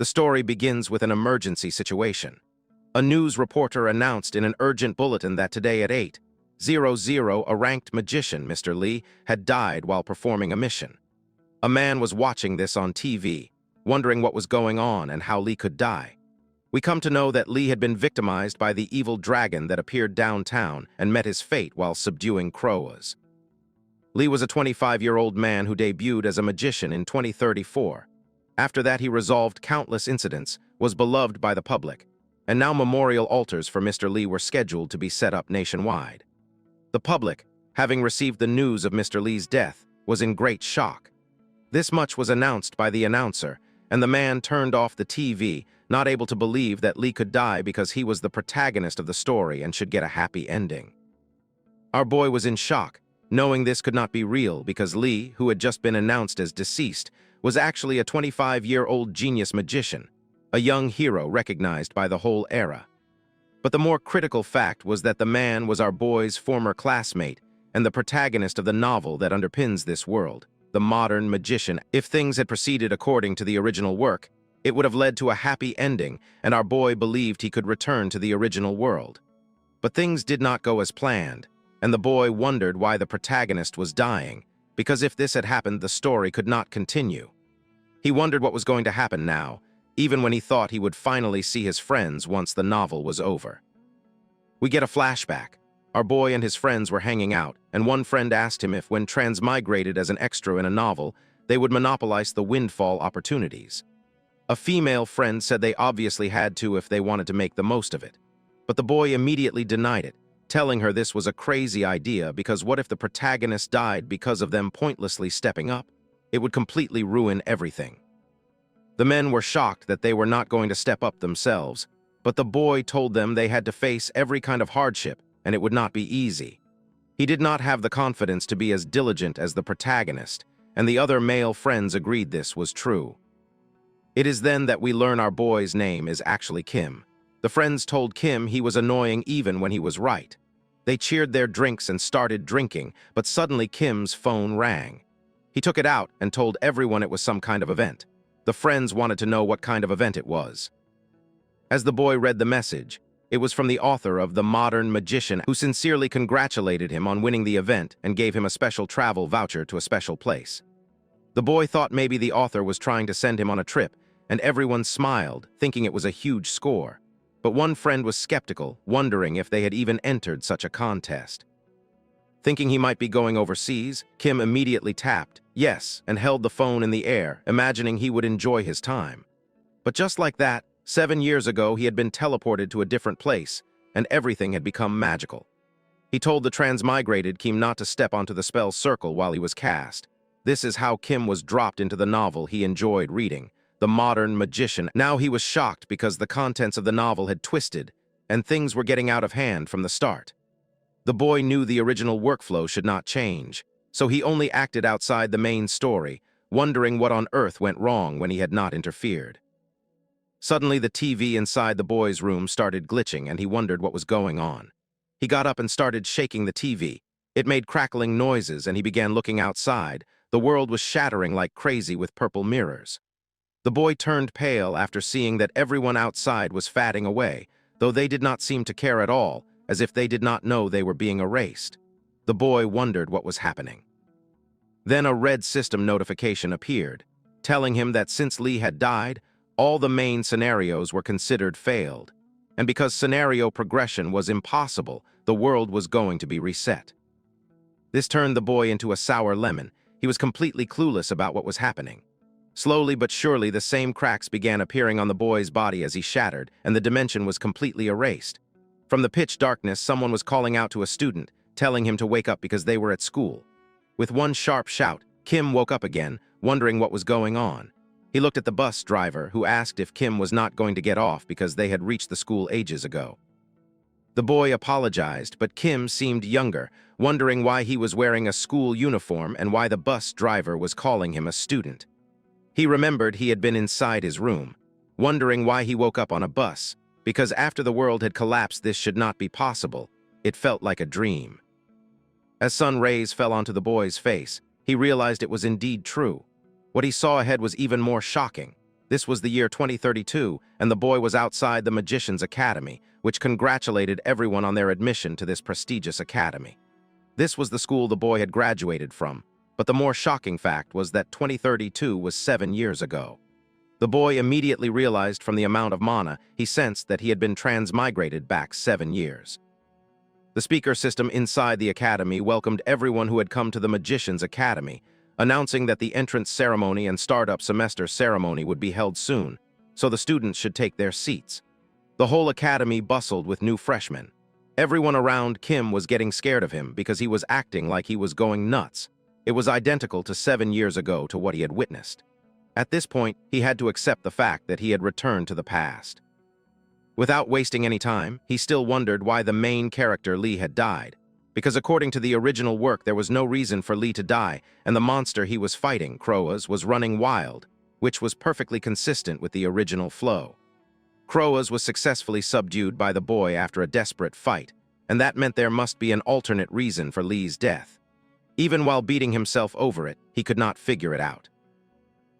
The story begins with an emergency situation. A news reporter announced in an urgent bulletin that today at 8:00, a ranked magician, Mr. Lee, had died while performing a mission. A man was watching this on TV, wondering what was going on and how Lee could die. We come to know that Lee had been victimized by the evil dragon that appeared downtown and met his fate while subduing Crowas. Lee was a 25-year-old man who debuted as a magician in 2034. After that, he resolved countless incidents, was beloved by the public, and now memorial altars for Mr. Lee were scheduled to be set up nationwide. The public, having received the news of Mr. Lee's death, was in great shock. This much was announced by the announcer, and the man turned off the TV, not able to believe that Lee could die because he was the protagonist of the story and should get a happy ending. Our boy was in shock, knowing this could not be real because Lee, who had just been announced as deceased, was actually a 25-year-old genius magician, a young hero recognized by the whole era. But the more critical fact was that the man was our boy's former classmate and the protagonist of the novel that underpins this world, the modern magician. If things had proceeded according to the original work, it would have led to a happy ending, and our boy believed he could return to the original world. But things did not go as planned, and the boy wondered why the protagonist was dying, because if this had happened, the story could not continue. He wondered what was going to happen now, even when he thought he would finally see his friends once the novel was over. We get a flashback. Our boy and his friends were hanging out, and one friend asked him if, when transmigrated as an extra in a novel, they would monopolize the windfall opportunities. A female friend said they obviously had to if they wanted to make the most of it. But the boy immediately denied it, telling her this was a crazy idea because what if the protagonist died because of them pointlessly stepping up? It would completely ruin everything. The men were shocked that they were not going to step up themselves, but the boy told them they had to face every kind of hardship and it would not be easy. He did not have the confidence to be as diligent as the protagonist, and the other male friends agreed this was true. It is then that we learn our boy's name is actually Kim. The friends told Kim he was annoying even when he was right. They cheered their drinks and started drinking, but suddenly Kim's phone rang. He took it out and told everyone it was some kind of event. The friends wanted to know what kind of event it was. As the boy read the message, it was from the author of The Modern Magician, who sincerely congratulated him on winning the event and gave him a special travel voucher to a special place. The boy thought maybe the author was trying to send him on a trip, and everyone smiled, thinking it was a huge score. But one friend was skeptical, wondering if they had even entered such a contest. Thinking he might be going overseas, Kim immediately tapped yes and held the phone in the air, imagining he would enjoy his time. But just like that, 7 years ago he had been teleported to a different place, and everything had become magical. He told the transmigrated Kim not to step onto the spell circle while he was cast. This is how Kim was dropped into the novel he enjoyed reading, The Modern Magician. Now he was shocked because the contents of the novel had twisted, and things were getting out of hand from the start. The boy knew the original workflow should not change, so he only acted outside the main story, wondering what on earth went wrong when he had not interfered. Suddenly, the TV inside the boy's room started glitching, and he wondered what was going on. He got up and started shaking the TV. It made crackling noises, and he began looking outside. The world was shattering like crazy with purple mirrors. The boy turned pale after seeing that everyone outside was fading away, though they did not seem to care at all, as if they did not know they were being erased. The boy wondered what was happening. Then a red system notification appeared, telling him that since Lee had died, all the main scenarios were considered failed, and because scenario progression was impossible, the world was going to be reset. This turned the boy into a sour lemon. He was completely clueless about what was happening. Slowly but surely, the same cracks began appearing on the boy's body as he shattered, and the dimension was completely erased. From the pitch darkness, someone was calling out to a student, telling him to wake up because they were at school. With one sharp shout, Kim woke up again, wondering what was going on. He looked at the bus driver, who asked if Kim was not going to get off because they had reached the school ages ago. The boy apologized, but Kim seemed younger, wondering why he was wearing a school uniform and why the bus driver was calling him a student. He remembered he had been inside his room, wondering why he woke up on a bus, because after the world had collapsed this should not be possible. It felt like a dream. As sun rays fell onto the boy's face, he realized it was indeed true. What he saw ahead was even more shocking. This was the year 2032, and the boy was outside the Magician's Academy, which congratulated everyone on their admission to this prestigious academy. This was the school the boy had graduated from, but the more shocking fact was that 2032 was 7 years ago. The boy immediately realized from the amount of mana he sensed that he had been transmigrated back 7 years. The speaker system inside the academy welcomed everyone who had come to the Magician's Academy, announcing that the entrance ceremony and startup semester ceremony would be held soon, so the students should take their seats. The whole academy bustled with new freshmen. Everyone around Kim was getting scared of him because he was acting like he was going nuts. It was identical to 7 years ago to what he had witnessed. At this point, he had to accept the fact that he had returned to the past. Without wasting any time, he still wondered why the main character Lee had died, because according to the original work there was no reason for Lee to die, and the monster he was fighting, Kroas, was running wild, which was perfectly consistent with the original flow. Kroas was successfully subdued by the boy after a desperate fight, and that meant there must be an alternate reason for Lee's death. Even while beating himself over it, he could not figure it out.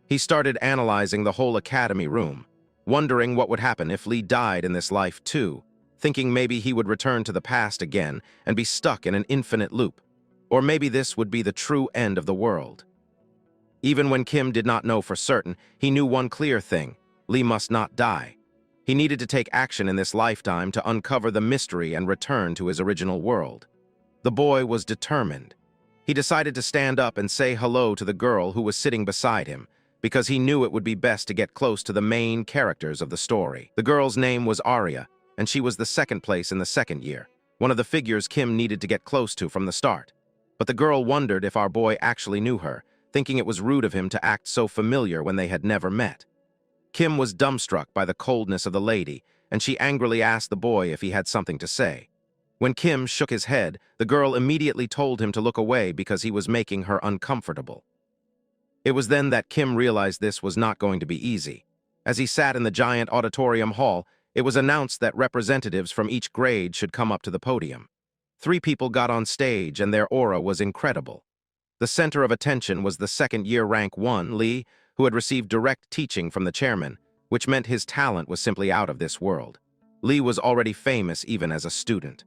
He started analyzing the whole academy room, wondering what would happen if Lee died in this life too, thinking maybe he would return to the past again and be stuck in an infinite loop, or maybe this would be the true end of the world. Even when Kim did not know for certain, he knew one clear thing: Lee must not die. He needed to take action in this lifetime to uncover the mystery and return to his original world. The boy was determined. He decided to stand up and say hello to the girl who was sitting beside him, because he knew it would be best to get close to the main characters of the story. The girl's name was Arya, and she was the second place in the second year, one of the figures Kim needed to get close to from the start. But the girl wondered if our boy actually knew her, thinking it was rude of him to act so familiar when they had never met. Kim was dumbstruck by the coldness of the lady, and she angrily asked the boy if he had something to say. When Kim shook his head, the girl immediately told him to look away because he was making her uncomfortable. It was then that Kim realized this was not going to be easy. As he sat in the giant auditorium hall, it was announced that representatives from each grade should come up to the podium. 3 people got on stage, and their aura was incredible. The center of attention was the second-year rank 1, Lee, who had received direct teaching from the chairman, which meant his talent was simply out of this world. Lee was already famous even as a student.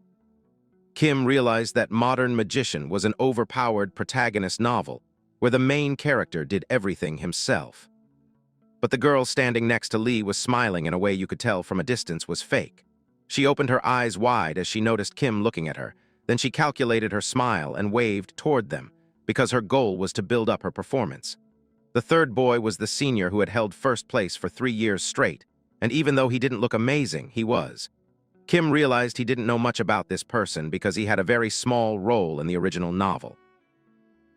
Kim realized that Modern Magician was an overpowered protagonist novel, where the main character did everything himself. But the girl standing next to Lee was smiling in a way you could tell from a distance was fake. She opened her eyes wide as she noticed Kim looking at her. Then she calculated her smile and waved toward them, because her goal was to build up her performance. The third boy was the senior who had held first place for 3 years straight, and even though he didn't look amazing, he was. Kim realized he didn't know much about this person because he had a very small role in the original novel.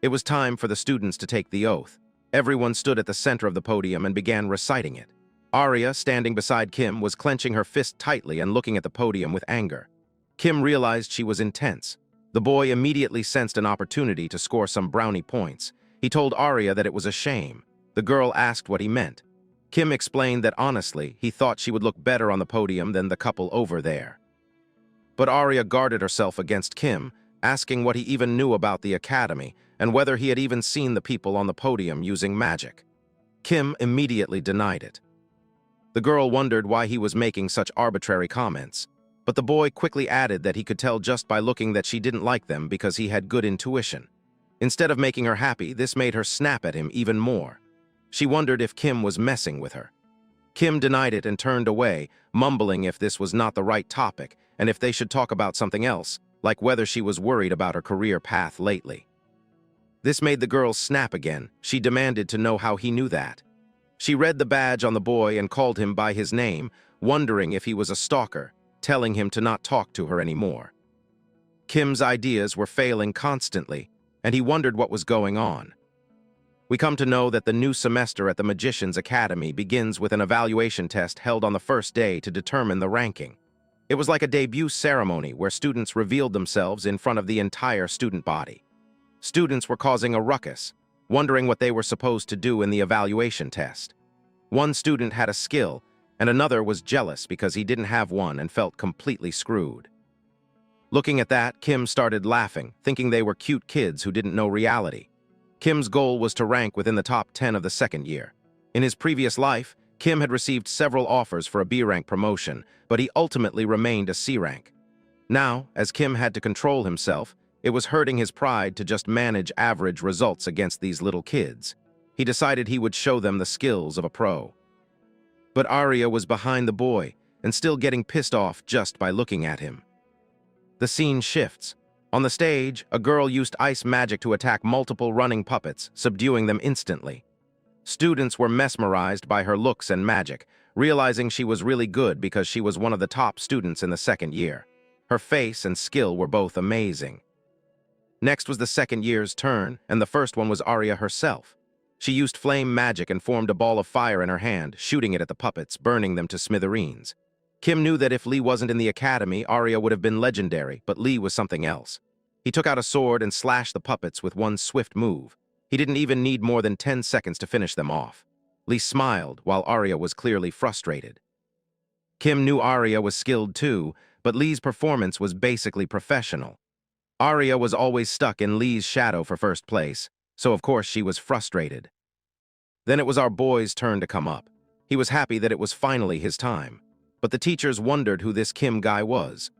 It was time for the students to take the oath. Everyone stood at the center of the podium and began reciting it. Arya, standing beside Kim, was clenching her fist tightly and looking at the podium with anger. Kim realized she was intense. The boy immediately sensed an opportunity to score some brownie points. He told Arya that it was a shame. The girl asked what he meant. Kim explained that honestly, he thought she would look better on the podium than the couple over there. But Arya guarded herself against Kim, asking what he even knew about the academy, and whether he had even seen the people on the podium using magic. Kim immediately denied it. The girl wondered why he was making such arbitrary comments, but the boy quickly added that he could tell just by looking that she didn't like them because he had good intuition. Instead of making her happy, this made her snap at him even more. She wondered if Kim was messing with her. Kim denied it and turned away, mumbling if this was not the right topic and if they should talk about something else, like whether she was worried about her career path lately. This made the girl snap again. She demanded to know how he knew that. She read the badge on the boy and called him by his name, wondering if he was a stalker, telling him to not talk to her anymore. Kim's ideas were failing constantly, and he wondered what was going on. We come to know that the new semester at the Magician's Academy begins with an evaluation test held on the first day to determine the ranking. It was like a debut ceremony where students revealed themselves in front of the entire student body. Students were causing a ruckus, wondering what they were supposed to do in the evaluation test. One student had a skill, and another was jealous because he didn't have one and felt completely screwed. Looking at that, Kim started laughing, thinking they were cute kids who didn't know reality. Kim's goal was to rank within the top 10 of the second year. In his previous life, Kim had received several offers for a B-rank promotion, but he ultimately remained a C-rank. Now, as Kim had to control himself, it was hurting his pride to just manage average results against these little kids. He decided he would show them the skills of a pro. But Arya was behind the boy and still getting pissed off just by looking at him. The scene shifts. On the stage, a girl used ice magic to attack multiple running puppets, subduing them instantly. Students were mesmerized by her looks and magic, realizing she was really good because she was one of the top students in the second year. Her face and skill were both amazing. Next was the second year's turn, and the first one was Arya herself. She used flame magic and formed a ball of fire in her hand, shooting it at the puppets, burning them to smithereens. Kim knew that if Lee wasn't in the academy, Arya would have been legendary, but Lee was something else. He took out a sword and slashed the puppets with one swift move. He didn't even need more than 10 seconds to finish them off. Lee smiled, while Arya was clearly frustrated. Kim knew Arya was skilled too, but Lee's performance was basically professional. Arya was always stuck in Lee's shadow for first place, so of course she was frustrated. Then it was our boy's turn to come up. He was happy that it was finally his time. But the teachers wondered who this Kim guy was.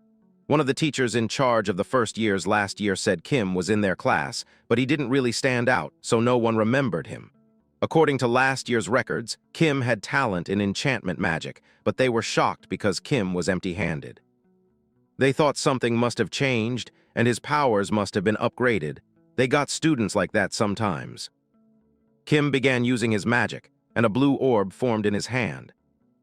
One of the teachers in charge of the first years last year said Kim was in their class, but he didn't really stand out, so no one remembered him. According to last year's records, Kim had talent in enchantment magic, but they were shocked because Kim was empty-handed. They thought something must have changed, and his powers must have been upgraded. They got students like that sometimes. Kim began using his magic, and a blue orb formed in his hand.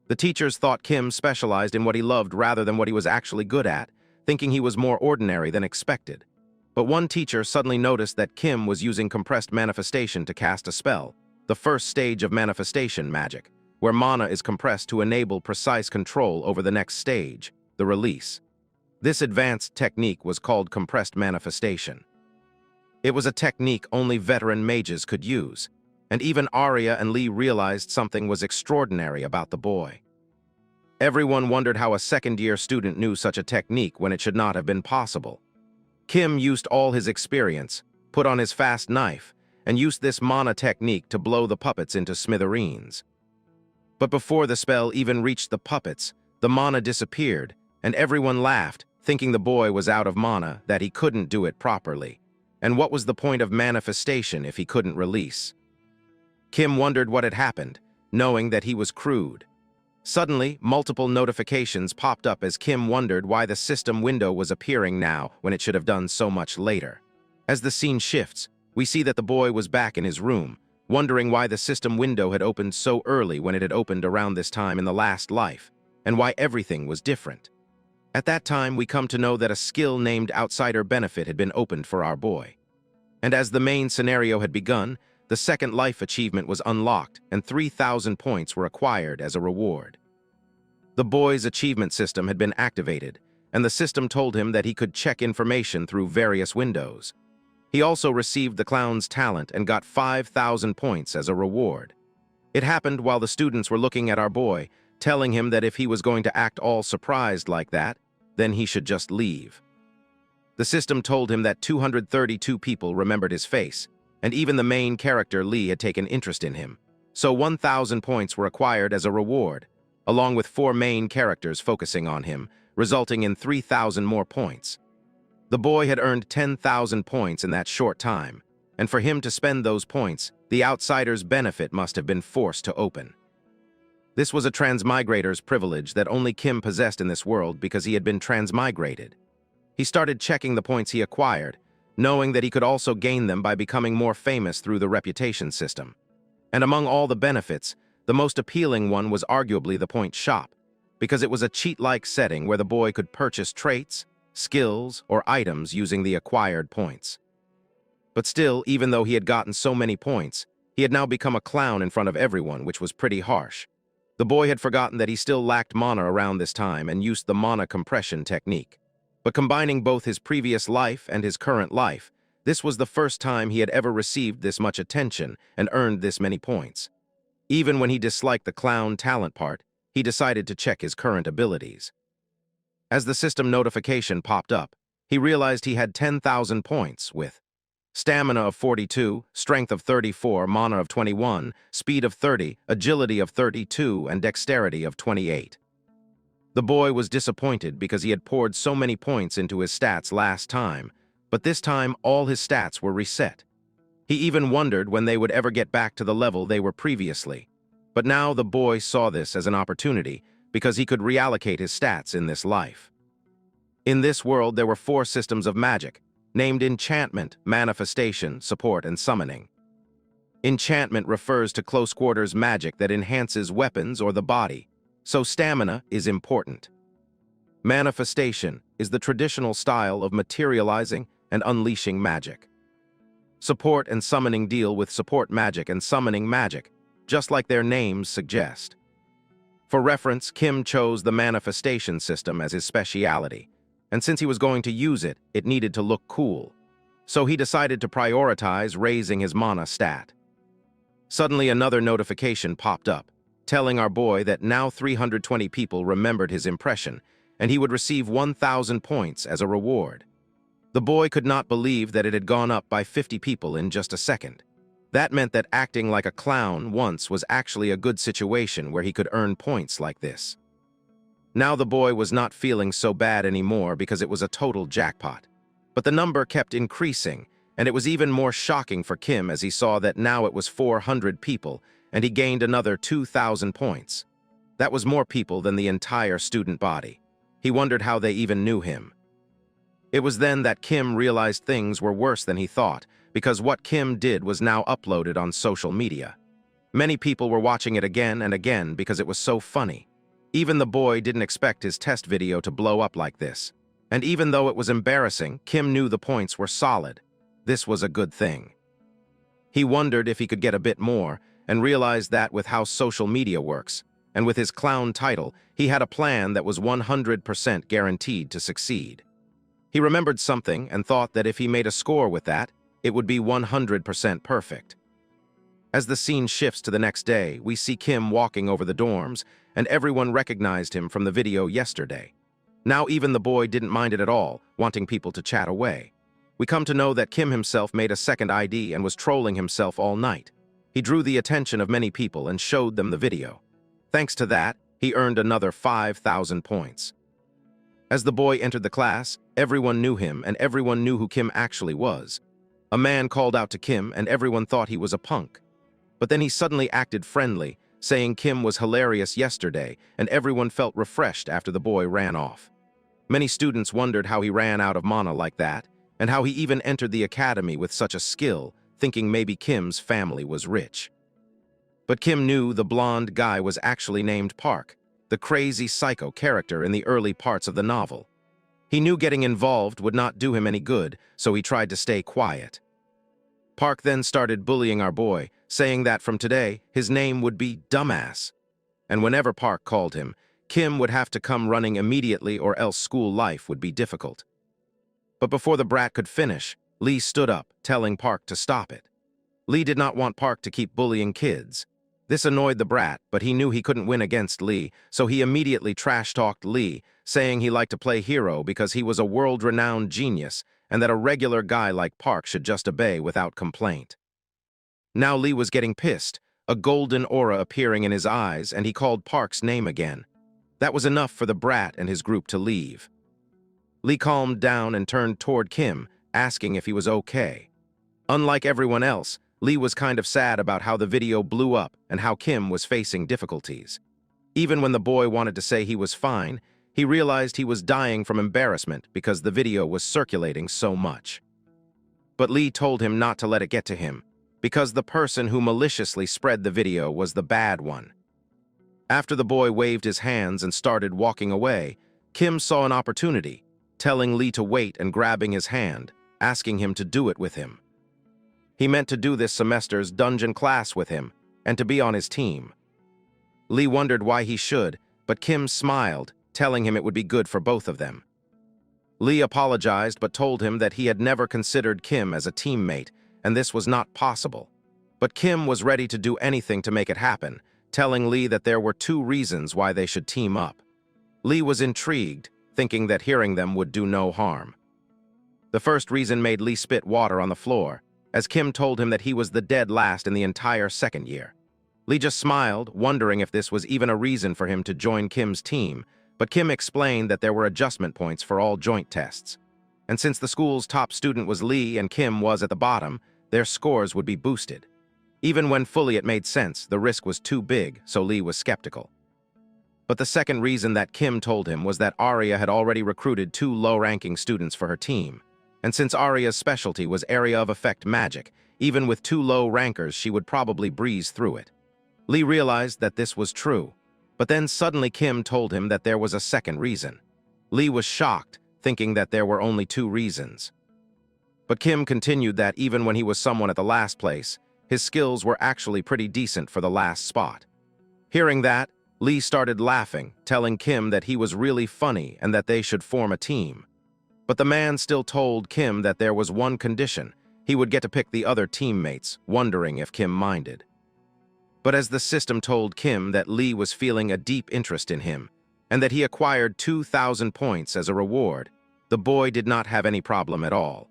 The teachers thought Kim specialized in what he loved rather than what he was actually good at, thinking he was more ordinary than expected. But one teacher suddenly noticed that Kim was using compressed manifestation to cast a spell, the first stage of manifestation magic, where mana is compressed to enable precise control over the next stage, the release. This advanced technique was called compressed manifestation. It was a technique only veteran mages could use, and even Arya and Lee realized something was extraordinary about the boy. Everyone wondered how a second-year student knew such a technique when it should not have been possible. Kim used all his experience, put on his fast knife, and used this mana technique to blow the puppets into smithereens. But before the spell even reached the puppets, the mana disappeared, and everyone laughed, thinking the boy was out of mana, that he couldn't do it properly. And what was the point of manifestation if he couldn't release? Kim wondered what had happened, knowing that he was crude. Suddenly, multiple notifications popped up as Kim wondered why the system window was appearing now when it should have done so much later. As the scene shifts, we see that the boy was back in his room, wondering why the system window had opened so early when it had opened around this time in the last life, and why everything was different. At that time, we come to know that a skill named Outsider Benefit had been opened for our boy. And as the main scenario had begun, the second life achievement was unlocked, and 3,000 points were acquired as a reward. The boy's achievement system had been activated, and the system told him that he could check information through various windows. He also received the clown's talent and got 5,000 points as a reward. It happened while the students were looking at our boy, telling him that if he was going to act all surprised like that, then he should just leave. The system told him that 232 people remembered his face, and even the main character Lee had taken interest in him. So 1,000 points were acquired as a reward, along with 4 main characters focusing on him, resulting in 3,000 more points. The boy had earned 10,000 points in that short time, and for him to spend those points, the Outsider's Benefit must have been forced to open. This was a transmigrator's privilege that only Kim possessed in this world because he had been transmigrated. He started checking the points he acquired, knowing that he could also gain them by becoming more famous through the reputation system. And among all the benefits, the most appealing one was arguably the point shop, because it was a cheat-like setting where the boy could purchase traits, skills, or items using the acquired points. But still, even though he had gotten so many points, he had now become a clown in front of everyone, which was pretty harsh. The boy had forgotten that he still lacked mana around this time and used the mana compression technique. But combining both his previous life and his current life, this was the first time he had ever received this much attention and earned this many points. Even when he disliked the clown talent part, he decided to check his current abilities. As the system notification popped up, he realized he had 10,000 points with Stamina of 42, strength of 34, mana of 21, speed of 30, agility of 32, and dexterity of 28. The boy was disappointed because he had poured so many points into his stats last time, but this time all his stats were reset. He even wondered when they would ever get back to the level they were previously. But now the boy saw this as an opportunity because he could reallocate his stats in this life. In this world, there were 4 systems of magic, named enchantment, manifestation, support, and summoning. Enchantment refers to close-quarters magic that enhances weapons or the body, so stamina is important. Manifestation is the traditional style of materializing and unleashing magic. Support and summoning deal with support magic and summoning magic, just like their names suggest. For reference, Kim chose the manifestation system as his speciality, and since he was going to use it, it needed to look cool. So he decided to prioritize raising his mana stat. Suddenly another notification popped up, telling our boy that now 320 people remembered his impression, and he would receive 1,000 points as a reward. The boy could not believe that it had gone up by 50 people in just a second. That meant that acting like a clown once was actually a good situation where he could earn points like this. Now the boy was not feeling so bad anymore because it was a total jackpot. But the number kept increasing, and it was even more shocking for Kim as he saw that now it was 400 people, and he gained another 2,000 points. That was more people than the entire student body. He wondered how they even knew him. It was then that Kim realized things were worse than he thought, because what Kim did was now uploaded on social media. Many people were watching it again and again because it was so funny. Even the boy didn't expect his test video to blow up like this. And even though it was embarrassing, Kim knew the points were solid. This was a good thing. He wondered if he could get a bit more, and realized that with how social media works, and with his clown title, he had a plan that was 100% guaranteed to succeed. He remembered something and thought that if he made a score with that, it would be 100% perfect. As the scene shifts to the next day, we see Kim walking over the dorms, and everyone recognized him from the video yesterday. Now even the boy didn't mind it at all, wanting people to chat away. We come to know that Kim himself made a second ID and was trolling himself all night. He drew the attention of many people and showed them the video. Thanks to that, he earned another 5,000 points. As the boy entered the class, everyone knew him and everyone knew who Kim actually was. A man called out to Kim and everyone thought he was a punk. But then he suddenly acted friendly, saying Kim was hilarious yesterday, and everyone felt refreshed after the boy ran off. Many students wondered how he ran out of mana like that, and how he even entered the academy with such a skill, thinking maybe Kim's family was rich. But Kim knew the blonde guy was actually named Park, the crazy psycho character in the early parts of the novel. He knew getting involved would not do him any good, so he tried to stay quiet. Park then started bullying our boy, saying that from today, his name would be Dumbass. And whenever Park called him, Kim would have to come running immediately or else school life would be difficult. But before the brat could finish, Lee stood up, telling Park to stop it. Lee did not want Park to keep bullying kids. This annoyed the brat, but he knew he couldn't win against Lee, so he immediately trash-talked Lee, saying he liked to play hero because he was a world-renowned genius and that a regular guy like Park should just obey without complaint. Now Lee was getting pissed, a golden aura appearing in his eyes, and he called Park's name again. That was enough for the brat and his group to leave. Lee calmed down and turned toward Kim, asking if he was okay. Unlike everyone else, Lee was kind of sad about how the video blew up and how Kim was facing difficulties. Even when the boy wanted to say he was fine, he realized he was dying from embarrassment because the video was circulating so much. But Lee told him not to let it get to him, because the person who maliciously spread the video was the bad one. After the boy waved his hands and started walking away, Kim saw an opportunity, telling Lee to wait and grabbing his hand, asking him to do it with him. He meant to do this semester's dungeon class with him, and to be on his team. Lee wondered why he should, but Kim smiled, telling him it would be good for both of them. Lee apologized but told him that he had never considered Kim as a teammate, and this was not possible. But Kim was ready to do anything to make it happen, telling Lee that there were 2 reasons why they should team up. Lee was intrigued, thinking that hearing them would do no harm. The first reason made Lee spit water on the floor, as Kim told him that he was the dead last in the entire second year. Lee just smiled, wondering if this was even a reason for him to join Kim's team, but Kim explained that there were adjustment points for all joint tests. And since the school's top student was Lee and Kim was at the bottom, their scores would be boosted. Even when fully it made sense, the risk was too big, so Lee was skeptical. But the second reason that Kim told him was that Arya had already recruited 2 low-ranking students for her team. And since Arya's specialty was area of effect magic, even with 2 low rankers she would probably breeze through it. Lee realized that this was true, but then suddenly Kim told him that there was a second reason. Lee was shocked, thinking that there were only 2 reasons. But Kim continued that even when he was someone at the last place, his skills were actually pretty decent for the last spot. Hearing that, Lee started laughing, telling Kim that he was really funny and that they should form a team. But the man still told Kim that there was one condition: he would get to pick the other teammates, wondering if Kim minded. But as the system told Kim that Lee was feeling a deep interest in him, and that he acquired 2,000 points as a reward, the boy did not have any problem at all.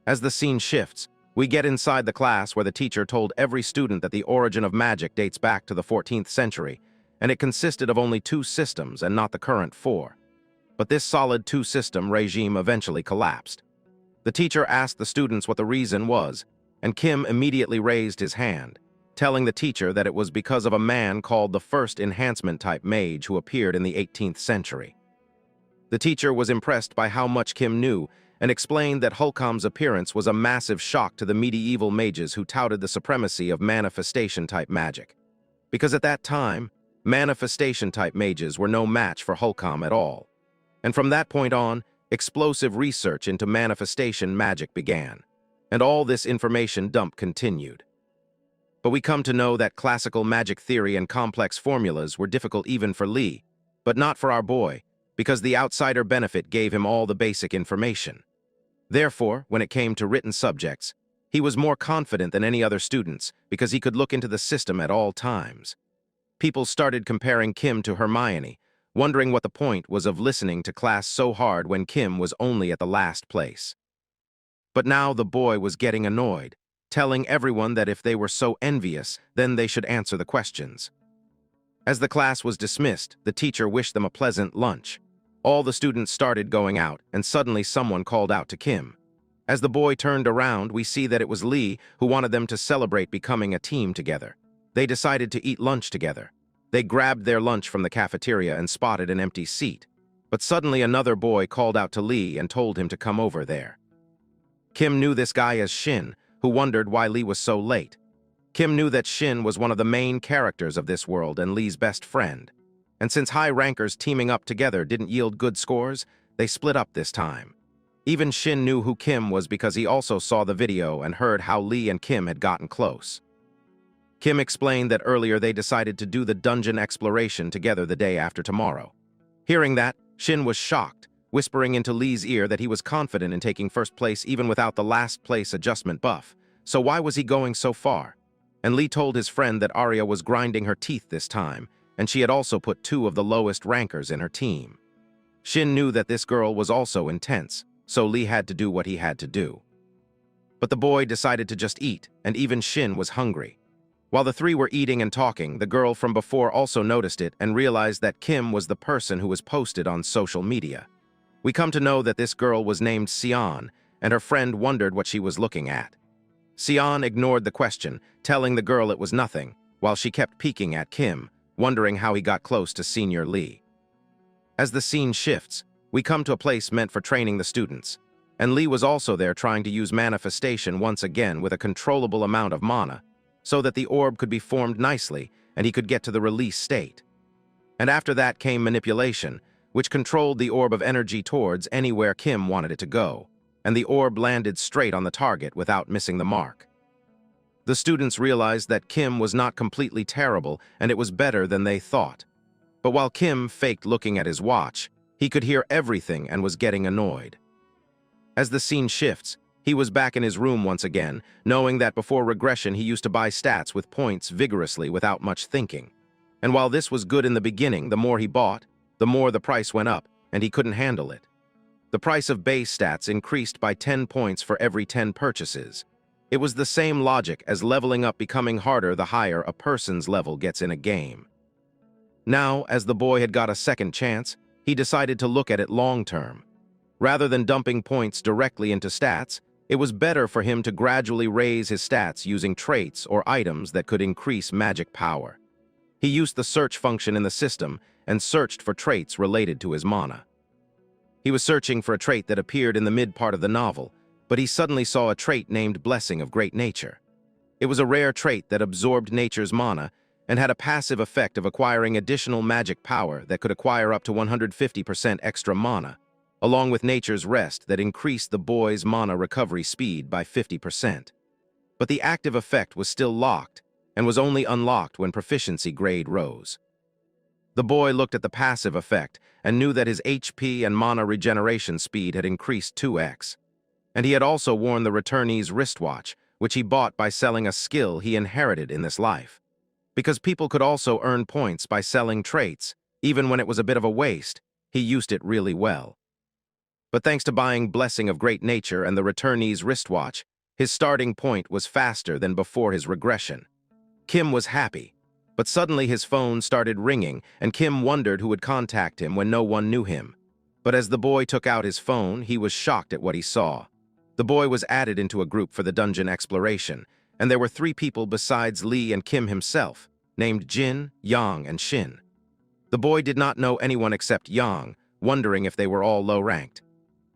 As the scene shifts, we get inside the class where the teacher told every student that the origin of magic dates back to the 14th century, and it consisted of only 2 systems and not the current 4. But this solid 2-system regime eventually collapsed. The teacher asked the students what the reason was, and Kim immediately raised his hand, telling the teacher that it was because of a man called the first enhancement-type mage who appeared in the 18th century. The teacher was impressed by how much Kim knew and explained that Hulkam's appearance was a massive shock to the medieval mages who touted the supremacy of manifestation-type magic. Because at that time, manifestation-type mages were no match for Hulkam at all. And from that point on, explosive research into manifestation magic began, and all this information dump continued. But we come to know that classical magic theory and complex formulas were difficult even for Lee, but not for our boy, because the outsider benefit gave him all the basic information. Therefore, when it came to written subjects, he was more confident than any other students because he could look into the system at all times. People started comparing Kim to Hermione, wondering what the point was of listening to class so hard when Kim was only at the last place. But now the boy was getting annoyed, telling everyone that if they were so envious, then they should answer the questions. As the class was dismissed, the teacher wished them a pleasant lunch. All the students started going out, and suddenly someone called out to Kim. As the boy turned around, we see that it was Lee who wanted them to celebrate becoming a team together. They decided to eat lunch together. They grabbed their lunch from the cafeteria and spotted an empty seat. But suddenly another boy called out to Lee and told him to come over there. Kim knew this guy as Shin, who wondered why Lee was so late. Kim knew that Shin was one of the main characters of this world and Lee's best friend. And since high rankers teaming up together didn't yield good scores, they split up this time. Even Shin knew who Kim was because he also saw the video and heard how Lee and Kim had gotten close. Kim explained that earlier they decided to do the dungeon exploration together the day after tomorrow. Hearing that, Shin was shocked, whispering into Lee's ear that he was confident in taking first place even without the last place adjustment buff. So why was he going so far? And Lee told his friend that Arya was grinding her teeth this time, and she had also put 2 of the lowest rankers in her team. Shin knew that this girl was also intense, so Lee had to do what he had to do. But the boy decided to just eat, and even Shin was hungry. While the 3 were eating and talking, the girl from before also noticed it and realized that Kim was the person who was posted on social media. We come to know that this girl was named Sion, and her friend wondered what she was looking at. Sion ignored the question, telling the girl it was nothing, while she kept peeking at Kim, wondering how he got close to Senior Lee. As the scene shifts, we come to a place meant for training the students, and Lee was also there trying to use manifestation once again with a controllable amount of mana, so that the orb could be formed nicely and he could get to the release state. And after that came manipulation, which controlled the orb of energy towards anywhere Kim wanted it to go, and the orb landed straight on the target without missing the mark. The students realized that Kim was not completely terrible and it was better than they thought. But while Kim faked looking at his watch, he could hear everything and was getting annoyed. As the scene shifts, he was back in his room once again, knowing that before Regression he used to buy stats with points vigorously without much thinking. And while this was good in the beginning, the more he bought, the more the price went up, and he couldn't handle it. The price of base stats increased by 10 points for every 10 purchases. It was the same logic as leveling up becoming harder the higher a person's level gets in a game. Now, as the boy had got a second chance, he decided to look at it long-term. Rather than dumping points directly into stats, it was better for him to gradually raise his stats using traits or items that could increase magic power. He used the search function in the system and searched for traits related to his mana. He was searching for a trait that appeared in the mid part of the novel, but he suddenly saw a trait named Blessing of Great Nature. It was a rare trait that absorbed nature's mana and had a passive effect of acquiring additional magic power that could acquire up to 150% extra mana, along with nature's rest that increased the boy's mana recovery speed by 50%. But the active effect was still locked and was only unlocked when proficiency grade rose. The boy looked at the passive effect and knew that his HP and mana regeneration speed had increased 2x. And he had also worn the returnee's wristwatch, which he bought by selling a skill he inherited in this life. Because people could also earn points by selling traits, even when it was a bit of a waste, he used it really well. But thanks to buying Blessing of Great Nature and the returnee's wristwatch, his starting point was faster than before his regression. Kim was happy, but suddenly his phone started ringing and Kim wondered who would contact him when no one knew him. But as the boy took out his phone, he was shocked at what he saw. The boy was added into a group for the dungeon exploration, and there were 3 people besides Lee and Kim himself, named Jin, Yang, and Shin. The boy did not know anyone except Yang, wondering if they were all low-ranked.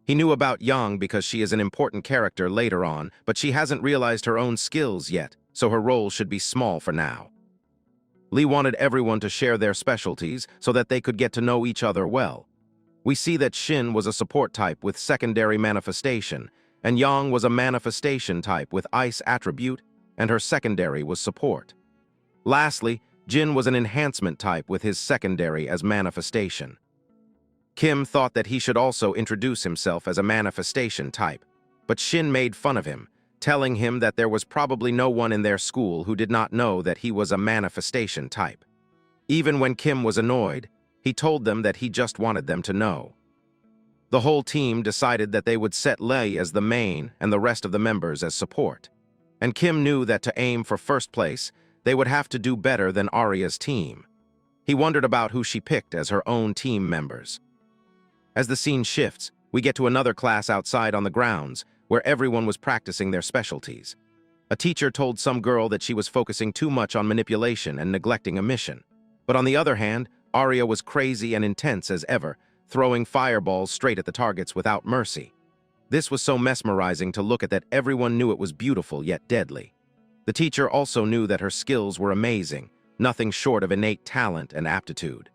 He knew about Yang because she is an important character later on, but she hasn't realized her own skills yet, so her role should be small for now. Lee wanted everyone to share their specialties so that they could get to know each other well. We see that Shin was a support type with secondary manifestation, and Yang was a manifestation type with ice attribute, and her secondary was support. Lastly, Jin was an enhancement type with his secondary as manifestation. Kim thought that he should also introduce himself as a manifestation type, but Shin made fun of him, telling him that there was probably no one in their school who did not know that he was a manifestation type. Even when Kim was annoyed, he told them that he just wanted them to know. The whole team decided that they would set Lei as the main and the rest of the members as support. And Kim knew that to aim for first place, they would have to do better than Arya's team. He wondered about who she picked as her own team members. As the scene shifts, we get to another class outside on the grounds, where everyone was practicing their specialties. A teacher told some girl that she was focusing too much on manipulation and neglecting a mission. But on the other hand, Arya was crazy and intense as ever, throwing fireballs straight at the targets without mercy. This was so mesmerizing to look at that everyone knew it was beautiful yet deadly. The teacher also knew that her skills were amazing, nothing short of innate talent and aptitude.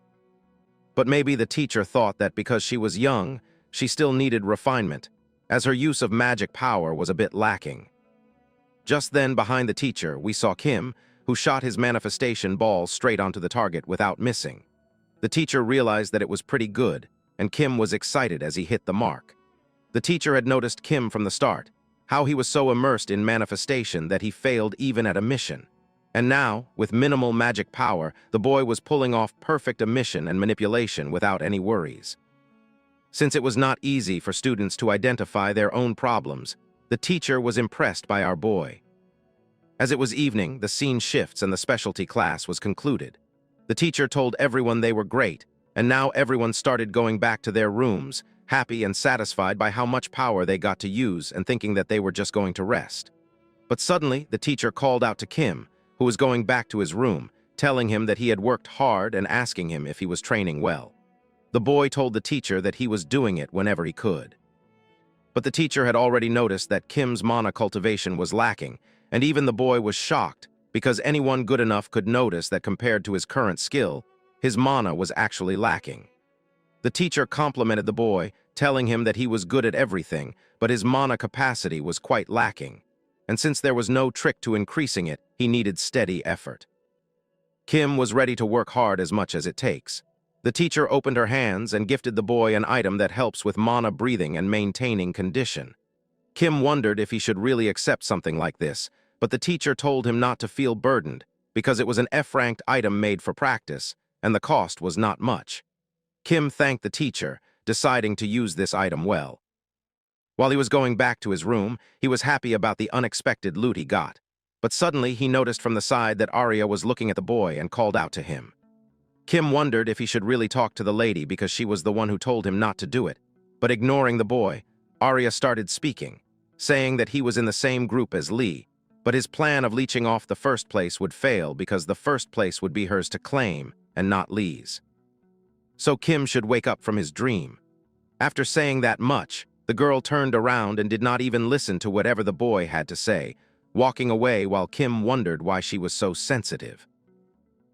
But maybe the teacher thought that because she was young, she still needed refinement, as her use of magic power was a bit lacking. Just then, behind the teacher, we saw Kim, who shot his manifestation ball straight onto the target without missing. The teacher realized that it was pretty good, and Kim was excited as he hit the mark. The teacher had noticed Kim from the start, how he was so immersed in manifestation that he failed even at a mission. And now, with minimal magic power, the boy was pulling off perfect emission and manipulation without any worries. Since it was not easy for students to identify their own problems, the teacher was impressed by our boy. As it was evening, the scene shifts and the specialty class was concluded. The teacher told everyone they were great, and now everyone started going back to their rooms, happy and satisfied by how much power they got to use and thinking that they were just going to rest. But suddenly, the teacher called out to Kim, who was going back to his room, telling him that he had worked hard and asking him if he was training well. The boy told the teacher that he was doing it whenever he could. But the teacher had already noticed that Kim's mana cultivation was lacking, and even the boy was shocked because anyone good enough could notice that compared to his current skill, his mana was actually lacking. The teacher complimented the boy, telling him that he was good at everything, but his mana capacity was quite lacking. And since there was no trick to increasing it, he needed steady effort. Kim was ready to work hard as much as it takes. The teacher opened her hands and gifted the boy an item that helps with mana breathing and maintaining condition. Kim wondered if he should really accept something like this, but the teacher told him not to feel burdened, because it was an F-ranked item made for practice, and the cost was not much. Kim thanked the teacher, deciding to use this item well. While he was going back to his room, he was happy about the unexpected loot he got. But suddenly, he noticed from the side that Arya was looking at the boy and called out to him. Kim wondered if he should really talk to the lady because she was the one who told him not to do it. But ignoring the boy, Arya started speaking, saying that he was in the same group as Lee, but his plan of leeching off the first place would fail because the first place would be hers to claim and not Lee's. So Kim should wake up from his dream. After saying that much, the girl turned around and did not even listen to whatever the boy had to say, walking away while Kim wondered why she was so sensitive.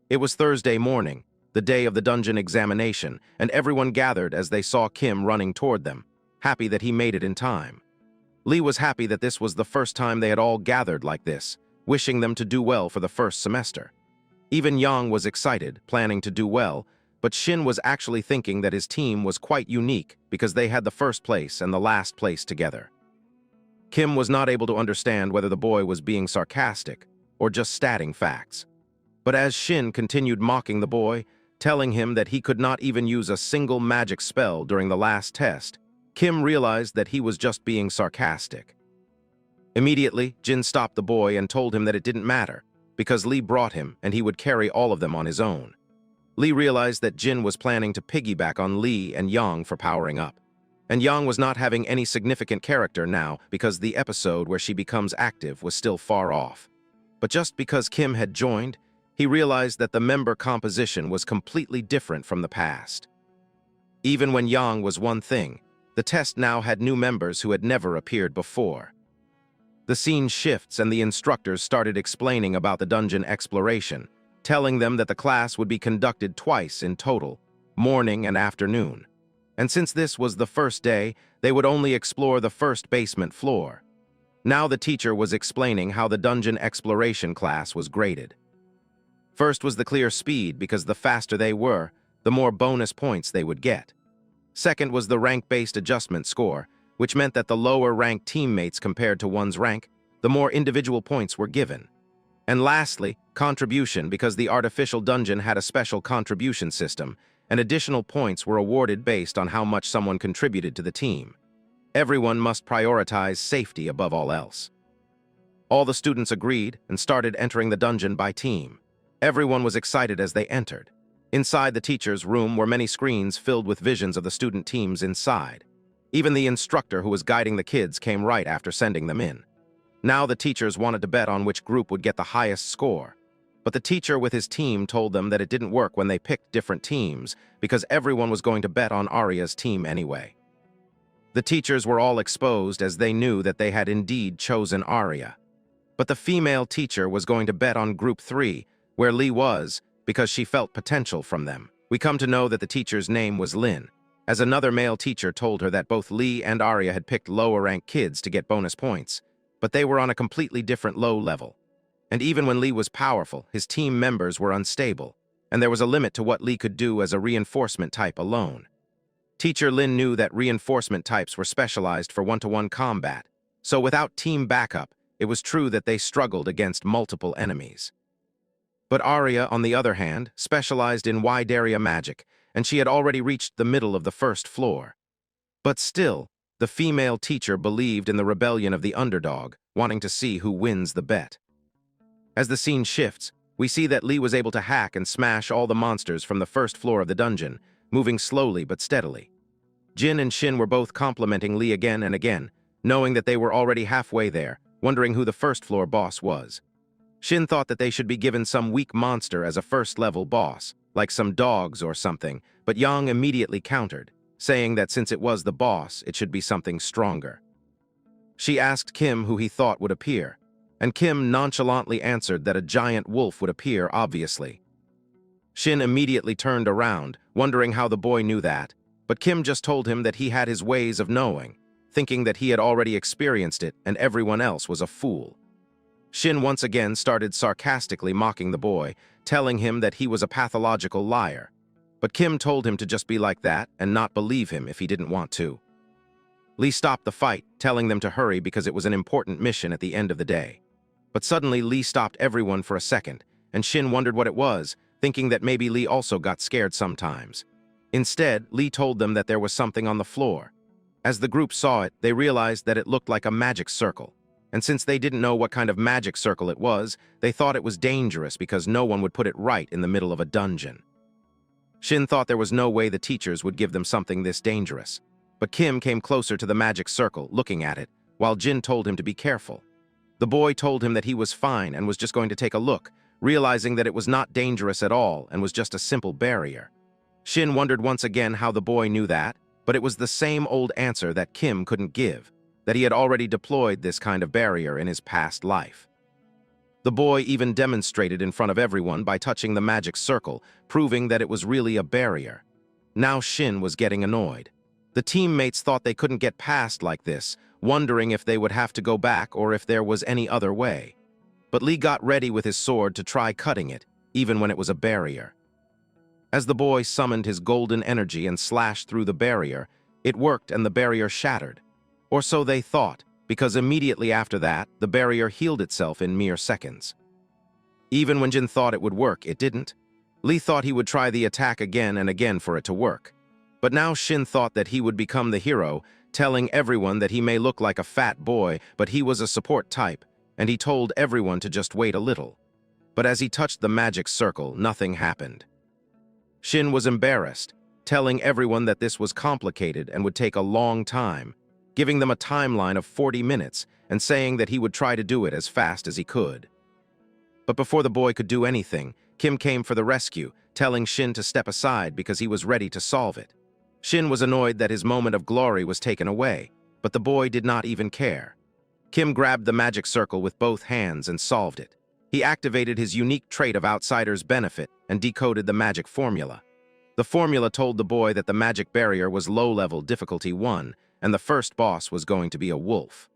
It was Thursday morning, the day of the dungeon examination, and everyone gathered as they saw Kim running toward them, happy that he made it in time. Lee was happy that this was the first time they had all gathered like this, wishing them to do well for the first semester. Even Yang was excited, planning to do well, but Shin was actually thinking that his team was quite unique because they had the first place and the last place together. Kim was not able to understand whether the boy was being sarcastic or just stating facts. But as Shin continued mocking the boy, telling him that he could not even use a single magic spell during the last test, Kim realized that he was just being sarcastic. Immediately, Jin stopped the boy and told him that it didn't matter, because Lee brought him and he would carry all of them on his own. Lee realized that Jin was planning to piggyback on Lee and Yang for powering up. And Yang was not having any significant character now because the episode where she becomes active was still far off. But just because Kim had joined, he realized that the member composition was completely different from the past. Even when Yang was one thing, the test now had new members who had never appeared before. The scene shifts and the instructors started explaining about the dungeon exploration, telling them that the class would be conducted twice in total, morning and afternoon. And since this was the first day, they would only explore the first basement floor. Now the teacher was explaining how the dungeon exploration class was graded. First was the clear speed because the faster they were, the more bonus points they would get. Second was the rank-based adjustment score, which meant that the lower-ranked teammates compared to one's rank, the more individual points were given. And lastly, contribution because the artificial dungeon had a special contribution system, and additional points were awarded based on how much someone contributed to the team. Everyone must prioritize safety above all else. All the students agreed and started entering the dungeon by team. Everyone was excited as they entered. Inside the teacher's room were many screens filled with visions of the student teams inside. Even the instructor who was guiding the kids came right after sending them in. Now the teachers wanted to bet on which group would get the highest score. But the teacher with his team told them that it didn't work when they picked different teams because everyone was going to bet on Arya's team anyway. The teachers were all exposed as they knew that they had indeed chosen Arya. But the female teacher was going to bet on Group 3, where Lee was, because she felt potential from them. We come to know that the teacher's name was Lin, as another male teacher told her that both Lee and Arya had picked lower-ranked kids to get bonus points, but they were on a completely different low level. And even when Lee was powerful, his team members were unstable, and there was a limit to what Lee could do as a reinforcement type alone. Teacher Lin knew that reinforcement types were specialized for one-to-one combat, so without team backup, it was true that they struggled against multiple enemies. But Arya, on the other hand, specialized in wide area magic, and she had already reached the middle of the first floor. But still, the female teacher believed in the rebellion of the underdog, wanting to see who wins the bet. As the scene shifts, we see that Lee was able to hack and smash all the monsters from the first floor of the dungeon, moving slowly but steadily. Jin and Shin were both complimenting Lee again and again, knowing that they were already halfway there, wondering who the first floor boss was. Shin thought that they should be given some weak monster as a first-level boss, like some dogs or something, but Yang immediately countered, saying that since it was the boss, it should be something stronger. She asked Kim who he thought would appear, and Kim nonchalantly answered that a giant wolf would appear, obviously. Shin immediately turned around, wondering how the boy knew that, but Kim just told him that he had his ways of knowing, thinking that he had already experienced it and everyone else was a fool. Shin once again started sarcastically mocking the boy, telling him that he was a pathological liar. But Kim told him to just be like that and not believe him if he didn't want to. Lee stopped the fight, telling them to hurry because it was an important mission at the end of the day. But suddenly Lee stopped everyone for a second, and Shin wondered what it was, thinking that maybe Lee also got scared sometimes. Instead, Lee told them that there was something on the floor. As the group saw it, they realized that it looked like a magic circle. And since they didn't know what kind of magic circle it was, they thought it was dangerous because no one would put it right in the middle of a dungeon. Shin thought there was no way the teachers would give them something this dangerous. But Kim came closer to the magic circle, looking at it, while Jin told him to be careful. The boy told him that he was fine and was just going to take a look, realizing that it was not dangerous at all and was just a simple barrier. Shin wondered once again how the boy knew that, but it was the same old answer that Kim couldn't give, that he had already deployed this kind of barrier in his past life. The boy even demonstrated in front of everyone by touching the magic circle, proving that it was really a barrier. Now Shin was getting annoyed. The teammates thought they couldn't get past like this, wondering if they would have to go back or if there was any other way. But Lee got ready with his sword to try cutting it, even when it was a barrier. As the boy summoned his golden energy and slashed through the barrier, it worked and the barrier shattered. Or so they thought, because immediately after that, the barrier healed itself in mere seconds. Even when Jin thought it would work, it didn't. Lee thought he would try the attack again and again for it to work. But now Shin thought that he would become the hero, telling everyone that he may look like a fat boy, but he was a support type, and he told everyone to just wait a little. But as he touched the magic circle, nothing happened. Shin was embarrassed, telling everyone that this was complicated and would take a long time, giving them a timeline of 40 minutes and saying that he would try to do it as fast as he could. But before the boy could do anything, Kim came for the rescue, telling Shin to step aside because he was ready to solve it. Shin was annoyed that his moment of glory was taken away, but the boy did not even care. Kim grabbed the magic circle with both hands and solved it. He activated his unique trait of outsider's benefit and decoded the magic formula. The formula told the boy that the magic barrier was low-level difficulty 1, and the first boss was going to be a wolf.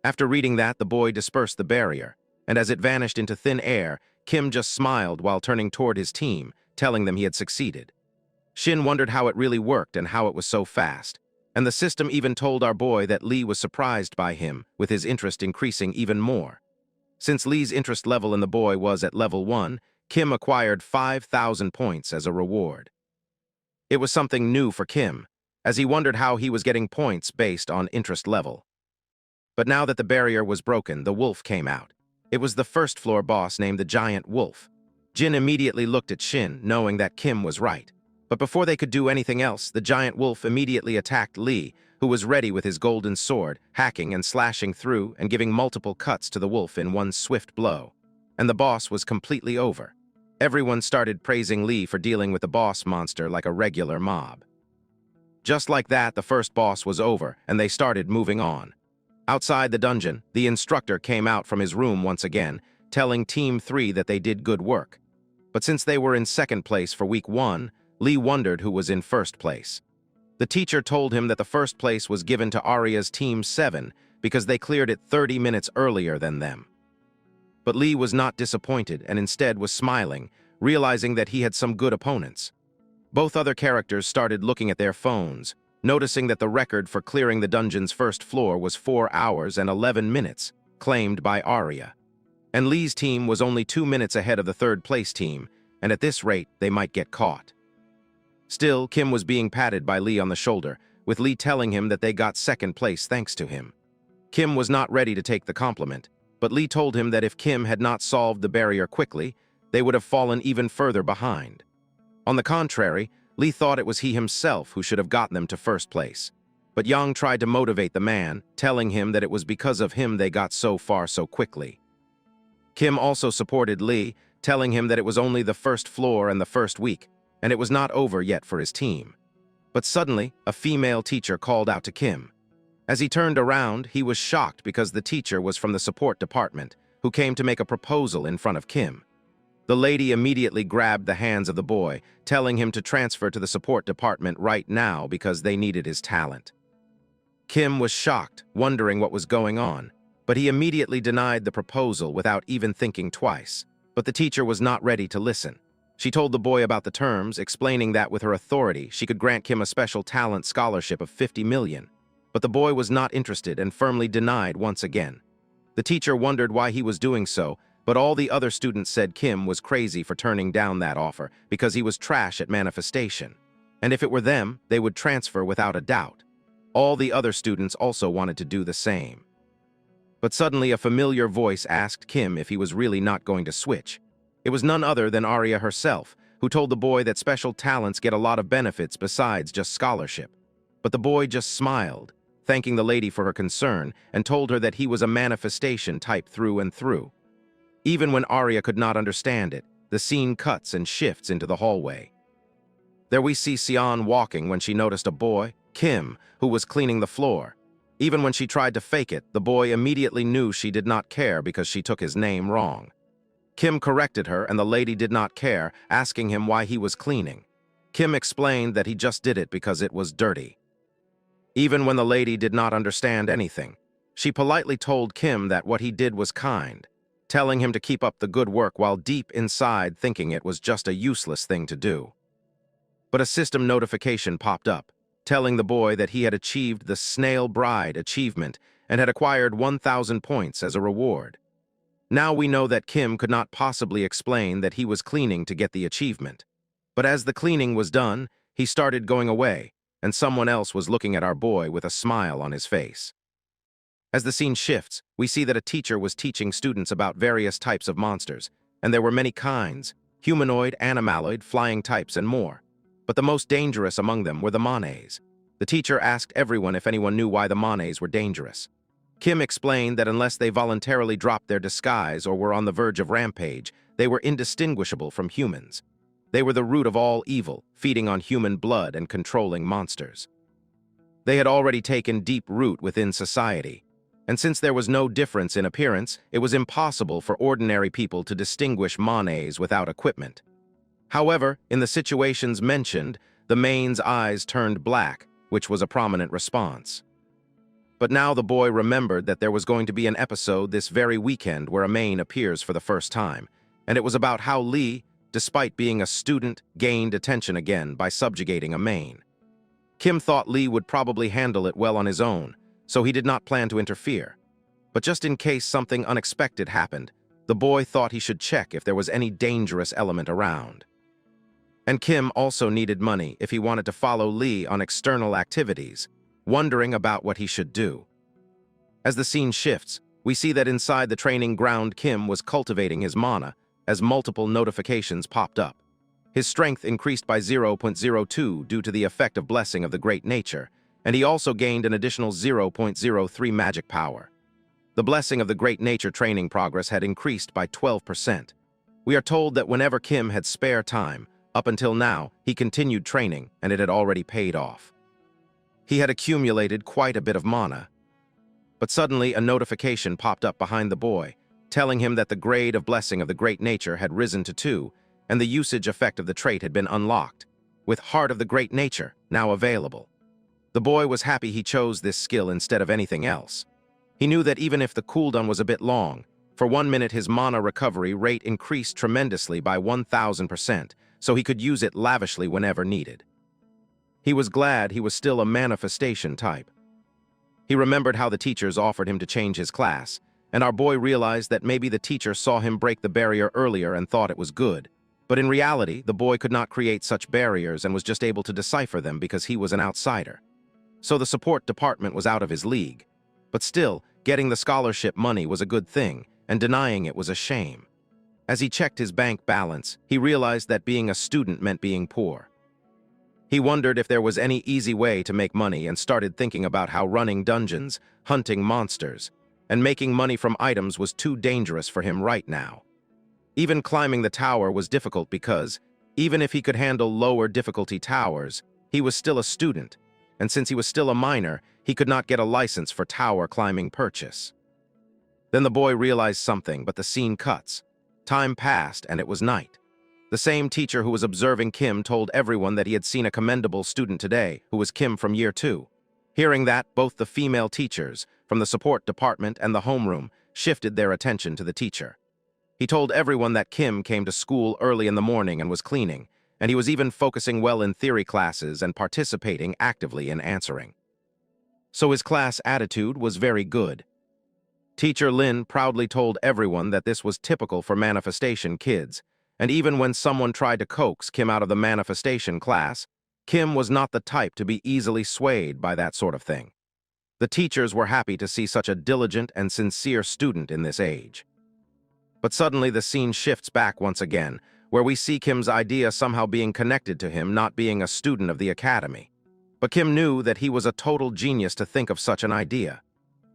After reading that, the boy dispersed the barrier, and as it vanished into thin air, Kim just smiled while turning toward his team, telling them he had succeeded. Shin wondered how it really worked and how it was so fast, and the system even told our boy that Lee was surprised by him, with his interest increasing even more. Since Lee's interest level in the boy was at level 1, Kim acquired 5,000 points as a reward. It was something new for Kim, as he wondered how he was getting points based on interest level. But now that the barrier was broken, the wolf came out. It was the first-floor boss named the Giant Wolf. Jin immediately looked at Shin, knowing that Kim was right. But before they could do anything else, the Giant Wolf immediately attacked Lee, who was ready with his golden sword, hacking and slashing through and giving multiple cuts to the wolf in one swift blow. And the boss was completely over. Everyone started praising Lee for dealing with the boss monster like a regular mob. Just like that, the first boss was over, and they started moving on. Outside the dungeon, the instructor came out from his room once again, telling Team 3 that they did good work. But since they were in second place for week 1, Lee wondered who was in first place. The teacher told him that the first place was given to Arya's Team 7 because they cleared it 30 minutes earlier than them. But Lee was not disappointed and instead was smiling, realizing that he had some good opponents. Both other characters started looking at their phones, noticing that the record for clearing the dungeon's first floor was 4 hours and 11 minutes, claimed by Arya. And Lee's team was only 2 minutes ahead of the third-place team, and at this rate, they might get caught. Still, Kim was being patted by Lee on the shoulder, with Lee telling him that they got second place thanks to him. Kim was not ready to take the compliment, but Lee told him that if Kim had not solved the barrier quickly, they would have fallen even further behind. On the contrary, Lee thought it was he himself who should have gotten them to first place. But Yang tried to motivate the man, telling him that it was because of him they got so far so quickly. Kim also supported Lee, telling him that it was only the first floor and the first week, and it was not over yet for his team. But suddenly, a female teacher called out to Kim. As he turned around, he was shocked because the teacher was from the support department, who came to make a proposal in front of Kim. The lady immediately grabbed the hands of the boy, telling him to transfer to the support department right now because they needed his talent. Kim was shocked, wondering what was going on, but he immediately denied the proposal without even thinking twice. But the teacher was not ready to listen. She told the boy about the terms, explaining that with her authority, she could grant Kim a special talent scholarship of 50 million. But the boy was not interested and firmly denied once again. The teacher wondered why he was doing so, but all the other students said Kim was crazy for turning down that offer because he was trash at manifestation. And if it were them, they would transfer without a doubt. All the other students also wanted to do the same. But suddenly a familiar voice asked Kim if he was really not going to switch. It was none other than Arya herself, who told the boy that special talents get a lot of benefits besides just scholarship. But the boy just smiled, thanking the lady for her concern, and told her that he was a manifestation type through and through. Even when Arya could not understand it, the scene cuts and shifts into the hallway. There we see Sion walking when she noticed a boy, Kim, who was cleaning the floor. Even when she tried to fake it, the boy immediately knew she did not care because she took his name wrong. Kim corrected her and the lady did not care, asking him why he was cleaning. Kim explained that he just did it because it was dirty. Even when the lady did not understand anything, she politely told Kim that what he did was kind, telling him to keep up the good work while deep inside thinking it was just a useless thing to do. But a system notification popped up, telling the boy that he had achieved the Snail Bride achievement and had acquired 1,000 points as a reward. Now we know that Kim could not possibly explain that he was cleaning to get the achievement. But as the cleaning was done, he started going away, and someone else was looking at our boy with a smile on his face. As the scene shifts, we see that a teacher was teaching students about various types of monsters, and there were many kinds: humanoid, animaloid, flying types, and more. But the most dangerous among them were the Manes. The teacher asked everyone if anyone knew why the Manes were dangerous. Kim explained that unless they voluntarily dropped their disguise or were on the verge of rampage, they were indistinguishable from humans. They were the root of all evil, feeding on human blood and controlling monsters. They had already taken deep root within society, and since there was no difference in appearance, it was impossible for ordinary people to distinguish Manes without equipment. However, in the situations mentioned, the Mane's eyes turned black, which was a prominent response. But now the boy remembered that there was going to be an episode this very weekend where a Mane appears for the first time, and it was about how Lee, despite being a student, gained attention again by subjugating a Mane. Kim thought Lee would probably handle it well on his own, so he did not plan to interfere. But just in case something unexpected happened, the boy thought he should check if there was any dangerous element around. And Kim also needed money if he wanted to follow Lee on external activities, wondering about what he should do. As the scene shifts, we see that inside the training ground Kim was cultivating his mana as multiple notifications popped up. His strength increased by 0.02 due to the effect of Blessing of the Great Nature, and he also gained an additional 0.03 magic power. The Blessing of the Great Nature training progress had increased by 12%. We are told that whenever Kim had spare time, up until now, he continued training, and it had already paid off. He had accumulated quite a bit of mana. But suddenly a notification popped up behind the boy, telling him that the grade of Blessing of the Great Nature had risen to 2, and the usage effect of the trait had been unlocked, with Heart of the Great Nature now available. The boy was happy he chose this skill instead of anything else. He knew that even if the cooldown was a bit long, for 1 minute his mana recovery rate increased tremendously by 1,000%, so he could use it lavishly whenever needed. He was glad he was still a manifestation type. He remembered how the teachers offered him to change his class, and our boy realized that maybe the teacher saw him break the barrier earlier and thought it was good. But in reality, the boy could not create such barriers and was just able to decipher them because he was an outsider. So the support department was out of his league. But still, getting the scholarship money was a good thing, and denying it was a shame. As he checked his bank balance, he realized that being a student meant being poor. He wondered if there was any easy way to make money and started thinking about how running dungeons, hunting monsters, and making money from items was too dangerous for him right now. Even climbing the tower was difficult because, even if he could handle lower difficulty towers, he was still a student, and since he was still a minor, he could not get a license for tower climbing purchase. Then the boy realized something, but the scene cuts. Time passed, and it was night. The same teacher who was observing Kim told everyone that he had seen a commendable student today, who was Kim from year 2. Hearing that, both the female teachers, from the support department and the homeroom, shifted their attention to the teacher. He told everyone that Kim came to school early in the morning and was cleaning, and he was even focusing well in theory classes and participating actively in answering. So his class attitude was very good. Teacher Lin proudly told everyone that this was typical for manifestation kids, and even when someone tried to coax Kim out of the manifestation class, Kim was not the type to be easily swayed by that sort of thing. The teachers were happy to see such a diligent and sincere student in this age. But suddenly the scene shifts back once again, where we see Kim's idea somehow being connected to him not being a student of the academy. But Kim knew that he was a total genius to think of such an idea.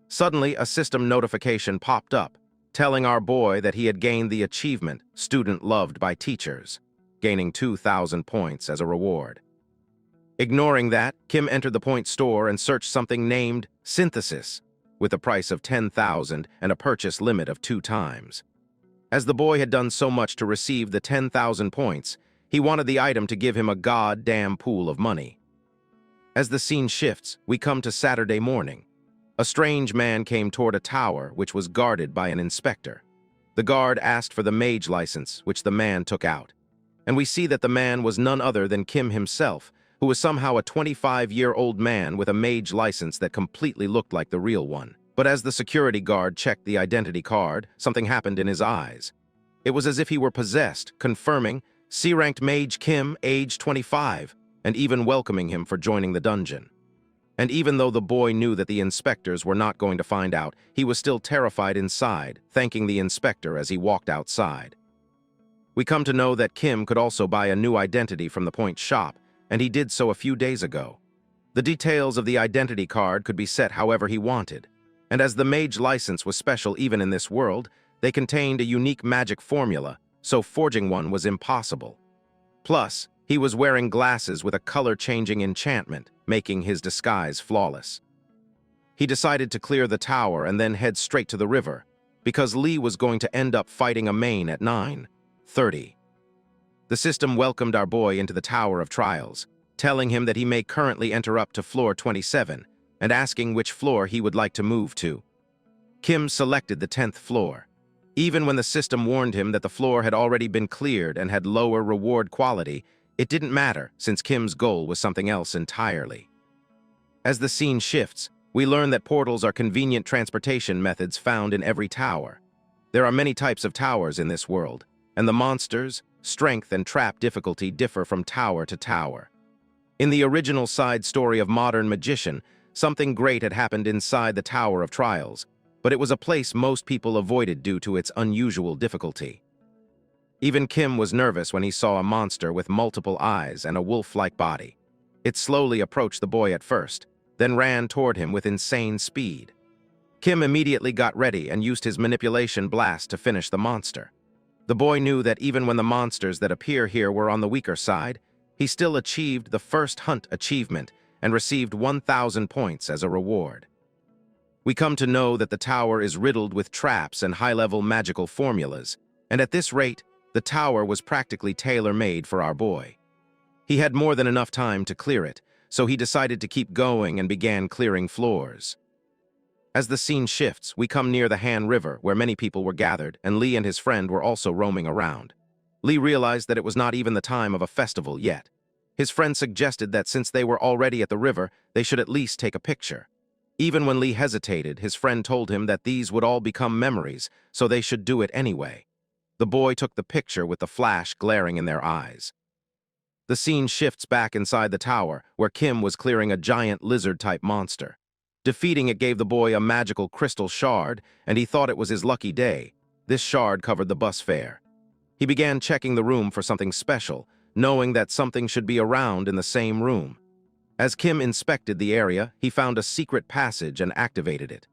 Suddenly, a system notification popped up, telling our boy that he had gained the achievement Student Loved by Teachers, gaining 2,000 points as a reward. Ignoring that, Kim entered the point store and searched something named Synthesis, with a price of 10,000 and a purchase limit of 2 times. As the boy had done so much to receive the 10,000 points, he wanted the item to give him a goddamn pool of money. As the scene shifts, we come to Saturday morning. A strange man came toward a tower which was guarded by an inspector. The guard asked for the mage license, which the man took out. And we see that the man was none other than Kim himself, who was somehow a 25-year-old man with a mage license that completely looked like the real one. But as the security guard checked the identity card, something happened in his eyes. It was as if he were possessed, confirming C-ranked mage Kim, age 25, and even welcoming him for joining the dungeon. And even though the boy knew that the inspectors were not going to find out, he was still terrified inside, thanking the inspector as he walked outside. We come to know that Kim could also buy a new identity from the point shop, and he did so a few days ago. The details of the identity card could be set however he wanted, and as the mage license was special even in this world, they contained a unique magic formula, so forging one was impossible. Plus, he was wearing glasses with a color-changing enchantment, making his disguise flawless. He decided to clear the tower and then head straight to the river, because Lee was going to end up fighting a main at 9:30. The system welcomed our boy into the Tower of Trials, telling him that he may currently enter up to floor 27, and asking which floor he would like to move to. Kim selected the 10th floor, even when the system warned him that the floor had already been cleared and had lower reward quality. It didn't matter, since Kim's goal was something else entirely. As the scene shifts, we learn that portals are convenient transportation methods found in every tower. There are many types of towers in this world, and the monsters, strength, and trap difficulty differ from tower to tower. In the original side story of Modern Magician, something great had happened inside the Tower of Trials, but it was a place most people avoided due to its unusual difficulty. Even Kim was nervous when he saw a monster with multiple eyes and a wolf-like body. It slowly approached the boy at first, then ran toward him with insane speed. Kim immediately got ready and used his manipulation blast to finish the monster. The boy knew that even when the monsters that appear here were on the weaker side, he still achieved the first hunt achievement and received 1,000 points as a reward. We come to know that the tower is riddled with traps and high-level magical formulas, and at this rate, the tower was practically tailor-made for our boy. He had more than enough time to clear it, so he decided to keep going and began clearing floors. As the scene shifts, we come near the Han River, where many people were gathered, and Lee and his friend were also roaming around. Lee realized that it was not even the time of a festival yet. His friend suggested that since they were already at the river, they should at least take a picture. Even when Lee hesitated, his friend told him that these would all become memories, so they should do it anyway. The boy took the picture with the flash glaring in their eyes. The scene shifts back inside the tower, where Kim was clearing a giant lizard-type monster. Defeating it gave the boy a magical crystal shard, and he thought it was his lucky day. This shard covered the bus fare. He began checking the room for something special, knowing that something should be around in the same room. As Kim inspected the area, he found a secret passage and activated it.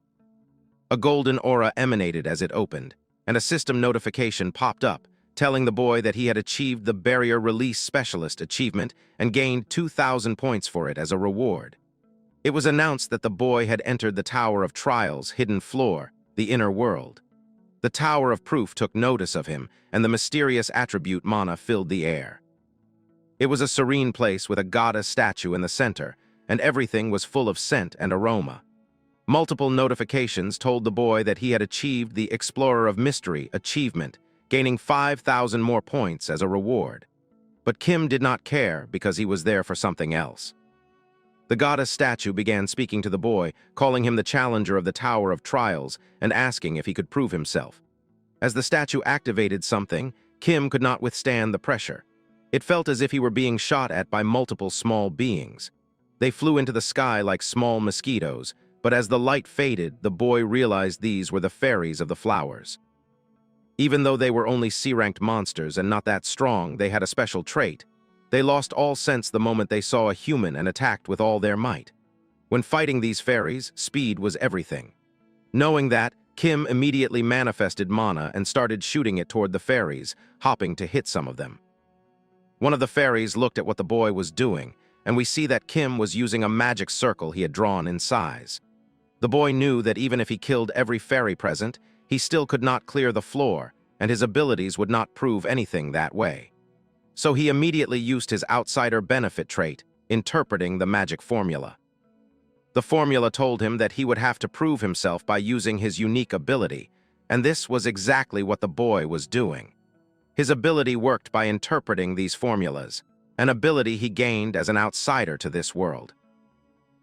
A golden aura emanated as it opened, and a system notification popped up, telling the boy that he had achieved the Barrier Release Specialist achievement and gained 2,000 points for it as a reward. It was announced that the boy had entered the Tower of Trials' hidden floor, the inner world. The Tower of Proof took notice of him, and the mysterious attribute mana filled the air. It was a serene place with a goddess statue in the center, and everything was full of scent and aroma. Multiple notifications told the boy that he had achieved the Explorer of Mystery achievement, gaining 5,000 more points as a reward. But Kim did not care because he was there for something else. The goddess statue began speaking to the boy, calling him the challenger of the Tower of Trials and asking if he could prove himself. As the statue activated something, Kim could not withstand the pressure. It felt as if he were being shot at by multiple small beings. They flew into the sky like small mosquitoes, but as the light faded, the boy realized these were the fairies of the flowers. Even though they were only C-ranked monsters and not that strong, they had a special trait. They lost all sense the moment they saw a human and attacked with all their might. When fighting these fairies, speed was everything. Knowing that, Kim immediately manifested mana and started shooting it toward the fairies, hopping to hit some of them. One of the fairies looked at what the boy was doing, and we see that Kim was using a magic circle he had drawn in size. The boy knew that even if he killed every fairy present, he still could not clear the floor, and his abilities would not prove anything that way. So he immediately used his outsider benefit trait, interpreting the magic formula. The formula told him that he would have to prove himself by using his unique ability, and this was exactly what the boy was doing. His ability worked by interpreting these formulas, an ability he gained as an outsider to this world.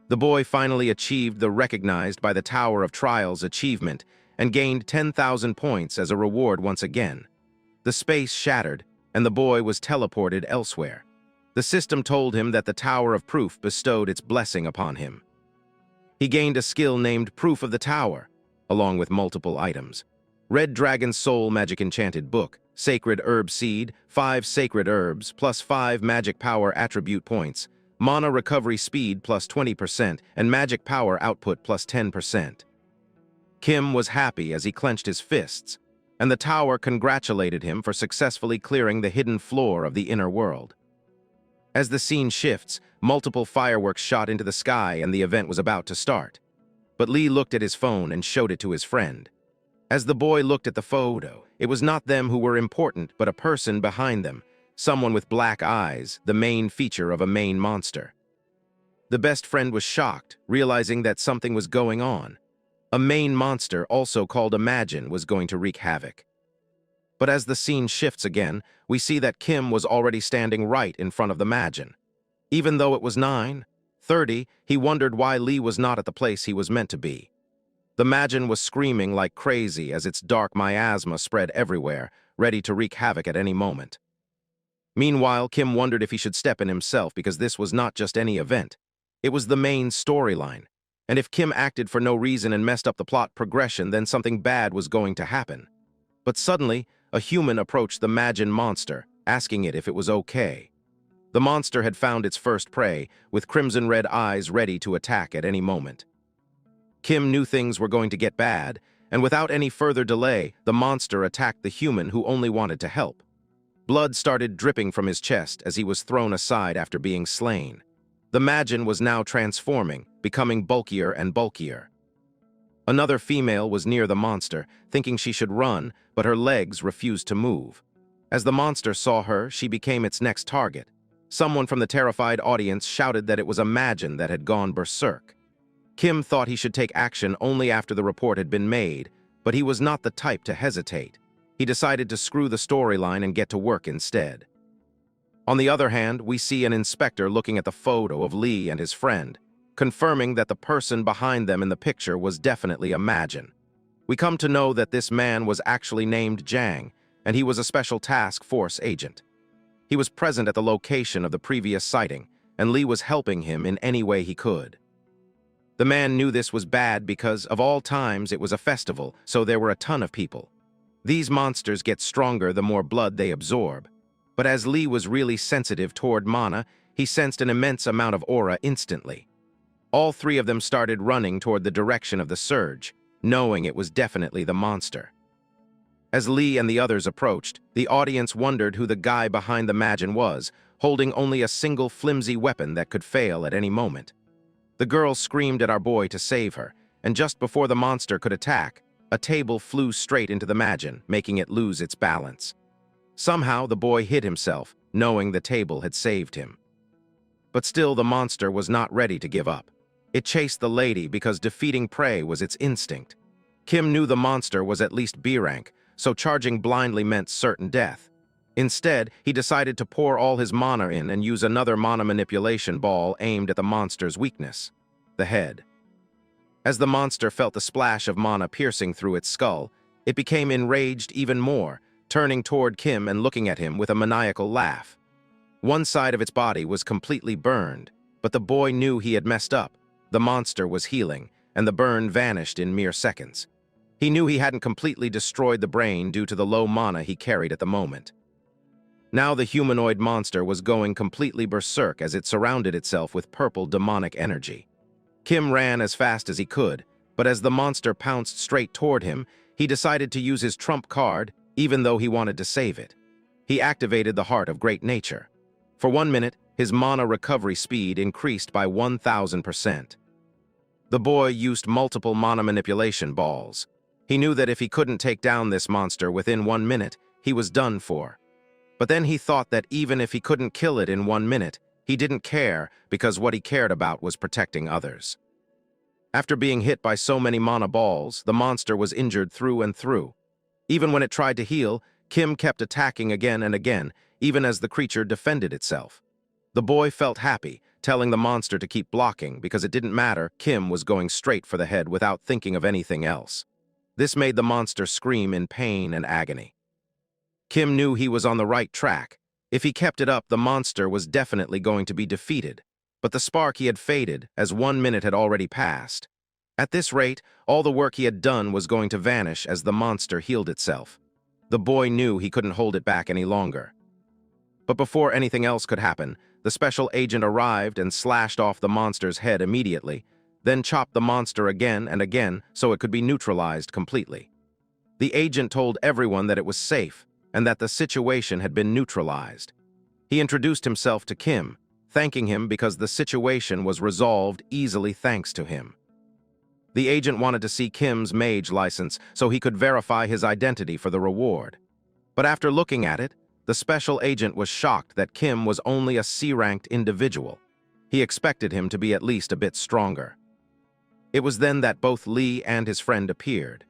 The boy finally achieved the recognized by the Tower of Trials achievement and gained 10,000 points as a reward once again. The space shattered, and the boy was teleported elsewhere. The system told him that the Tower of Proof bestowed its blessing upon him. He gained a skill named Proof of the Tower, along with multiple items. Red Dragon Soul Magic Enchanted Book, Sacred Herb Seed, 5 Sacred Herbs, plus 5 Magic Power Attribute Points, Mana Recovery Speed plus 20%, and Magic Power Output plus 10%. Kim was happy as he clenched his fists, and the tower congratulated him for successfully clearing the hidden floor of the inner world. As the scene shifts, multiple fireworks shot into the sky and the event was about to start. But Lee looked at his phone and showed it to his friend. As the boy looked at the photo, it was not them who were important, but a person behind them, someone with black eyes, the main feature of a main monster. The best friend was shocked, realizing that something was going on. A main monster, also called Imagine, was going to wreak havoc. But as the scene shifts again, we see that Kim was already standing right in front of the Imagine. Even though it was 9:30, he wondered why Lee was not at the place he was meant to be. The Imagine was screaming like crazy as its dark miasma spread everywhere, ready to wreak havoc at any moment. Meanwhile, Kim wondered if he should step in himself because this was not just any event. It was the main storyline. And if Kim acted for no reason and messed up the plot progression, then something bad was going to happen. But suddenly, a human approached the Imagine monster, asking it if it was okay. The monster had found its first prey, with crimson-red eyes ready to attack at any moment. Kim knew things were going to get bad, and without any further delay, the monster attacked the human who only wanted to help. Blood started dripping from his chest as he was thrown aside after being slain. The Imagine was now transforming, becoming bulkier and bulkier. Another female was near the monster, thinking she should run, but her legs refused to move. As the monster saw her, she became its next target. Someone from the terrified audience shouted that it was Imagine that had gone berserk. Kim thought he should take action only after the report had been made, but he was not the type to hesitate. He decided to screw the storyline and get to work instead. On the other hand, we see an inspector looking at the photo of Lee and his friend, confirming that the person behind them in the picture was definitely Imagine. We come to know that this man was actually named Jang, and he was a special task force agent. He was present at the location of the previous sighting, and Lee was helping him in any way he could. The man knew this was bad because, of all times, it was a festival, so there were a ton of people. These monsters get stronger the more blood they absorb. But as Lee was really sensitive toward mana, he sensed an immense amount of aura instantly. All three of them started running toward the direction of the surge, knowing it was definitely the monster. As Lee and the others approached, the audience wondered who the guy behind the Imagine was, holding only a single flimsy weapon that could fail at any moment. The girl screamed at our boy to save her, and just before the monster could attack, a table flew straight into the Imagine, making it lose its balance. Somehow, the boy hid himself, knowing the table had saved him. But still, the monster was not ready to give up. It chased the lady because defeating prey was its instinct. Kim knew the monster was at least B rank, so charging blindly meant certain death. Instead, he decided to pour all his mana in and use another mana manipulation ball aimed at the monster's weakness, the head. As the monster felt the splash of mana piercing through its skull, it became enraged even more, turning toward Kim and looking at him with a maniacal laugh. One side of its body was completely burned, but the boy knew he had messed up. The monster was healing, and the burn vanished in mere seconds. He knew he hadn't completely destroyed the brain due to the low mana he carried at the moment. Now the humanoid monster was going completely berserk as it surrounded itself with purple demonic energy. Kim ran as fast as he could, but as the monster pounced straight toward him, he decided to use his trump card, even though he wanted to save it. He activated the Heart of Great Nature. For 1 minute, his mana recovery speed increased by 1,000%. The boy used multiple mana manipulation balls. He knew that if he couldn't take down this monster within 1 minute, he was done for. But then he thought that even if he couldn't kill it in 1 minute, he didn't care because what he cared about was protecting others. After being hit by so many mana balls, the monster was injured through and through. Even when it tried to heal, Kim kept attacking again and again, even as the creature defended itself. The boy felt happy, telling the monster to keep blocking because it didn't matter, Kim was going straight for the head without thinking of anything else. This made the monster scream in pain and agony. Kim knew he was on the right track. If he kept it up, the monster was definitely going to be defeated. But the spark he had faded as 1 minute had already passed. At this rate, all the work he had done was going to vanish as the monster healed itself. The boy knew he couldn't hold it back any longer. But before anything else could happen, the special agent arrived and slashed off the monster's head immediately, then chopped the monster again and again so it could be neutralized completely. The agent told everyone that it was safe and that the situation had been neutralized. He introduced himself to Kim, thanking him because the situation was resolved easily thanks to him. The agent wanted to see Kim's mage license so he could verify his identity for the reward. But after looking at it, the special agent was shocked that Kim was only a C-ranked individual. He expected him to be at least a bit stronger. It was then that both Lee and his friend appeared.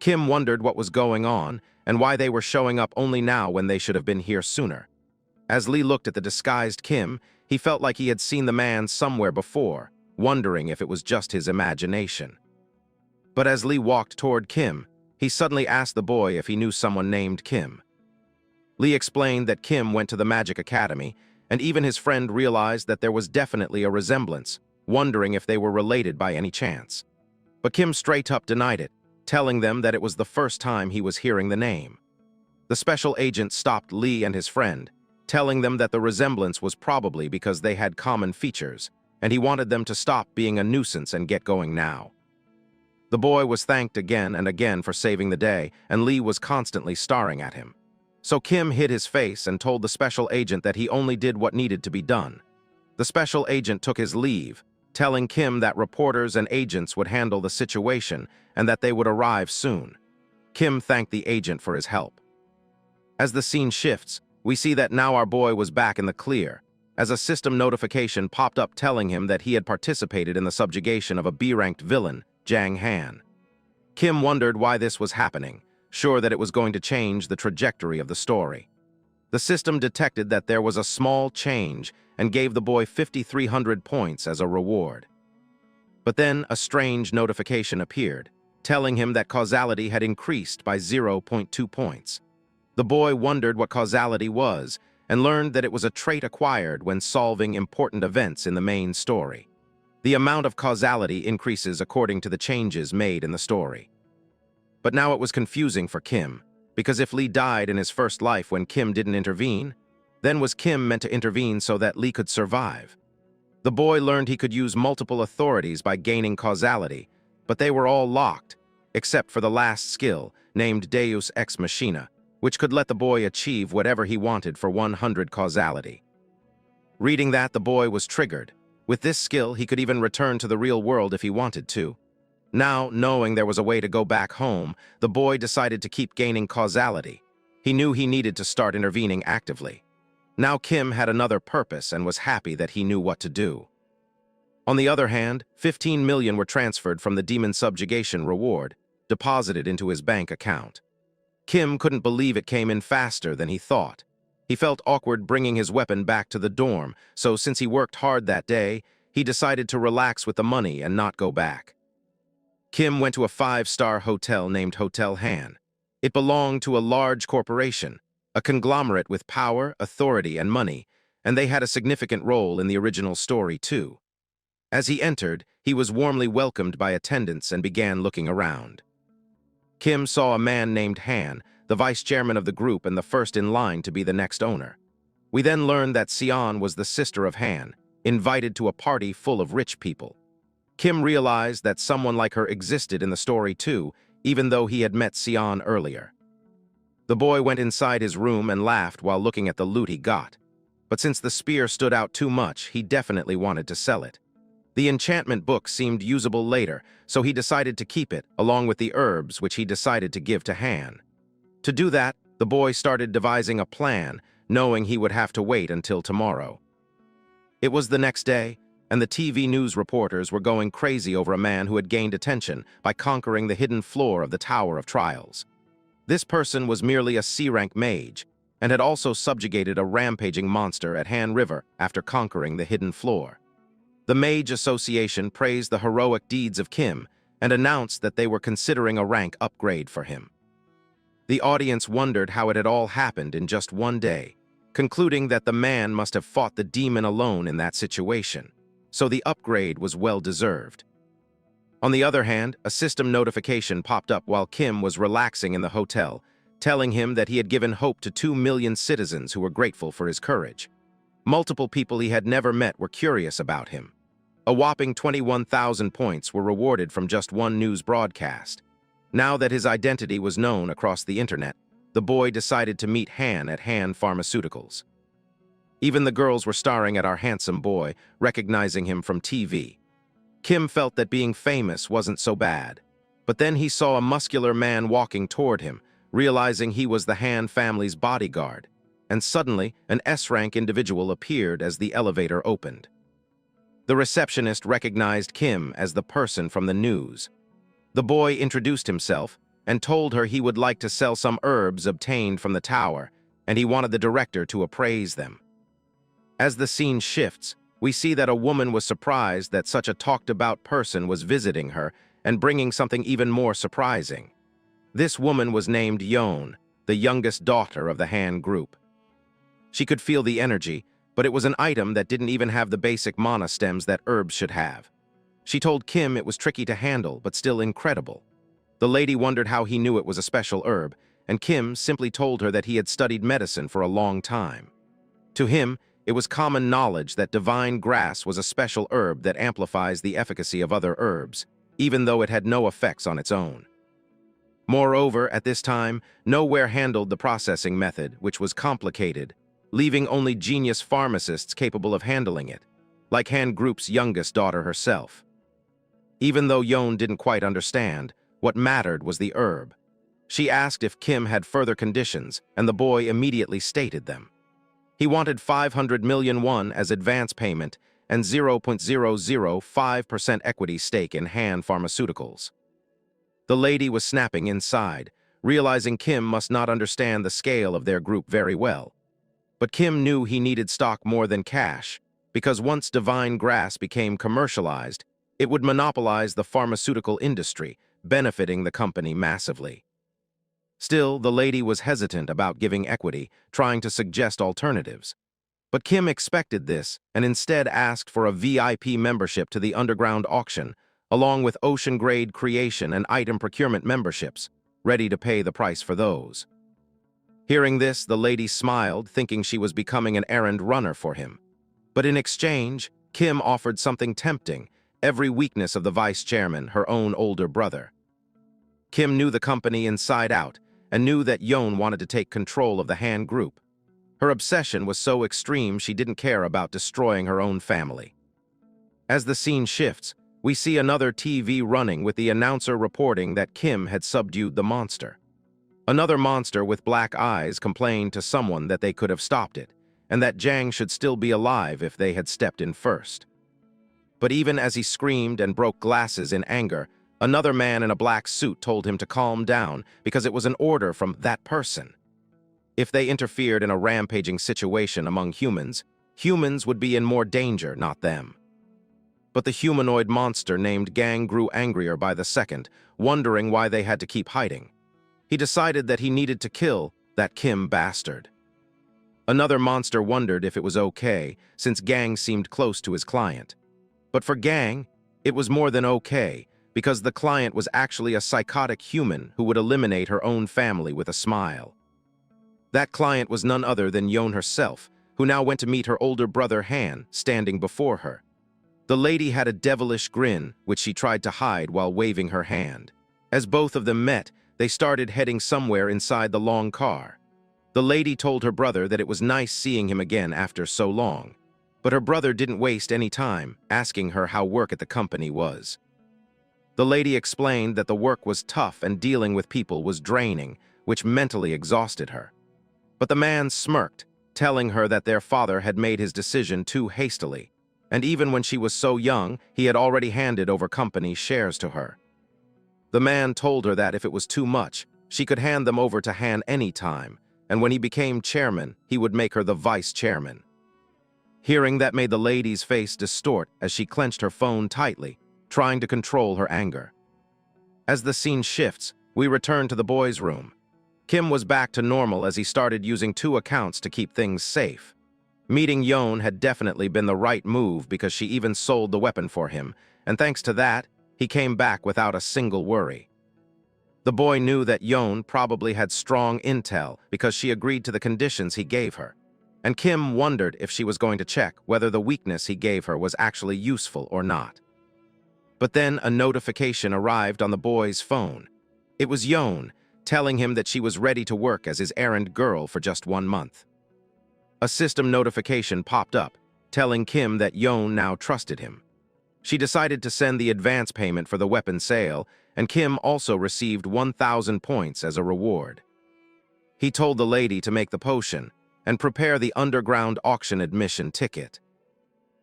Kim wondered what was going on and why they were showing up only now when they should have been here sooner. As Lee looked at the disguised Kim, he felt like he had seen the man somewhere before, wondering if it was just his imagination. But as Lee walked toward Kim, he suddenly asked the boy if he knew someone named Kim. Lee explained that Kim went to the Magic Academy, and even his friend realized that there was definitely a resemblance, wondering if they were related by any chance. But Kim straight up denied it, telling them that it was the first time he was hearing the name. The special agent stopped Lee and his friend, telling them that the resemblance was probably because they had common features, and he wanted them to stop being a nuisance and get going now. The boy was thanked again and again for saving the day, and Lee was constantly staring at him. So Kim hid his face and told the special agent that he only did what needed to be done. The special agent took his leave, telling Kim that reporters and agents would handle the situation and that they would arrive soon. Kim thanked the agent for his help. As the scene shifts, we see that now our boy was back in the clear, as a system notification popped up telling him that he had participated in the subjugation of a B-ranked villain, Jang Han. Kim wondered why this was happening, sure that it was going to change the trajectory of the story. The system detected that there was a small change and gave the boy 5,300 points as a reward. But then a strange notification appeared, telling him that causality had increased by 0.2 points. The boy wondered what causality was and learned that it was a trait acquired when solving important events in the main story. The amount of causality increases according to the changes made in the story. But now it was confusing for Kim, because if Lee died in his first life when Kim didn't intervene, then was Kim meant to intervene so that Lee could survive? The boy learned he could use multiple authorities by gaining causality, but they were all locked, except for the last skill, named Deus Ex Machina, which could let the boy achieve whatever he wanted for 100 causality. Reading that, the boy was triggered. With this skill, he could even return to the real world if he wanted to. Now, knowing there was a way to go back home, the boy decided to keep gaining causality. He knew he needed to start intervening actively. Now Kim had another purpose and was happy that he knew what to do. On the other hand, 15 million were transferred from the demon subjugation reward, deposited into his bank account. Kim couldn't believe it came in faster than he thought. He felt awkward bringing his weapon back to the dorm, so since he worked hard that day, he decided to relax with the money and not go back. Kim went to a 5-star hotel named Hotel Han. It belonged to a large corporation, a conglomerate with power, authority, and money, and they had a significant role in the original story too. As he entered, he was warmly welcomed by attendants and began looking around. Kim saw a man named Han, the vice chairman of the group and the first in line to be the next owner. We then learned that Sion was the sister of Han, invited to a party full of rich people. Kim realized that someone like her existed in the story too, even though he had met Sion earlier. The boy went inside his room and laughed while looking at the loot he got. But since the spear stood out too much, he definitely wanted to sell it. The enchantment book seemed usable later, so he decided to keep it, along with the herbs which he decided to give to Han. To do that, the boy started devising a plan, knowing he would have to wait until tomorrow. It was the next day, and the TV news reporters were going crazy over a man who had gained attention by conquering the hidden floor of the Tower of Trials. This person was merely a C-rank mage, and had also subjugated a rampaging monster at Han River after conquering the hidden floor. The Mage Association praised the heroic deeds of Kim and announced that they were considering a rank upgrade for him. The audience wondered how it had all happened in just one day, concluding that the man must have fought the demon alone in that situation, so the upgrade was well-deserved. On the other hand, a system notification popped up while Kim was relaxing in the hotel, telling him that he had given hope to 2 million citizens who were grateful for his courage. Multiple people he had never met were curious about him. A whopping 21,000 points were rewarded from just one news broadcast. Now that his identity was known across the internet, the boy decided to meet Han at Han Pharmaceuticals. Even the girls were staring at our handsome boy, recognizing him from TV. Kim felt that being famous wasn't so bad. But then he saw a muscular man walking toward him, realizing he was the Han family's bodyguard. And suddenly, an S-rank individual appeared as the elevator opened. The receptionist recognized Kim as the person from the news. The boy introduced himself and told her he would like to sell some herbs obtained from the tower, and he wanted the director to appraise them. As the scene shifts, we see that a woman was surprised that such a talked-about person was visiting her and bringing something even more surprising. This woman was named Yon, the youngest daughter of the Han group. She could feel the energy, but it was an item that didn't even have the basic mana stems that herbs should have. She told Kim it was tricky to handle, but still incredible. The lady wondered how he knew it was a special herb, and Kim simply told her that he had studied medicine for a long time. To him, it was common knowledge that divine grass was a special herb that amplifies the efficacy of other herbs, even though it had no effects on its own. Moreover, at this time, nowhere handled the processing method, which was complicated, leaving only genius pharmacists capable of handling it, like Han Group's youngest daughter herself. Even though Yon didn't quite understand, what mattered was the herb. She asked if Kim had further conditions, and the boy immediately stated them. He wanted 500 million won as advance payment and 0.005% equity stake in Han Pharmaceuticals. The lady was snapping inside, realizing Kim must not understand the scale of their group very well. But Kim knew he needed stock more than cash, because once divine grass became commercialized, it would monopolize the pharmaceutical industry, benefiting the company massively. Still, the lady was hesitant about giving equity, trying to suggest alternatives. But Kim expected this and instead asked for a VIP membership to the underground auction, along with ocean-grade creation and item procurement memberships, ready to pay the price for those. Hearing this, the lady smiled, thinking she was becoming an errand runner for him. But in exchange, Kim offered something tempting, every weakness of the vice chairman, her own older brother. Kim knew the company inside out, and knew that Yon wanted to take control of the Han group. Her obsession was so extreme she didn't care about destroying her own family. As the scene shifts, we see another TV running with the announcer reporting that Kim had subdued the monster. Another monster with black eyes complained to someone that they could have stopped it, and that Jang should still be alive if they had stepped in first. But even as he screamed and broke glasses in anger, another man in a black suit told him to calm down because it was an order from that person. If they interfered in a rampaging situation among humans, humans would be in more danger, not them. But the humanoid monster named Gang grew angrier by the second, wondering why they had to keep hiding. He decided that he needed to kill that Kim bastard. Another monster wondered if it was okay, since Gang seemed close to his client. But for Gang, it was more than okay, because the client was actually a psychotic human who would eliminate her own family with a smile. That client was none other than Yon herself, who now went to meet her older brother Han, standing before her. The lady had a devilish grin, which she tried to hide while waving her hand. As both of them met, they started heading somewhere inside the long car. The lady told her brother that it was nice seeing him again after so long, but her brother didn't waste any time asking her how work at the company was. The lady explained that the work was tough and dealing with people was draining, which mentally exhausted her. But the man smirked, telling her that their father had made his decision too hastily, and even when she was so young, he had already handed over company shares to her. The man told her that if it was too much, she could hand them over to Han any time, and when he became chairman, he would make her the vice chairman. Hearing that made the lady's face distort as she clenched her phone tightly, trying to control her anger. As the scene shifts, we return to the boys' room. Kim was back to normal as he started using 2 accounts to keep things safe. Meeting Yon had definitely been the right move because she even sold the weapon for him, and thanks to that, he came back without a single worry. The boy knew that Yon probably had strong intel because she agreed to the conditions he gave her, and Kim wondered if she was going to check whether the weakness he gave her was actually useful or not. But then a notification arrived on the boy's phone. It was Yon, telling him that she was ready to work as his errand girl for just 1 month. A system notification popped up, telling Kim that Yon now trusted him. She decided to send the advance payment for the weapon sale, and Kim also received 1,000 points as a reward. He told the lady to make the potion and prepare the underground auction admission ticket.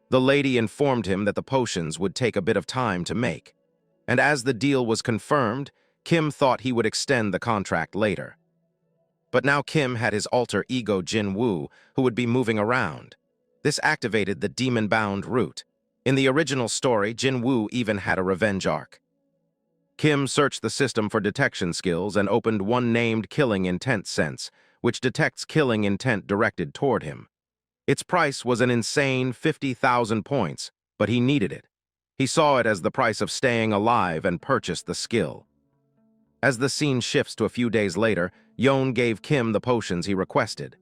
The lady informed him that the potions would take a bit of time to make, and as the deal was confirmed, Kim thought he would extend the contract later. But now Kim had his alter ego Jin Woo, who would be moving around. This activated the demon-bound route. In the original story, Jin Woo even had a revenge arc. Kim searched the system for detection skills and opened one named Killing Intent Sense, which detects killing intent directed toward him. Its price was an insane 50,000 points, but he needed it. He saw it as the price of staying alive and purchased the skill. As the scene shifts to a few days later, Yon gave Kim the potions he requested.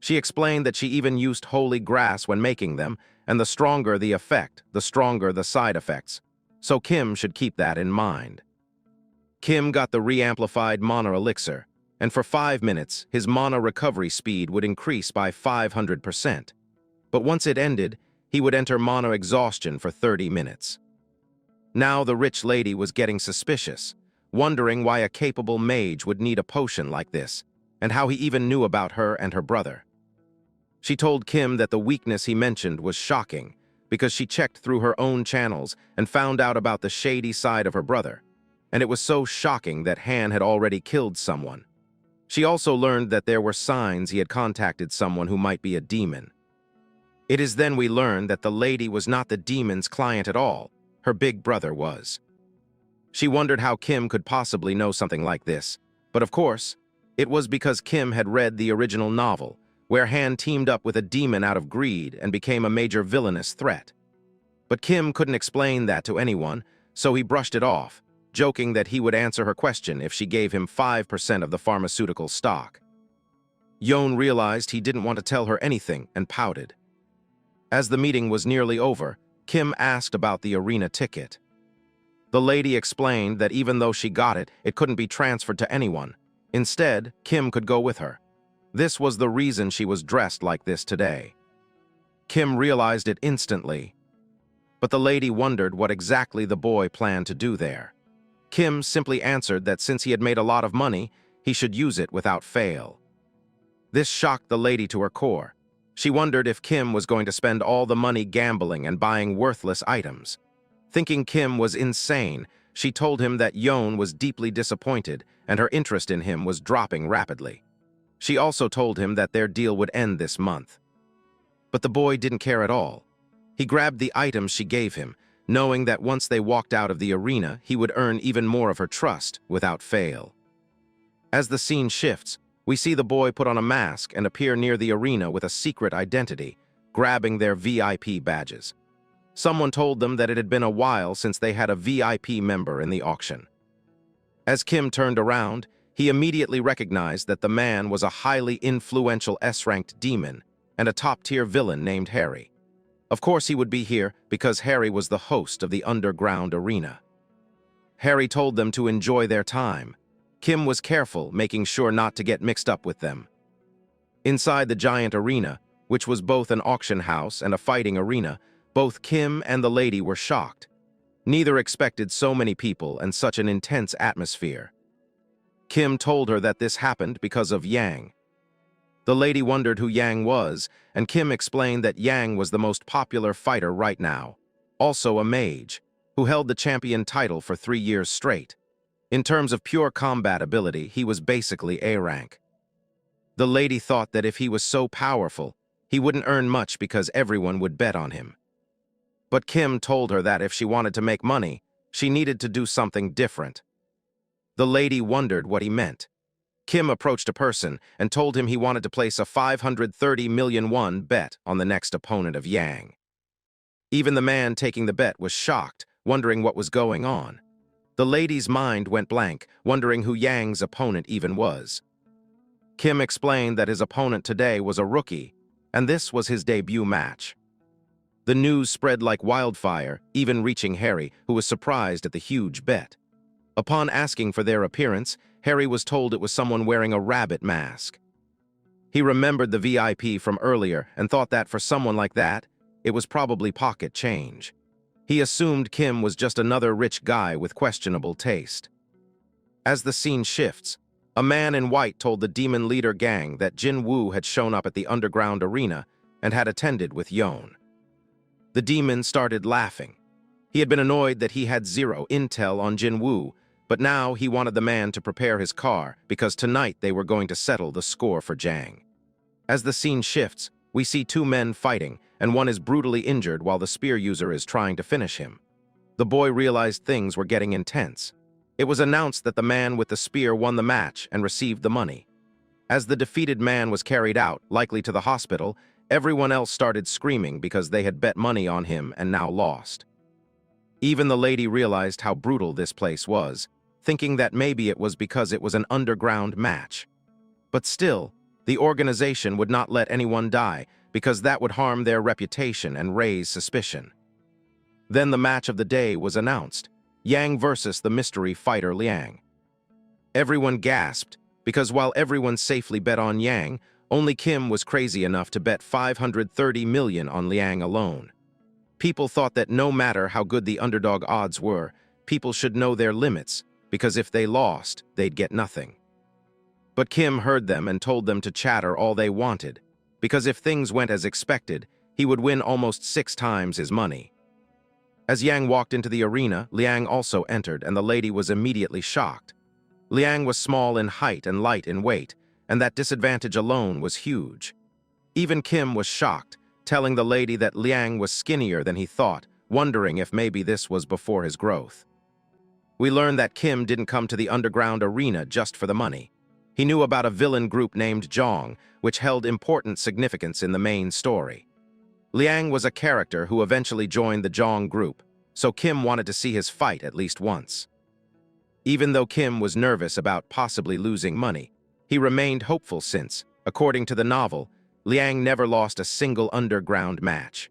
She explained that she even used holy grass when making them, and the stronger the effect, the stronger the side effects. So Kim should keep that in mind. Kim got the re-amplified mana elixir, and for 5 minutes, his mana recovery speed would increase by 500%. But once it ended, he would enter mana exhaustion for 30 minutes. Now the rich lady was getting suspicious, wondering why a capable mage would need a potion like this, and how he even knew about her and her brother. She told Kim that the weakness he mentioned was shocking, because she checked through her own channels and found out about the shady side of her brother, and it was so shocking that Han had already killed someone. She also learned that there were signs he had contacted someone who might be a demon. It is then we learn that the lady was not the demon's client at all, her big brother was. She wondered how Kim could possibly know something like this, but of course, it was because Kim had read the original novel, where Han teamed up with a demon out of greed and became a major villainous threat. But Kim couldn't explain that to anyone, so he brushed it off, joking that he would answer her question if she gave him 5% of the pharmaceutical stock. Yon realized he didn't want to tell her anything and pouted. As the meeting was nearly over, Kim asked about the arena ticket. The lady explained that even though she got it, it couldn't be transferred to anyone. Instead, Kim could go with her. This was the reason she was dressed like this today. Kim realized it instantly, but the lady wondered what exactly the boy planned to do there. Kim simply answered that since he had made a lot of money, he should use it without fail. This shocked the lady to her core. She wondered if Kim was going to spend all the money gambling and buying worthless items. Thinking Kim was insane, she told him that Yon was deeply disappointed and her interest in him was dropping rapidly. She also told him that their deal would end this month. But the boy didn't care at all. He grabbed the items she gave him, knowing that once they walked out of the arena, he would earn even more of her trust without fail. As the scene shifts, We see the boy put on a mask and appear near the arena with a secret identity, grabbing their VIP badges. Someone told them that it had been a while since they had a VIP member in the auction. As Kim turned around, he immediately recognized that the man was a highly influential S-ranked demon and a top-tier villain named Harry. Of course he would be here because Harry was the host of the underground arena. Harry told them to enjoy their time. Kim was careful, making sure not to get mixed up with them. Inside the giant arena, which was both an auction house and a fighting arena, both Kim and the lady were shocked. Neither expected so many people and such an intense atmosphere. Kim told her that this happened because of Yang. The lady wondered who Yang was, and Kim explained that Yang was the most popular fighter right now, also a mage, who held the champion title for 3 years straight. In terms of pure combat ability, he was basically A rank. The lady thought that if he was so powerful, he wouldn't earn much because everyone would bet on him. But Kim told her that if she wanted to make money, she needed to do something different. The lady wondered what he meant. Kim approached a person and told him he wanted to place a 530 million won bet on the next opponent of Yang. Even the man taking the bet was shocked, wondering what was going on. The lady's mind went blank, wondering who Yang's opponent even was. Kim explained that his opponent today was a rookie, and this was his debut match. The news spread like wildfire, even reaching Harry, who was surprised at the huge bet. Upon asking for their appearance, Harry was told it was someone wearing a rabbit mask. He remembered the VIP from earlier and thought that for someone like that, it was probably pocket change. He assumed Kim was just another rich guy with questionable taste. As the scene shifts, a man in white told the demon leader gang that Jin Woo had shown up at the underground arena and had attended with Yon. The demon started laughing. He had been annoyed that he had zero intel on Jin Woo, but now he wanted the man to prepare his car because tonight they were going to settle the score for Jang. As the scene shifts, we see 2 men fighting, and one is brutally injured while the spear user is trying to finish him. The boy realized things were getting intense. It was announced that the man with the spear won the match and received the money. As the defeated man was carried out, likely to the hospital, everyone else started screaming because they had bet money on him and now lost. Even the lady realized how brutal this place was, thinking that maybe it was because it was an underground match. But still, the organization would not let anyone die because that would harm their reputation and raise suspicion. Then the match of the day was announced, Yang versus the mystery fighter Liang. Everyone gasped because while everyone safely bet on Yang, only Kim was crazy enough to bet 530 million on Liang alone. People thought that no matter how good the underdog odds were, people should know their limits, because if they lost, they'd get nothing. But Kim heard them and told them to chatter all they wanted, because if things went as expected, he would win almost 6 times his money. As Yang walked into the arena, Liang also entered, and the lady was immediately shocked. Liang was small in height and light in weight, and that disadvantage alone was huge. Even Kim was shocked, telling the lady that Liang was skinnier than he thought, wondering if maybe this was before his growth. We learned that Kim didn't come to the underground arena just for the money. He knew about a villain group named Zhong, which held important significance in the main story. Liang was a character who eventually joined the Zhong group, so Kim wanted to see his fight at least once. Even though Kim was nervous about possibly losing money, he remained hopeful since, according to the novel, Liang never lost a single underground match.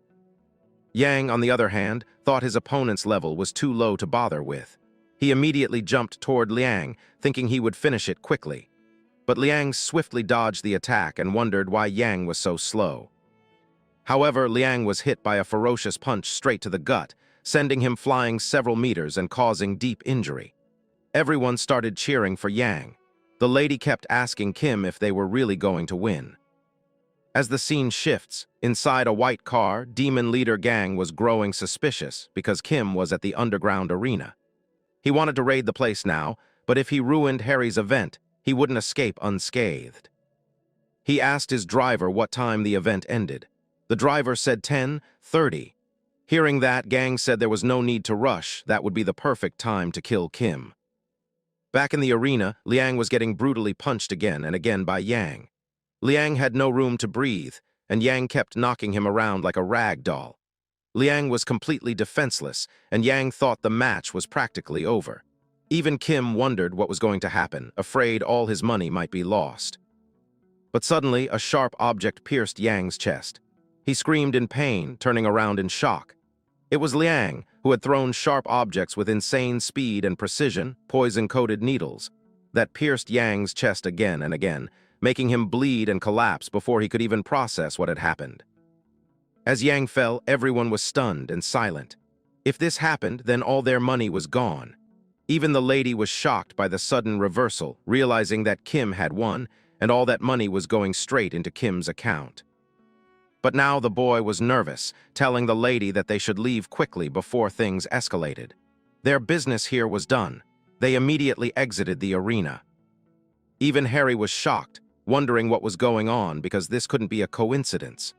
Yang, on the other hand, thought his opponent's level was too low to bother with. He immediately jumped toward Liang, thinking he would finish it quickly. But Liang swiftly dodged the attack and wondered why Yang was so slow. However, Liang was hit by a ferocious punch straight to the gut, sending him flying several meters and causing deep injury. Everyone started cheering for Yang. The lady kept asking Kim if they were really going to win. As the scene shifts, inside a white car, demon leader Gang was growing suspicious because Kim was at the underground arena. He wanted to raid the place now, but if he ruined Harry's event, he wouldn't escape unscathed. He asked his driver what time the event ended. The driver said 10:30. Hearing that, Gang said there was no need to rush, that would be the perfect time to kill Kim. Back in the arena, Liang was getting brutally punched again and again by Yang. Liang had no room to breathe, and Yang kept knocking him around like a rag doll. Liang was completely defenseless, and Yang thought the match was practically over. Even Kim wondered what was going to happen, afraid all his money might be lost. But suddenly, a sharp object pierced Yang's chest. He screamed in pain, turning around in shock. It was Liang, who had thrown sharp objects with insane speed and precision, poison-coated needles, that pierced Yang's chest again and again, making him bleed and collapse before he could even process what had happened. As Yang fell, everyone was stunned and silent. If this happened, then all their money was gone. Even the lady was shocked by the sudden reversal, realizing that Kim had won, and all that money was going straight into Kim's account. But now the boy was nervous, telling the lady that they should leave quickly before things escalated. Their business here was done. They immediately exited the arena. Even Harry was shocked, wondering what was going on because this couldn't be a coincidence.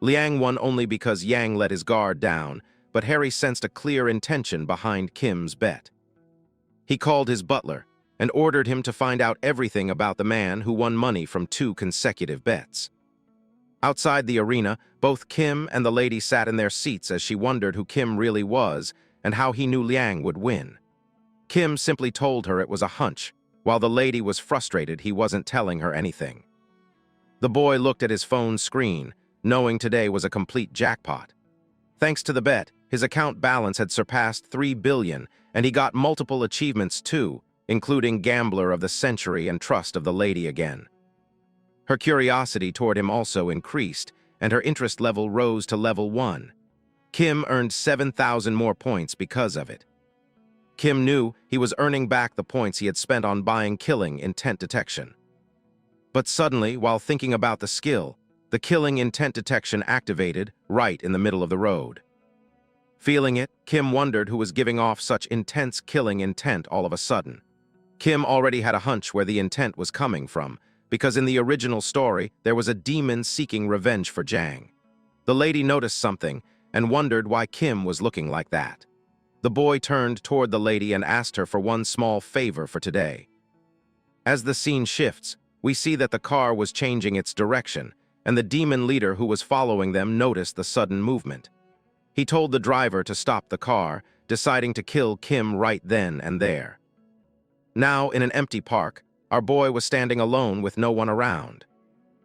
Liang won only because Yang let his guard down, but Harry sensed a clear intention behind Kim's bet. He called his butler and ordered him to find out everything about the man who won money from 2 consecutive bets. Outside the arena, both Kim and the lady sat in their seats as she wondered who Kim really was and how he knew Liang would win. Kim simply told her it was a hunch, while the lady was frustrated he wasn't telling her anything. The boy looked at his phone screen, knowing today was a complete jackpot. Thanks to the bet, his account balance had surpassed 3 billion, and he got multiple achievements too, including Gambler of the Century and Trust of the Lady again. Her curiosity toward him also increased, and her interest level rose to level 1. Kim earned 7,000 more points because of it. Kim knew he was earning back the points he had spent on buying killing intent detection. But suddenly, while thinking about the skill, the killing intent detection activated right in the middle of the road. Feeling it, Kim wondered who was giving off such intense killing intent all of a sudden. Kim already had a hunch where the intent was coming from, because in the original story, there was a demon seeking revenge for Jang. The lady noticed something and wondered why Kim was looking like that. The boy turned toward the lady and asked her for one small favor for today. As the scene shifts, we see that the car was changing its direction, and the demon leader who was following them noticed the sudden movement. He told the driver to stop the car, deciding to kill Kim right then and there. Now, in an empty park, our boy was standing alone with no one around.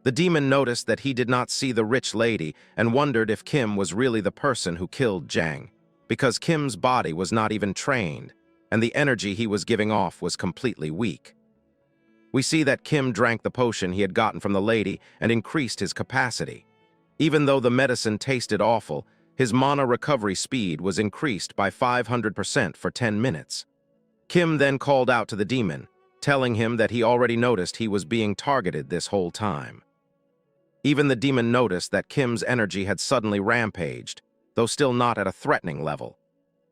The demon noticed that he did not see the rich lady and wondered if Kim was really the person who killed Jang, because Kim's body was not even trained, and the energy he was giving off was completely weak. We see that Kim drank the potion he had gotten from the lady and increased his capacity. Even though the medicine tasted awful, his mana recovery speed was increased by 500% for 10 minutes. Kim then called out to the demon, telling him that he already noticed he was being targeted this whole time. Even the demon noticed that Kim's energy had suddenly rampaged, though still not at a threatening level.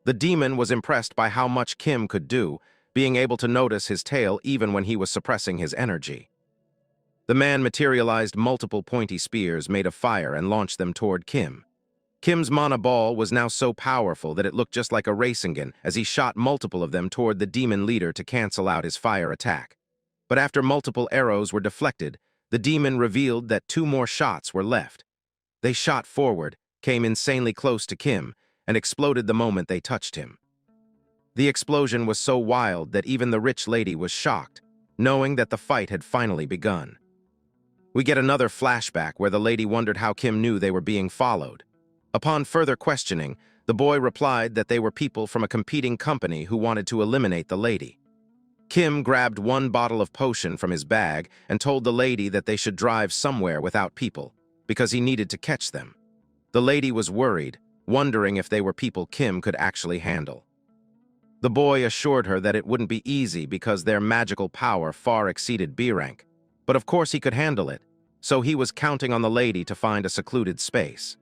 The demon was impressed by how much Kim could do, being able to notice his tail even when he was suppressing his energy. The man materialized multiple pointy spears made of fire and launched them toward Kim. Kim's mana ball was now so powerful that it looked just like a racing gun as he shot multiple of them toward the demon leader to cancel out his fire attack. But after multiple arrows were deflected, the demon revealed that 2 more shots were left. They shot forward, came insanely close to Kim, and exploded the moment they touched him. The explosion was so wild that even the rich lady was shocked, knowing that the fight had finally begun. We get another flashback where the lady wondered how Kim knew they were being followed. Upon further questioning, the boy replied that they were people from a competing company who wanted to eliminate the lady. Kim grabbed 1 bottle of potion from his bag and told the lady that they should drive somewhere without people, because he needed to catch them. The lady was worried, wondering if they were people Kim could actually handle. The boy assured her that it wouldn't be easy because their magical power far exceeded B rank, but of course he could handle it, so he was counting on the lady to find a secluded space.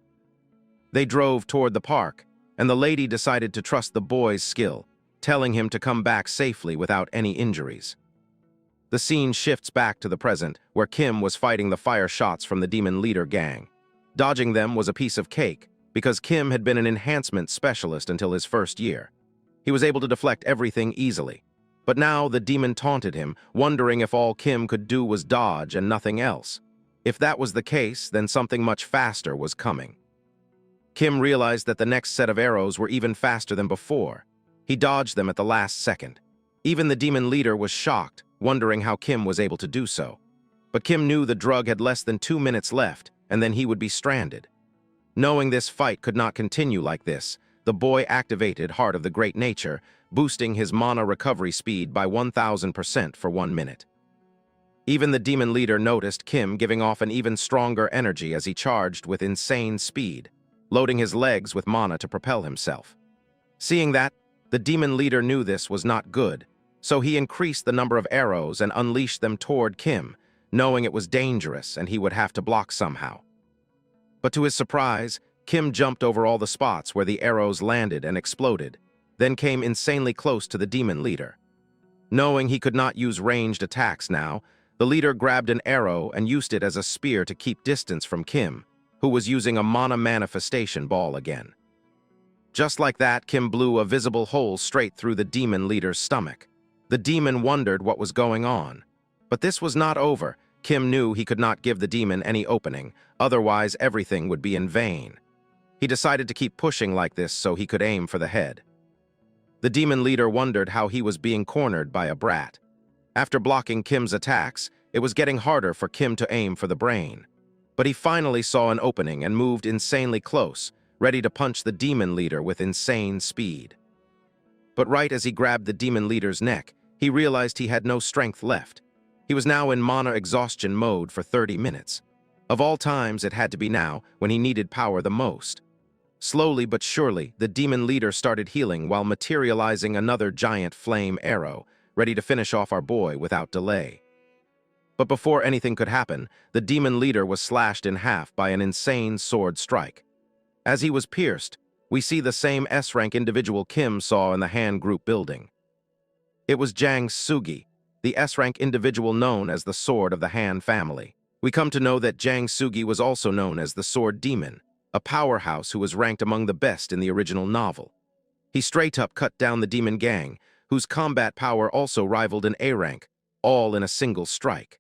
They drove toward the park, and the lady decided to trust the boy's skill, telling him to come back safely without any injuries. The scene shifts back to the present, where Kim was fighting the fire shots from the demon leader gang. Dodging them was a piece of cake, because Kim had been an enhancement specialist until his first year. He was able to deflect everything easily. But now the demon taunted him, wondering if all Kim could do was dodge and nothing else. If that was the case, then something much faster was coming. Kim realized that the next set of arrows were even faster than before. He dodged them at the last second. Even the demon leader was shocked, wondering how Kim was able to do so. But Kim knew the drug had less than 2 minutes left, and then he would be stranded. Knowing this fight could not continue like this, the boy activated Heart of the Great Nature, boosting his mana recovery speed by 1000% for 1 minute. Even the demon leader noticed Kim giving off an even stronger energy as he charged with insane speed, loading his legs with mana to propel himself. Seeing that, the demon leader knew this was not good, so he increased the number of arrows and unleashed them toward Kim, knowing it was dangerous and he would have to block somehow. But to his surprise, Kim jumped over all the spots where the arrows landed and exploded, then came insanely close to the demon leader. Knowing he could not use ranged attacks now, the leader grabbed an arrow and used it as a spear to keep distance from Kim, who was using a mana manifestation ball again. Just like that, Kim blew a visible hole straight through the demon leader's stomach. The demon wondered what was going on. But this was not over. Kim knew he could not give the demon any opening, otherwise everything would be in vain. He decided to keep pushing like this so he could aim for the head. The demon leader wondered how he was being cornered by a brat. After blocking Kim's attacks, it was getting harder for Kim to aim for the brain. But he finally saw an opening and moved insanely close, ready to punch the demon leader with insane speed. But right as he grabbed the demon leader's neck, he realized he had no strength left. He was now in mana exhaustion mode for 30 minutes. Of all times, it had to be now, when he needed power the most. Slowly but surely, the demon leader started healing while materializing another giant flame arrow, ready to finish off our boy without delay. But before anything could happen, the demon leader was slashed in half by an insane sword strike. As he was pierced, we see the same S-rank individual Kim saw in the Han group building. It was Jang Sugi, the S-rank individual known as the Sword of the Han family. We come to know that Jang Sugi was also known as the Sword Demon, a powerhouse who was ranked among the best in the original novel. He straight up cut down the demon gang, whose combat power also rivaled an A rank, all in a single strike.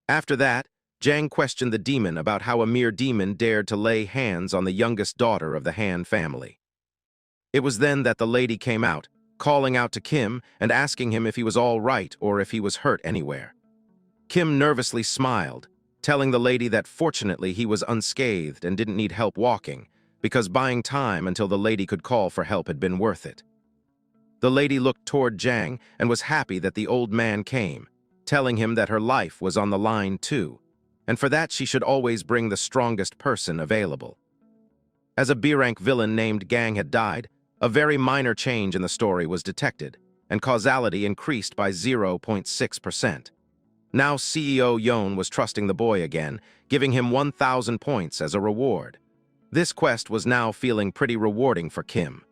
After that, Jang questioned the demon about how a mere demon dared to lay hands on the youngest daughter of the Han family. It was then that the lady came out, calling out to Kim and asking him if he was all right or if he was hurt anywhere. Kim nervously smiled, telling the lady that fortunately he was unscathed and didn't need help walking, because buying time until the lady could call for help had been worth it. The lady looked toward Jang and was happy that the old man came, telling him that her life was on the line too, and for that she should always bring the strongest person available. As a B-rank villain named Gang had died, a very minor change in the story was detected, and causality increased by 0.6%. Now CEO Yon was trusting the boy again, giving him 1,000 points as a reward. This quest was now feeling pretty rewarding for Kim.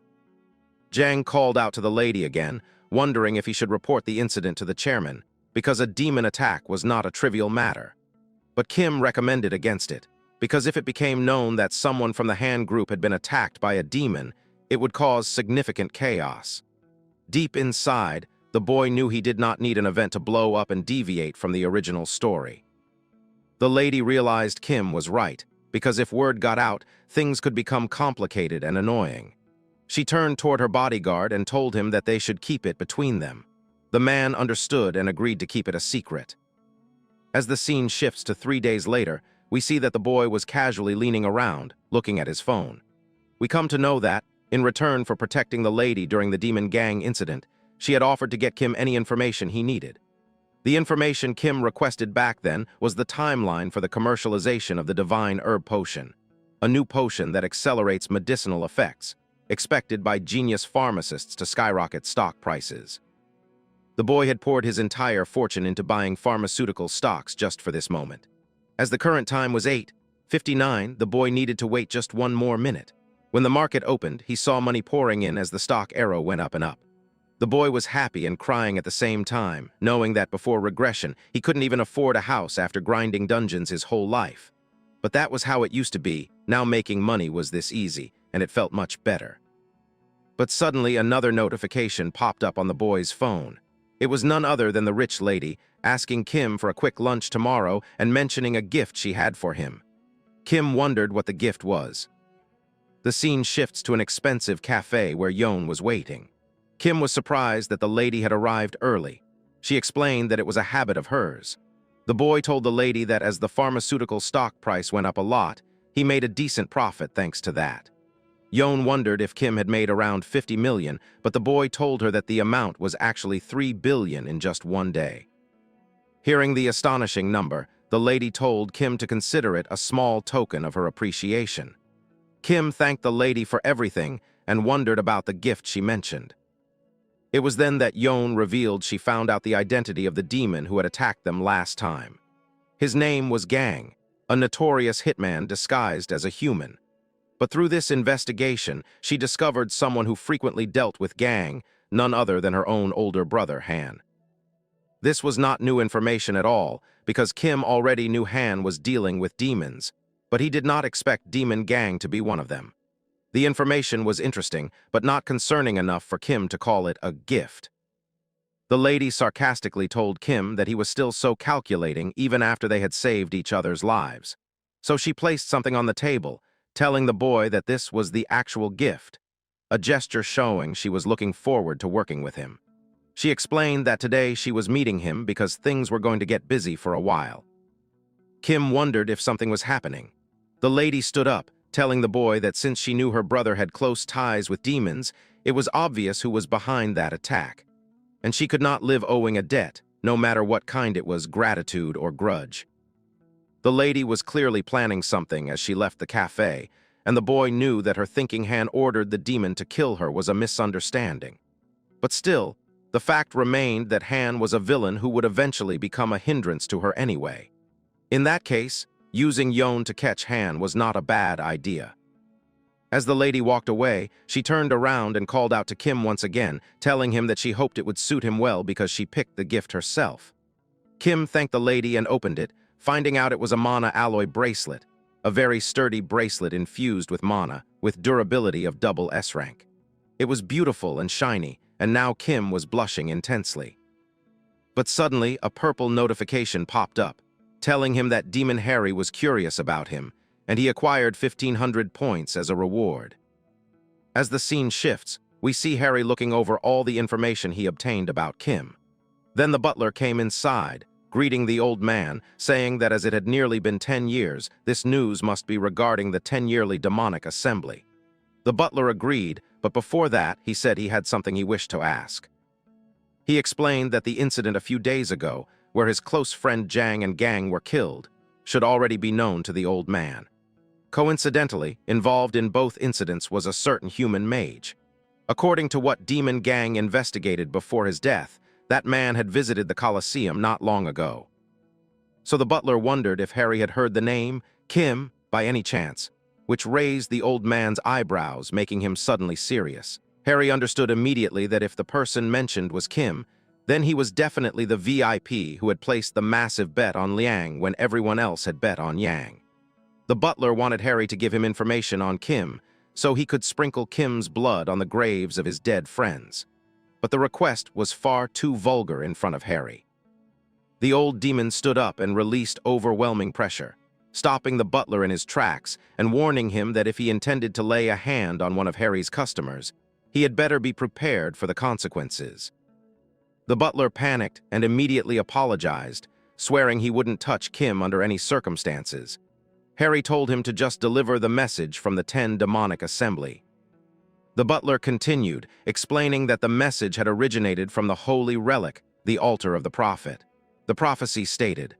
Jang called out to the lady again, wondering if he should report the incident to the chairman, because a demon attack was not a trivial matter. But Kim recommended against it, because if it became known that someone from the Han group had been attacked by a demon, it would cause significant chaos. Deep inside, the boy knew he did not need an event to blow up and deviate from the original story. The lady realized Kim was right, because if word got out, things could become complicated and annoying. She turned toward her bodyguard and told him that they should keep it between them. The man understood and agreed to keep it a secret. As the scene shifts to 3 days later, we see that the boy was casually leaning around, looking at his phone. We come to know that, in return for protecting the lady during the demon gang incident, she had offered to get Kim any information he needed. The information Kim requested back then was the timeline for the commercialization of the Divine Herb Potion, a new potion that accelerates medicinal effects, expected by genius pharmacists to skyrocket stock prices. The boy had poured his entire fortune into buying pharmaceutical stocks just for this moment. As the current time was 8:59, the boy needed to wait just 1 more minute. When the market opened, he saw money pouring in as the stock arrow went up and up. The boy was happy and crying at the same time, knowing that before Regression, he couldn't even afford a house after grinding dungeons his whole life. But that was how it used to be. Now making money was this easy, and it felt much better. But suddenly another notification popped up on the boy's phone. It was none other than the rich lady, asking Kim for a quick lunch tomorrow and mentioning a gift she had for him. Kim wondered what the gift was. The scene shifts to an expensive cafe where Yon was waiting. Kim was surprised that the lady had arrived early. She explained that it was a habit of hers. The boy told the lady that as the pharmaceutical stock price went up a lot, he made a decent profit thanks to that. Yon wondered if Kim had made around 50 million, but the boy told her that the amount was actually 3 billion in just one day. Hearing the astonishing number, the lady told Kim to consider it a small token of her appreciation. Kim thanked the lady for everything and wondered about the gift she mentioned. It was then that Yon revealed she found out the identity of the demon who had attacked them last time. His name was Gang, a notorious hitman disguised as a human. But through this investigation, she discovered someone who frequently dealt with Gang, none other than her own older brother, Han. This was not new information at all, because Kim already knew Han was dealing with demons, but he did not expect Demon Gang to be one of them. The information was interesting, but not concerning enough for Kim to call it a gift. The lady sarcastically told Kim that he was still so calculating even after they had saved each other's lives. So she placed something on the table, telling the boy that this was the actual gift, a gesture showing she was looking forward to working with him. She explained that today she was meeting him because things were going to get busy for a while. Kim wondered if something was happening. The lady stood up, telling the boy that since she knew her brother had close ties with demons, it was obvious who was behind that attack. And she could not live owing a debt, no matter what kind it was, gratitude or grudge. The lady was clearly planning something as she left the cafe, and the boy knew that her thinking Han ordered the demon to kill her was a misunderstanding. But still, the fact remained that Han was a villain who would eventually become a hindrance to her anyway. In that case, using Yon to catch Han was not a bad idea. As the lady walked away, she turned around and called out to Kim once again, telling him that she hoped it would suit him well because she picked the gift herself. Kim thanked the lady and opened it, finding out it was a mana alloy bracelet, a very sturdy bracelet infused with mana, with durability of double S rank. It was beautiful and shiny, and now Kim was blushing intensely. But suddenly, a purple notification popped up, telling him that Demon Harry was curious about him, and he acquired 1,500 points as a reward. As the scene shifts, we see Harry looking over all the information he obtained about Kim. Then the butler came inside, greeting the old man, saying that as it had nearly been 10 years, this news must be regarding the 10-yearly demonic assembly. The butler agreed, but before that, he said he had something he wished to ask. He explained that the incident a few days ago, where his close friend Jang and Gang were killed, should already be known to the old man. Coincidentally, involved in both incidents was a certain human mage. According to what Demon Gang investigated before his death, that man had visited the Colosseum not long ago. So the butler wondered if Harry had heard the name, Kim, by any chance, which raised the old man's eyebrows, making him suddenly serious. Harry understood immediately that if the person mentioned was Kim, then he was definitely the VIP who had placed the massive bet on Liang when everyone else had bet on Yang. The butler wanted Harry to give him information on Kim, so he could sprinkle Kim's blood on the graves of his dead friends. But the request was far too vulgar in front of Harry. The old demon stood up and released overwhelming pressure, stopping the butler in his tracks and warning him that if he intended to lay a hand on one of Harry's customers, he had better be prepared for the consequences. The butler panicked and immediately apologized, swearing he wouldn't touch Kim under any circumstances. Harry told him to just deliver the message from the 10 demonic assembly. The butler continued, explaining that the message had originated from the holy relic, the altar of the prophet. The prophecy stated,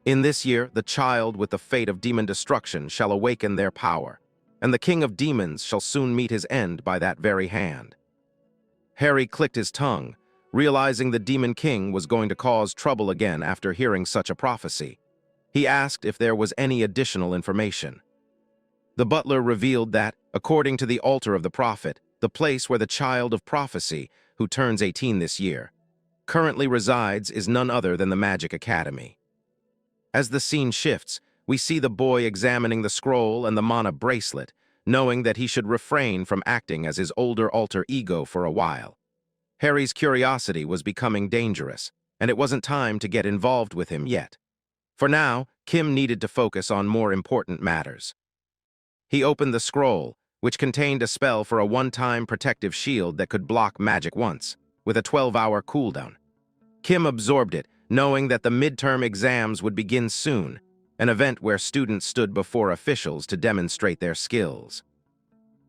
"In this year, the child with the fate of demon destruction shall awaken their power, and the king of demons shall soon meet his end by that very hand." Harry clicked his tongue, realizing the demon king was going to cause trouble again after hearing such a prophecy. He asked if there was any additional information. The butler revealed that, according to the altar of the prophet, the place where the child of prophecy, who turns 18 this year, currently resides is none other than the Magic Academy. As the scene shifts, we see the boy examining the scroll and the mana bracelet, knowing that he should refrain from acting as his older alter ego for a while. Harry's curiosity was becoming dangerous, and it wasn't time to get involved with him yet. For now, Kim needed to focus on more important matters. He opened the scroll, which contained a spell for a one-time protective shield that could block magic once, with a 12-hour cooldown. Kim absorbed it, knowing that the midterm exams would begin soon, an event where students stood before officials to demonstrate their skills.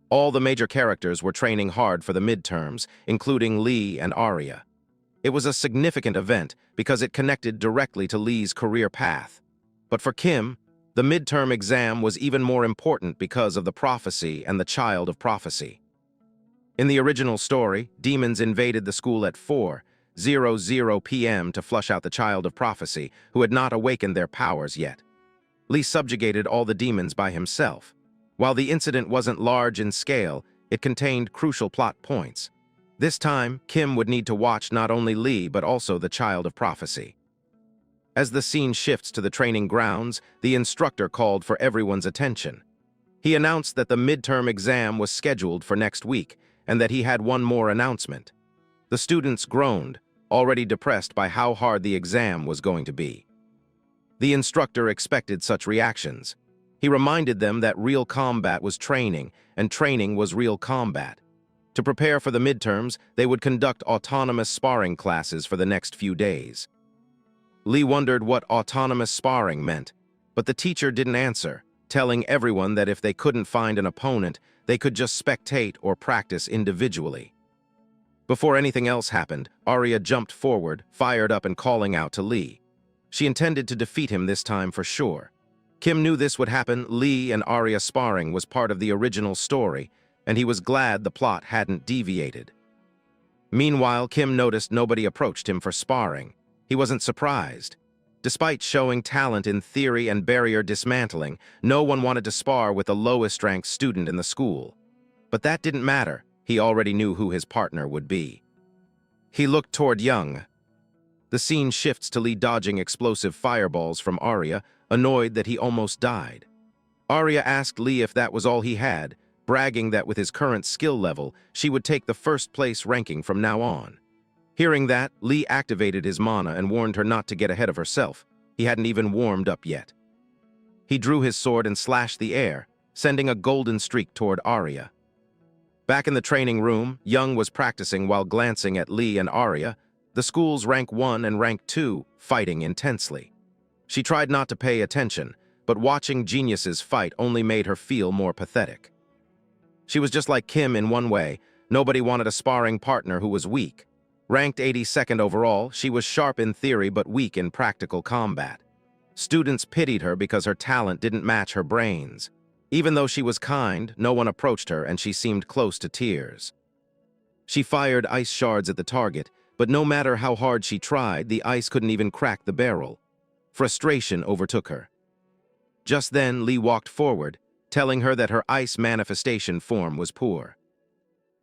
All the major characters were training hard for the midterms, including Lee and Arya. It was a significant event because it connected directly to Lee's career path. But for Kim, the midterm exam was even more important because of the prophecy and the child of prophecy. In the original story, demons invaded the school at 4:00 p.m. to flush out the child of prophecy, who had not awakened their powers yet. Lee subjugated all the demons by himself. While the incident wasn't large in scale, it contained crucial plot points. This time, Kim would need to watch not only Lee but also the child of prophecy. As the scene shifts to the training grounds, the instructor called for everyone's attention. He announced that the midterm exam was scheduled for next week and that he had one more announcement. The students groaned, already depressed by how hard the exam was going to be. The instructor expected such reactions. He reminded them that real combat was training, and training was real combat. To prepare for the midterms, they would conduct autonomous sparring classes for the next few days. Lee wondered what autonomous sparring meant, but the teacher didn't answer, telling everyone that if they couldn't find an opponent, they could just spectate or practice individually. Before anything else happened, Arya jumped forward, fired up and calling out to Lee. She intended to defeat him this time for sure. Kim knew this would happen. Lee and Arya sparring was part of the original story, and he was glad the plot hadn't deviated. Meanwhile, Kim noticed nobody approached him for sparring. He wasn't surprised. Despite showing talent in theory and barrier dismantling, no one wanted to spar with the lowest-ranked student in the school. But that didn't matter. He already knew who his partner would be. He looked toward Young. The scene shifts to Lee dodging explosive fireballs from Arya, annoyed that he almost died. Arya asked Lee if that was all he had, bragging that with his current skill level, she would take the first-place ranking from now on. Hearing that, Lee activated his mana and warned her not to get ahead of herself. He hadn't even warmed up yet. He drew his sword and slashed the air, sending a golden streak toward Arya. Back in the training room, Young was practicing while glancing at Lee and Arya, the school's rank 1 and rank 2, fighting intensely. She tried not to pay attention, but watching geniuses fight only made her feel more pathetic. She was just like Kim in one way. Nobody wanted a sparring partner who was weak. Ranked 82nd overall, she was sharp in theory but weak in practical combat. Students pitied her because her talent didn't match her brains. Even though she was kind, no one approached her and she seemed close to tears. She fired ice shards at the target, but no matter how hard she tried, the ice couldn't even crack the barrel. Frustration overtook her. Just then, Lee walked forward, telling her that her ice manifestation form was poor.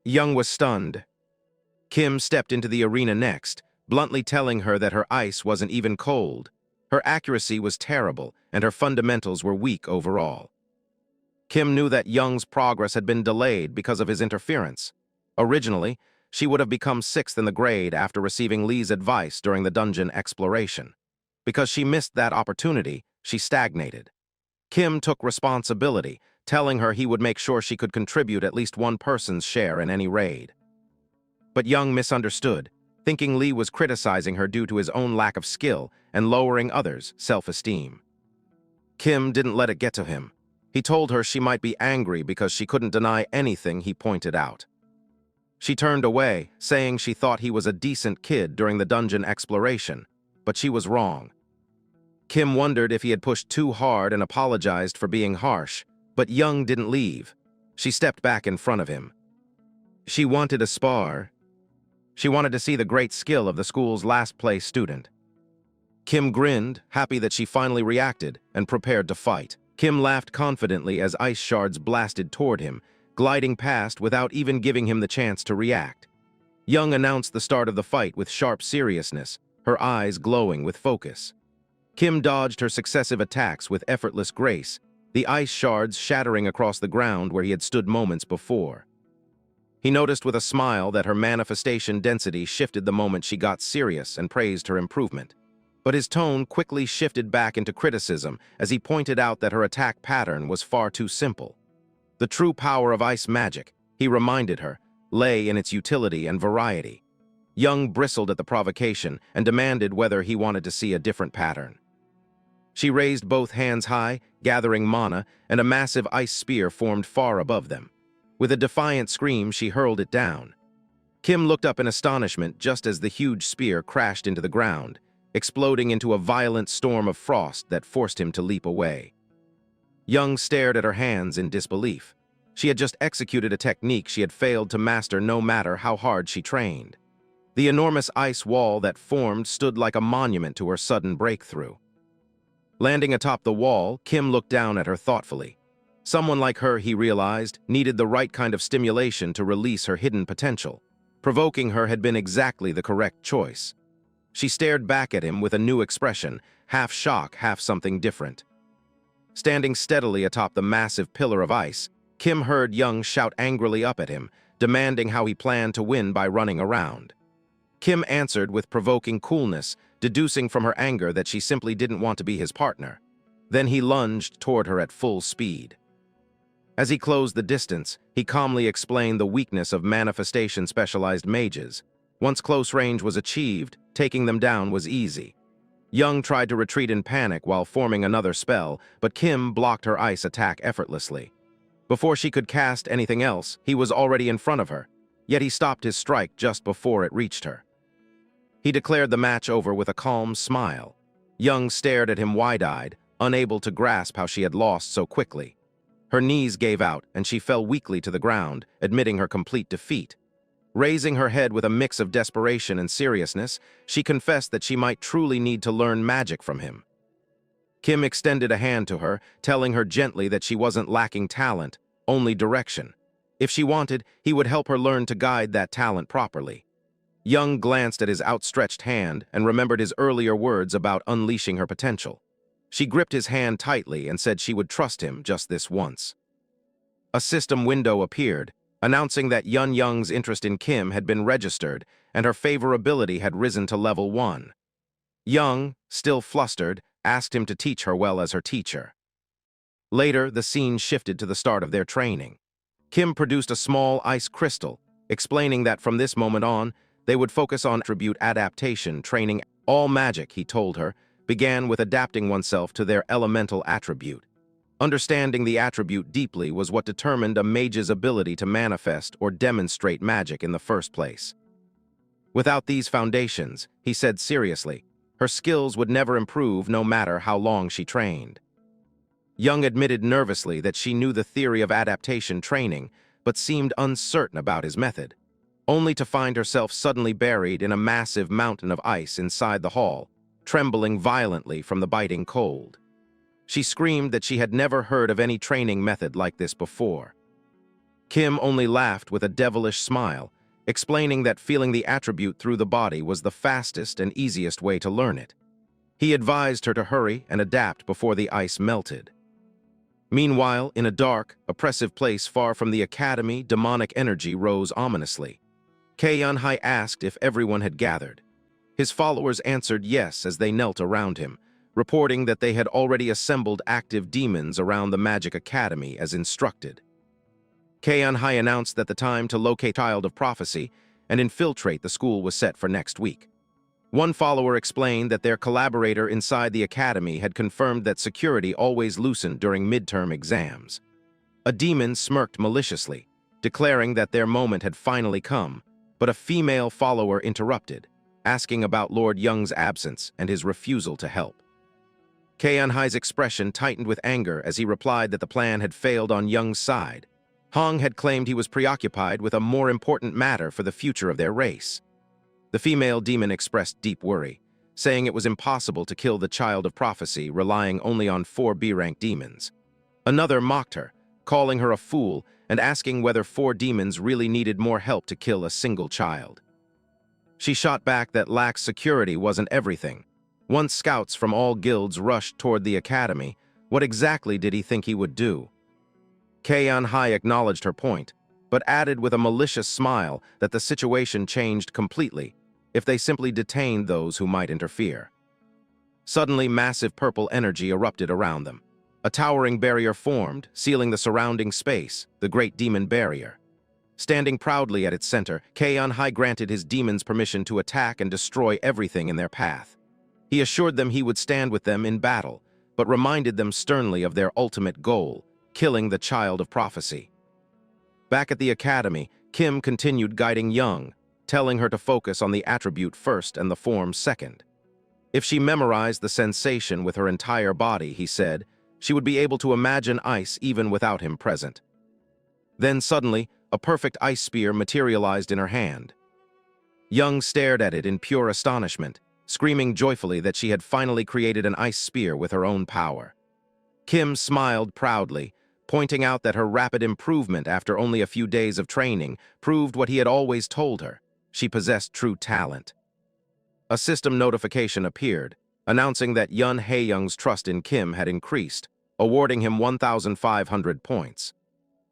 Young was stunned. Kim stepped into the arena next, bluntly telling her that her ice wasn't even cold. Her accuracy was terrible, and her fundamentals were weak overall. Kim knew that Young's progress had been delayed because of his interference. Originally, she would have become 6th in the grade after receiving Lee's advice during the dungeon exploration. Because she missed that opportunity, she stagnated. Kim took responsibility, telling her he would make sure she could contribute at least one person's share in any raid. But Young misunderstood, thinking Lee was criticizing her due to his own lack of skill and lowering others' self-esteem. Kim didn't let it get to him. He told her she might be angry because she couldn't deny anything he pointed out. She turned away, saying she thought he was a decent kid during the dungeon exploration, but she was wrong. Kim wondered if he had pushed too hard and apologized for being harsh, but Young didn't leave. She stepped back in front of him. She wanted a spar. She wanted to see the great skill of the school's last-place student. Kim grinned, happy that she finally reacted, and prepared to fight. Kim laughed confidently as ice shards blasted toward him, gliding past without even giving him the chance to react. Young announced the start of the fight with sharp seriousness, her eyes glowing with focus. Kim dodged her successive attacks with effortless grace, the ice shards shattering across the ground where he had stood moments before. He noticed with a smile that her manifestation density shifted the moment she got serious and praised her improvement. But his tone quickly shifted back into criticism as he pointed out that her attack pattern was far too simple. The true power of ice magic, he reminded her, lay in its utility and variety. Young bristled at the provocation and demanded whether he wanted to see a different pattern. She raised both hands high, gathering mana, and a massive ice spear formed far above them. With a defiant scream, she hurled it down. Kim looked up in astonishment just as the huge spear crashed into the ground, exploding into a violent storm of frost that forced him to leap away. Young stared at her hands in disbelief. She had just executed a technique she had failed to master no matter how hard she trained. The enormous ice wall that formed stood like a monument to her sudden breakthrough. Landing atop the wall, Kim looked down at her thoughtfully. Someone like her, he realized, needed the right kind of stimulation to release her hidden potential. Provoking her had been exactly the correct choice. She stared back at him with a new expression, half shock, half something different. Standing steadily atop the massive pillar of ice, Kim heard Young shout angrily up at him, demanding how he planned to win by running around. Kim answered with provoking coolness, deducing from her anger that she simply didn't want to be his partner. Then he lunged toward her at full speed. As he closed the distance, he calmly explained the weakness of manifestation-specialized mages. Once close range was achieved, taking them down was easy. Young tried to retreat in panic while forming another spell, but Kim blocked her ice attack effortlessly. Before she could cast anything else, he was already in front of her, yet he stopped his strike just before it reached her. He declared the match over with a calm smile. Young stared at him wide-eyed, unable to grasp how she had lost so quickly. Her knees gave out, and she fell weakly to the ground, admitting her complete defeat. Raising her head with a mix of desperation and seriousness, she confessed that she might truly need to learn magic from him. Kim extended a hand to her, telling her gently that she wasn't lacking talent, only direction. If she wanted, he would help her learn to guide that talent properly. Young glanced at his outstretched hand and remembered his earlier words about unleashing her potential. She gripped his hand tightly and said she would trust him just this once. A system window appeared, announcing that Young's interest in Kim had been registered and her favorability had risen to level 1. Young, still flustered, asked him to teach her well as her teacher. Later, the scene shifted to the start of their training. Kim produced a small ice crystal, explaining that from this moment on, they would focus on attribute adaptation training. All magic, he told her, began with adapting oneself to their elemental attribute. Understanding the attribute deeply was what determined a mage's ability to manifest or demonstrate magic in the first place. Without these foundations, he said seriously, her skills would never improve no matter how long she trained. Young admitted nervously that she knew the theory of adaptation training, but seemed uncertain about his method, only to find herself suddenly buried in a massive mountain of ice inside the hall, trembling violently from the biting cold. She screamed that she had never heard of any training method like this before. Kim only laughed with a devilish smile, explaining that feeling the attribute through the body was the fastest and easiest way to learn it. He advised her to hurry and adapt before the ice melted. Meanwhile, in a dark, oppressive place far from the academy, demonic energy rose ominously. Kai asked if everyone had gathered. His followers answered yes as they knelt around him, reporting that they had already assembled active demons around the Magic Academy as instructed. Kai announced that the time to locate Child of Prophecy and infiltrate the school was set for next week. One follower explained that their collaborator inside the academy had confirmed that security always loosened during midterm exams. A demon smirked maliciously, declaring that their moment had finally come, but a female follower interrupted, asking about Lord Young's absence and his refusal to help. Kai-Hai's expression tightened with anger as he replied that the plan had failed on Young's side. Hong had claimed he was preoccupied with a more important matter for the future of their race. The female demon expressed deep worry, saying it was impossible to kill the Child of Prophecy relying only on 4 B-rank demons. Another mocked her, calling her a fool and asking whether 4 demons really needed more help to kill a single child. She shot back that lax security wasn't everything. Once scouts from all guilds rushed toward the academy, what exactly did he think he would do? Kai-Hai acknowledged her point, but added with a malicious smile that the situation changed completely if they simply detained those who might interfere. Suddenly, massive purple energy erupted around them. A towering barrier formed, sealing the surrounding space, the Great Demon Barrier. Standing proudly at its center, Kaon granted his demons permission to attack and destroy everything in their path. He assured them he would stand with them in battle, but reminded them sternly of their ultimate goal, killing the Child of Prophecy. Back at the academy, Kim continued guiding Young, telling her to focus on the attribute first and the form second. If she memorized the sensation with her entire body, he said, she would be able to imagine ice even without him present. Then suddenly, a perfect ice spear materialized in her hand. Young stared at it in pure astonishment, screaming joyfully that she had finally created an ice spear with her own power. Kim smiled proudly, pointing out that her rapid improvement after only a few days of training proved what he had always told her: she possessed true talent. A system notification appeared, announcing that Yun Hae-young's trust in Kim had increased, awarding him 1,500 points.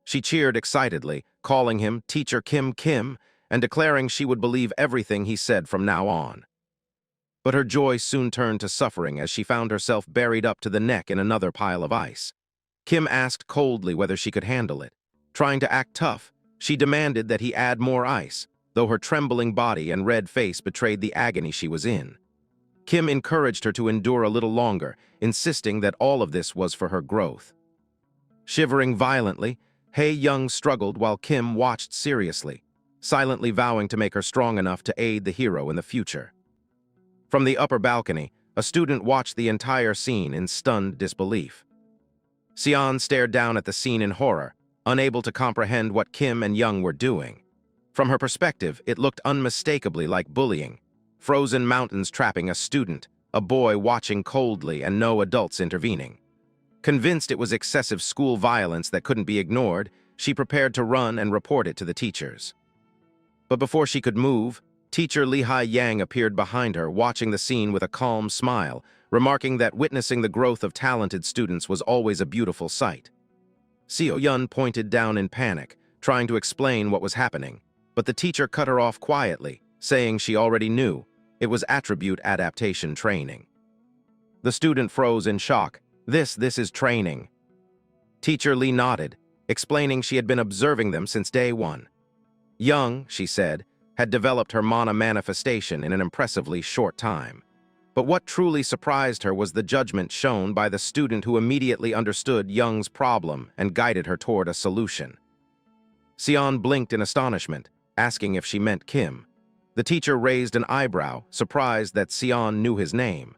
She cheered excitedly, calling him Teacher Kim Kim, and declaring she would believe everything he said from now on. But her joy soon turned to suffering as she found herself buried up to the neck in another pile of ice. Kim asked coldly whether she could handle it. Trying to act tough, she demanded that he add more ice, though her trembling body and red face betrayed the agony she was in. Kim encouraged her to endure a little longer, insisting that all of this was for her growth. Shivering violently, Hae-young struggled while Kim watched seriously, silently vowing to make her strong enough to aid the hero in the future. From the upper balcony, a student watched the entire scene in stunned disbelief. Sion stared down at the scene in horror, unable to comprehend what Kim and Young were doing. From her perspective, it looked unmistakably like bullying. Frozen mountains trapping a student, a boy watching coldly and no adults intervening. Convinced it was excessive school violence that couldn't be ignored, she prepared to run and report it to the teachers. But before she could move, Teacher Lehigh Yang appeared behind her, watching the scene with a calm smile, remarking that witnessing the growth of talented students was always a beautiful sight. Seo Yun pointed down in panic, trying to explain what was happening, but the teacher cut her off quietly, saying she already knew. It was attribute adaptation training. The student froze in shock. This is training. Teacher Lee nodded, explaining she had been observing them since day one. Young, she said, had developed her mana manifestation in an impressively short time. But what truly surprised her was the judgment shown by the student who immediately understood Young's problem and guided her toward a solution. Sion blinked in astonishment, asking if she meant Kim. The teacher raised an eyebrow, surprised that Sion knew his name.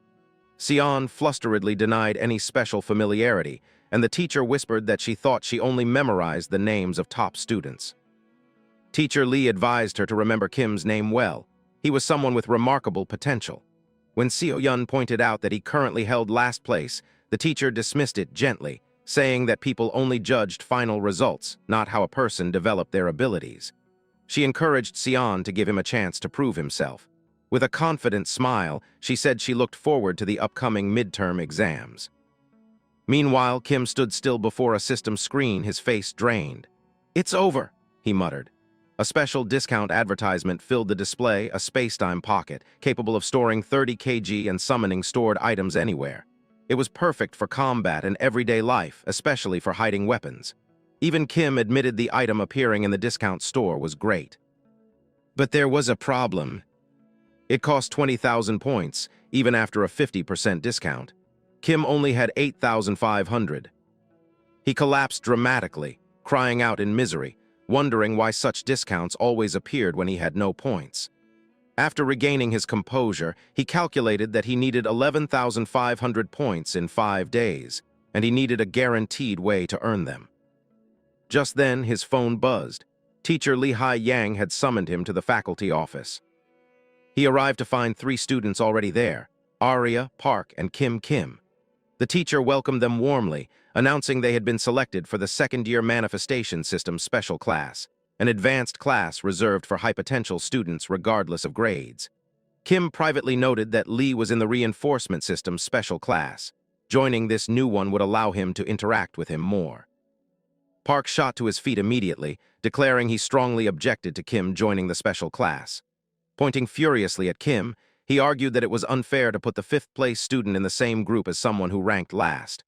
Sion flusteredly denied any special familiarity, and the teacher whispered that she thought she only memorized the names of top students. Teacher Lee advised her to remember Kim's name well. He was someone with remarkable potential. When Seo Yun pointed out that he currently held last place, the teacher dismissed it gently, saying that people only judged final results, not how a person developed their abilities. She encouraged Sion to give him a chance to prove himself. With a confident smile, she said she looked forward to the upcoming midterm exams. Meanwhile, Kim stood still before a system screen, his face drained. "It's over," he muttered. A special discount advertisement filled the display, a space-time pocket, capable of storing 30 kg and summoning stored items anywhere. It was perfect for combat and everyday life, especially for hiding weapons. Even Kim admitted the item appearing in the discount store was great. But there was a problem. It cost 20,000 points, even after a 50% discount. Kim only had 8,500. He collapsed dramatically, crying out in misery, wondering why such discounts always appeared when he had no points. After regaining his composure, he calculated that he needed 11,500 points in 5 days, and he needed a guaranteed way to earn them. Just then, his phone buzzed. Teacher Lehigh Yang had summoned him to the faculty office. He arrived to find 3 students already there, Arya, Park, and Kim Kim. The teacher welcomed them warmly, announcing they had been selected for the second-year Manifestation System Special Class, an advanced class reserved for high-potential students regardless of grades. Kim privately noted that Lee was in the Reinforcement System Special Class. Joining this new one would allow him to interact with him more. Park shot to his feet immediately, declaring he strongly objected to Kim joining the special class. Pointing furiously at Kim, he argued that it was unfair to put the fifth-place student in the same group as someone who ranked last.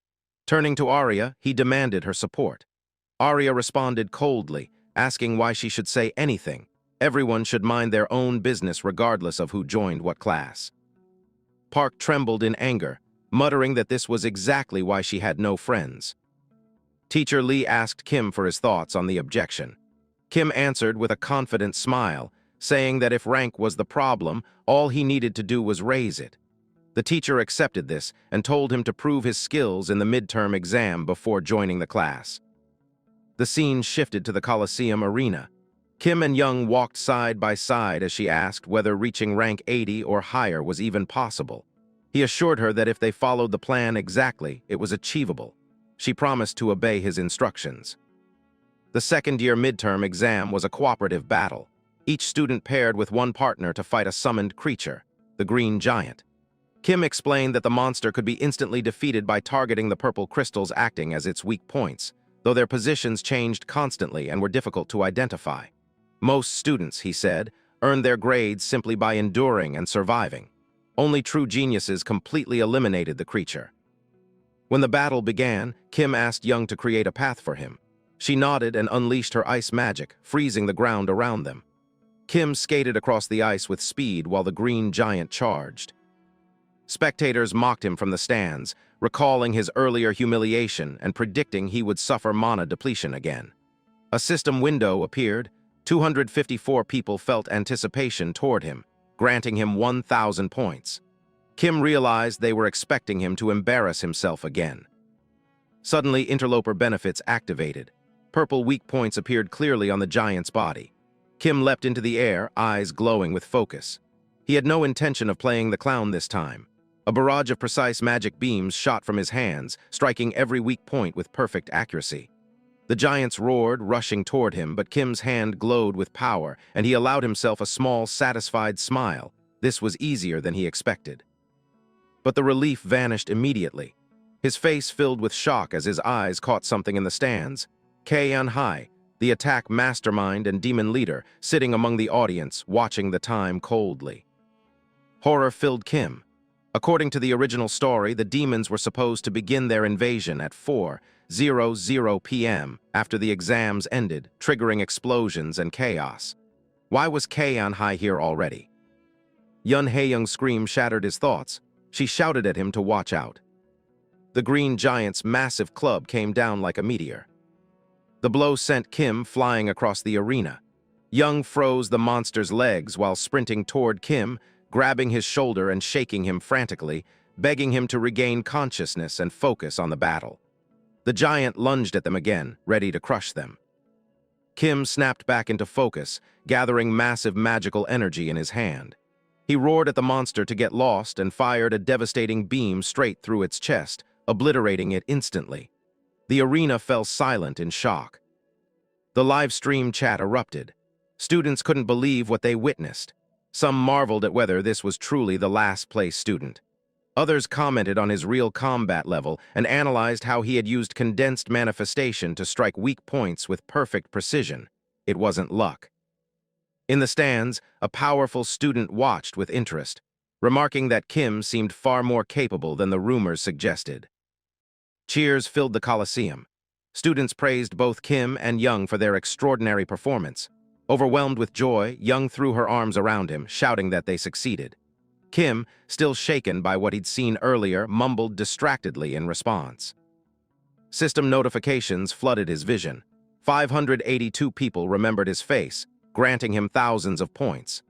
Turning to Arya, he demanded her support. Arya responded coldly, asking why she should say anything. Everyone should mind their own business regardless of who joined what class. Park trembled in anger, muttering that this was exactly why she had no friends. Teacher Lee asked Kim for his thoughts on the objection. Kim answered with a confident smile, saying that if rank was the problem, all he needed to do was raise it. The teacher accepted this and told him to prove his skills in the midterm exam before joining the class. The scene shifted to the Coliseum arena. Kim and Young walked side by side as she asked whether reaching rank 80 or higher was even possible. He assured her that if they followed the plan exactly, it was achievable. She promised to obey his instructions. The second-year midterm exam was a cooperative battle. Each student paired with one partner to fight a summoned creature, the Green Giant. Kim explained that the monster could be instantly defeated by targeting the purple crystals acting as its weak points, though their positions changed constantly and were difficult to identify. Most students, he said, earned their grades simply by enduring and surviving. Only true geniuses completely eliminated the creature. When the battle began, Kim asked Young to create a path for him. She nodded and unleashed her ice magic, freezing the ground around them. Kim skated across the ice with speed while the Green Giant charged. Spectators mocked him from the stands, recalling his earlier humiliation and predicting he would suffer mana depletion again. A system window appeared. 254 people felt anticipation toward him, granting him 1,000 points. Kim realized they were expecting him to embarrass himself again. Suddenly, interloper benefits activated. Purple weak points appeared clearly on the giant's body. Kim leapt into the air, eyes glowing with focus. He had no intention of playing the clown this time. A barrage of precise magic beams shot from his hands, striking every weak point with perfect accuracy. The giants roared, rushing toward him, but Kim's hand glowed with power, and he allowed himself a small, satisfied smile. This was easier than he expected. But the relief vanished immediately. His face filled with shock as his eyes caught something in the stands. Kaeyeon Hai, the attack mastermind and demon leader, sitting among the audience, watching the time coldly. Horror filled Kim. According to the original story, the demons were supposed to begin their invasion at 4:00 p.m. after the exams ended, triggering explosions and chaos. Why was Kaeyeon Hai here already? Yun Haeyoung's scream shattered his thoughts. She shouted at him to watch out. The Green Giant's massive club came down like a meteor. The blow sent Kim flying across the arena. Young froze the monster's legs while sprinting toward Kim, grabbing his shoulder and shaking him frantically, begging him to regain consciousness and focus on the battle. The giant lunged at them again, ready to crush them. Kim snapped back into focus, gathering massive magical energy in his hand. He roared at the monster to get lost and fired a devastating beam straight through its chest, obliterating it instantly. The arena fell silent in shock. The live stream chat erupted. Students couldn't believe what they witnessed. Some marveled at whether this was truly the last-place student. Others commented on his real combat level and analyzed how he had used condensed manifestation to strike weak points with perfect precision. It wasn't luck. In the stands, a powerful student watched with interest, remarking that Kim seemed far more capable than the rumors suggested. Cheers filled the Coliseum. Students praised both Kim and Young for their extraordinary performance. Overwhelmed with joy, Young threw her arms around him, shouting that they succeeded. Kim, still shaken by what he'd seen earlier, mumbled distractedly in response. System notifications flooded his vision. 582 people remembered his face, granting him thousands of points.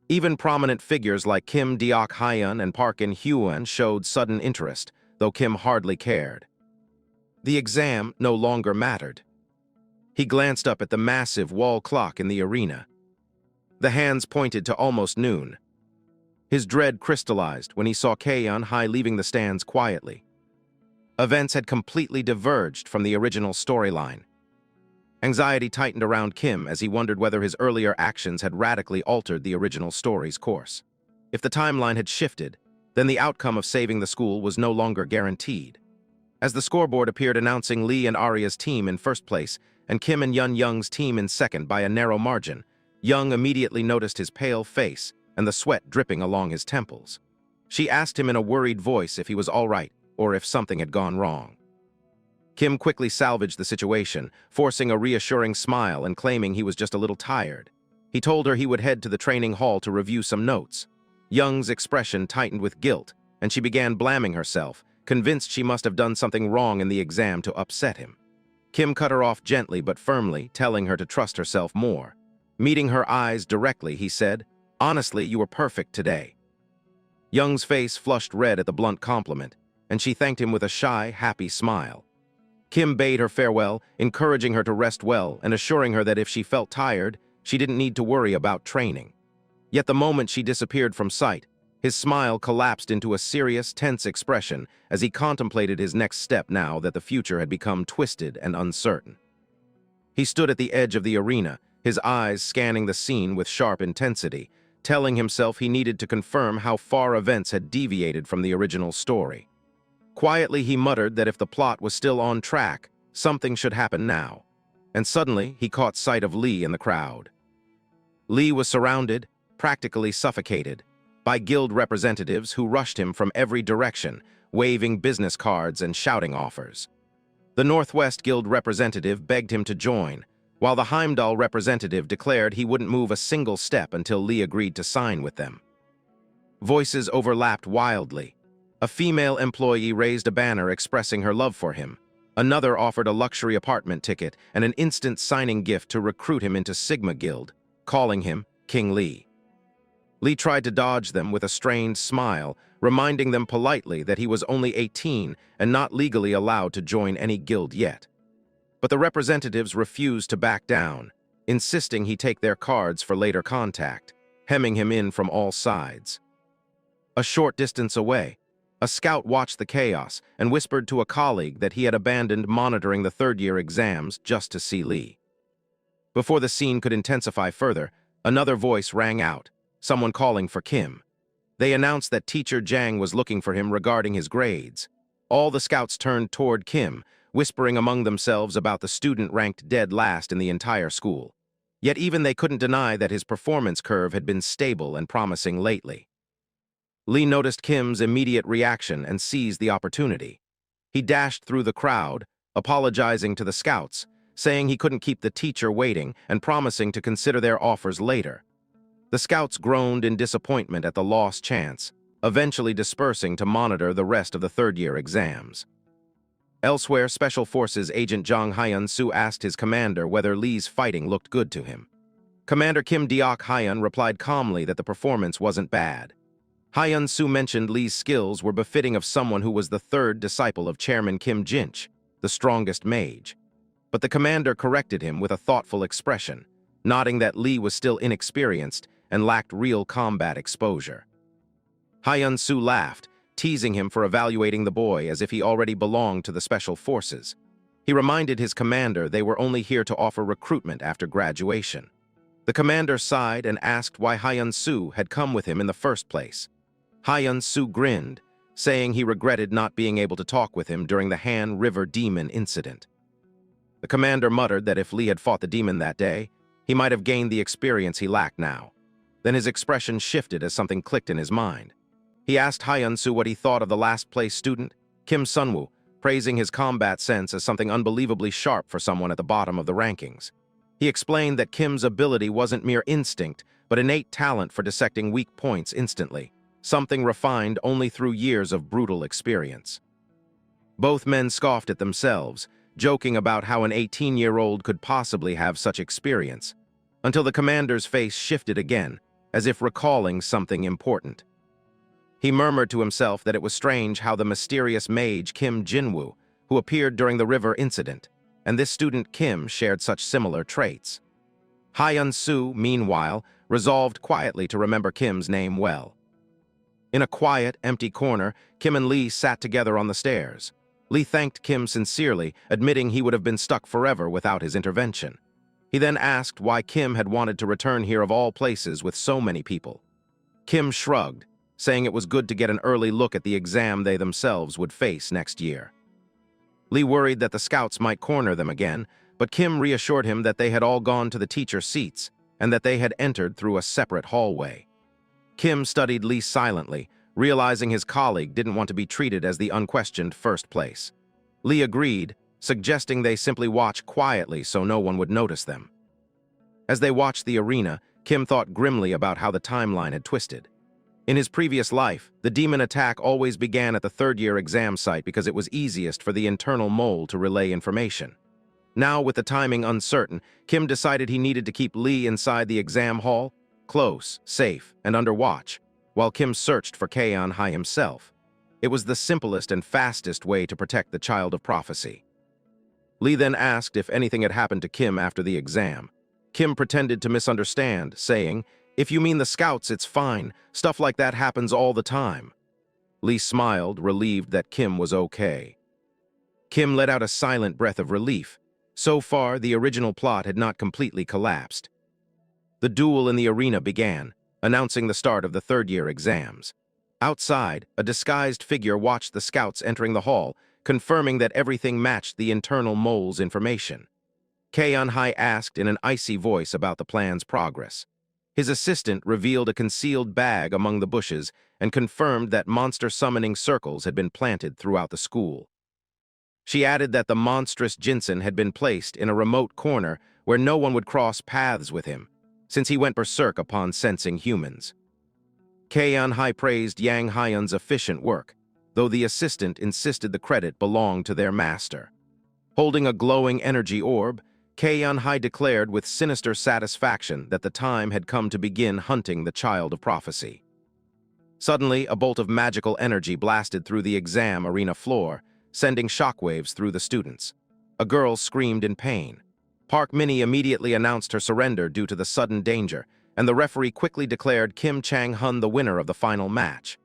Even prominent figures like Kim Deok Hyun and Park In Hyun showed sudden interest, though Kim hardly cared. The exam no longer mattered. He glanced up at the massive wall clock in the arena. The hands pointed to almost noon. His dread crystallized when he saw Kaeyeon Hai leaving the stands quietly. Events had completely diverged from the original storyline. Anxiety tightened around Kim as he wondered whether his earlier actions had radically altered the original story's course. If the timeline had shifted, then the outcome of saving the school was no longer guaranteed. As the scoreboard appeared announcing Lee and Arya's team in first place, and Kim and Young's team in second by a narrow margin. Young immediately noticed his pale face and the sweat dripping along his temples. She asked him in a worried voice if he was all right or if something had gone wrong. Kim quickly salvaged the situation, forcing a reassuring smile and claiming he was just a little tired. He told her he would head to the training hall to review some notes. Young's expression tightened with guilt, and she began blaming herself, convinced she must have done something wrong in the exam to upset him. Kim cut her off gently but firmly, telling her to trust herself more. Meeting her eyes directly, he said, "Honestly, you were perfect today." Young's face flushed red at the blunt compliment, and she thanked him with a shy, happy smile. Kim bade her farewell, encouraging her to rest well and assuring her that if she felt tired, she didn't need to worry about training. Yet the moment she disappeared from sight, his smile collapsed into a serious, tense expression as he contemplated his next step now that the future had become twisted and uncertain. He stood at the edge of the arena, his eyes scanning the scene with sharp intensity, telling himself he needed to confirm how far events had deviated from the original story. Quietly, he muttered that if the plot was still on track, something should happen now. And suddenly, he caught sight of Lee in the crowd. Lee was surrounded, practically suffocated, by guild representatives who rushed him from every direction, waving business cards and shouting offers. The Northwest Guild representative begged him to join, while the Heimdall representative declared he wouldn't move a single step until Lee agreed to sign with them. Voices overlapped wildly. A female employee raised a banner expressing her love for him. Another offered a luxury apartment ticket and an instant signing gift to recruit him into Sigma Guild, calling him King Lee. Lee tried to dodge them with a strained smile, reminding them politely that he was only 18 and not legally allowed to join any guild yet. But the representatives refused to back down, insisting he take their cards for later contact, hemming him in from all sides. A short distance away, a scout watched the chaos and whispered to a colleague that he had abandoned monitoring the third-year exams just to see Lee. Before the scene could intensify further, another voice rang out, someone calling for Kim. They announced that Teacher Jang was looking for him regarding his grades. All the scouts turned toward Kim, whispering among themselves about the student ranked dead last in the entire school. Yet even they couldn't deny that his performance curve had been stable and promising lately. Lee noticed Kim's immediate reaction and seized the opportunity. He dashed through the crowd, apologizing to the scouts, saying he couldn't keep the teacher waiting and promising to consider their offers later. The scouts groaned in disappointment at the lost chance, eventually dispersing to monitor the rest of the third-year exams. Elsewhere, Special Forces Agent Jang Hyun-soo asked his commander whether Lee's fighting looked good to him. Commander Kim Deok Hyun replied calmly that the performance wasn't bad. Hyun-soo mentioned Lee's skills were befitting of someone who was the third disciple of Chairman Kim Jinch, the strongest mage. But the commander corrected him with a thoughtful expression, nodding that Lee was still inexperienced and lacked real combat exposure. Hyun-soo laughed, teasing him for evaluating the boy as if he already belonged to the Special Forces. He reminded his commander they were only here to offer recruitment after graduation. The commander sighed and asked why Hyun-soo had come with him in the first place. Hyun-soo grinned, saying he regretted not being able to talk with him during the Han River Demon incident. The commander muttered that if Lee had fought the demon that day, he might have gained the experience he lacked now. Then his expression shifted as something clicked in his mind. He asked Hyun-soo what he thought of the last-place student, Kim Sunwoo, praising his combat sense as something unbelievably sharp for someone at the bottom of the rankings. He explained that Kim's ability wasn't mere instinct, but innate talent for dissecting weak points instantly, something refined only through years of brutal experience. Both men scoffed at themselves, joking about how an 18-year-old could possibly have such experience, until the commander's face shifted again, as if recalling something important. He murmured to himself that it was strange how the mysterious mage Kim Jinwoo, who appeared during the river incident, and this student Kim shared such similar traits. Hyun-soo, meanwhile, resolved quietly to remember Kim's name well. In a quiet, empty corner, Kim and Lee sat together on the stairs. Lee thanked Kim sincerely, admitting he would have been stuck forever without his intervention. He then asked why Kim had wanted to return here of all places with so many people. Kim shrugged, saying it was good to get an early look at the exam they themselves would face next year. Lee worried that the scouts might corner them again, but Kim reassured him that they had all gone to the teacher seats and that they had entered through a separate hallway. Kim studied Lee silently, realizing his colleague didn't want to be treated as the unquestioned first place. Lee agreed, suggesting they simply watch quietly so no one would notice them. As they watched the arena, Kim thought grimly about how the timeline had twisted. In his previous life, the demon attack always began at the third-year exam site because it was easiest for the internal mole to relay information. Now, with the timing uncertain, Kim decided he needed to keep Lee inside the exam hall, close, safe, and under watch, while Kim searched for MANHWA himself. It was the simplest and fastest way to protect the child of prophecy. Lee then asked if anything had happened to Kim after the exam. Kim pretended to misunderstand, saying, "If you mean the scouts, it's fine. Stuff like that happens all the time." Lee smiled, relieved that Kim was okay. Kim let out a silent breath of relief. So far, the original plot had not completely collapsed. The duel in the arena began, announcing the start of the third-year exams. Outside, a disguised figure watched the scouts entering the hall, confirming that everything matched the internal mole's information. MANHWA asked in an icy voice about the plan's progress. His assistant revealed a concealed bag among the bushes and confirmed that monster-summoning circles had been planted throughout the school. She added that the monstrous Jinsen had been placed in a remote corner where no one would cross paths with him, since he went berserk upon sensing humans. MANHWA praised Yang Hyun's efficient work, though the assistant insisted the credit belonged to their master. Holding a glowing energy orb, MANHWA declared with sinister satisfaction that the time had come to begin hunting the child of prophecy. Suddenly, a bolt of magical energy blasted through the exam arena floor, sending shockwaves through the students. A girl screamed in pain. Park Minnie immediately announced her surrender due to the sudden danger, and the referee quickly declared Kim Chang-hun the winner of the final match.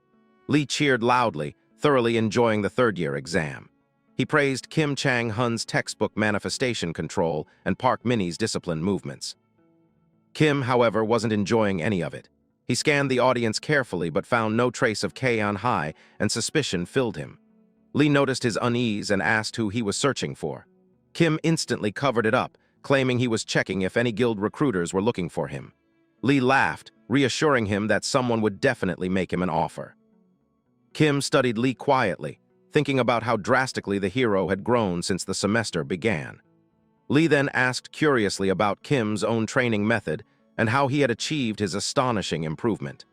Lee cheered loudly, thoroughly enjoying the third-year exam. He praised Kim Chang-hun's textbook manifestation control and Park Minnie's disciplined movements. Kim, however, wasn't enjoying any of it. He scanned the audience carefully but found no trace of MANHWA, and suspicion filled him. Lee noticed his unease and asked who he was searching for. Kim instantly covered it up, claiming he was checking if any guild recruiters were looking for him. Lee laughed, reassuring him that someone would definitely make him an offer. Kim studied Lee quietly, thinking about how drastically the hero had grown since the semester began. Lee then asked curiously about Kim's own training method and how he had achieved his astonishing improvement.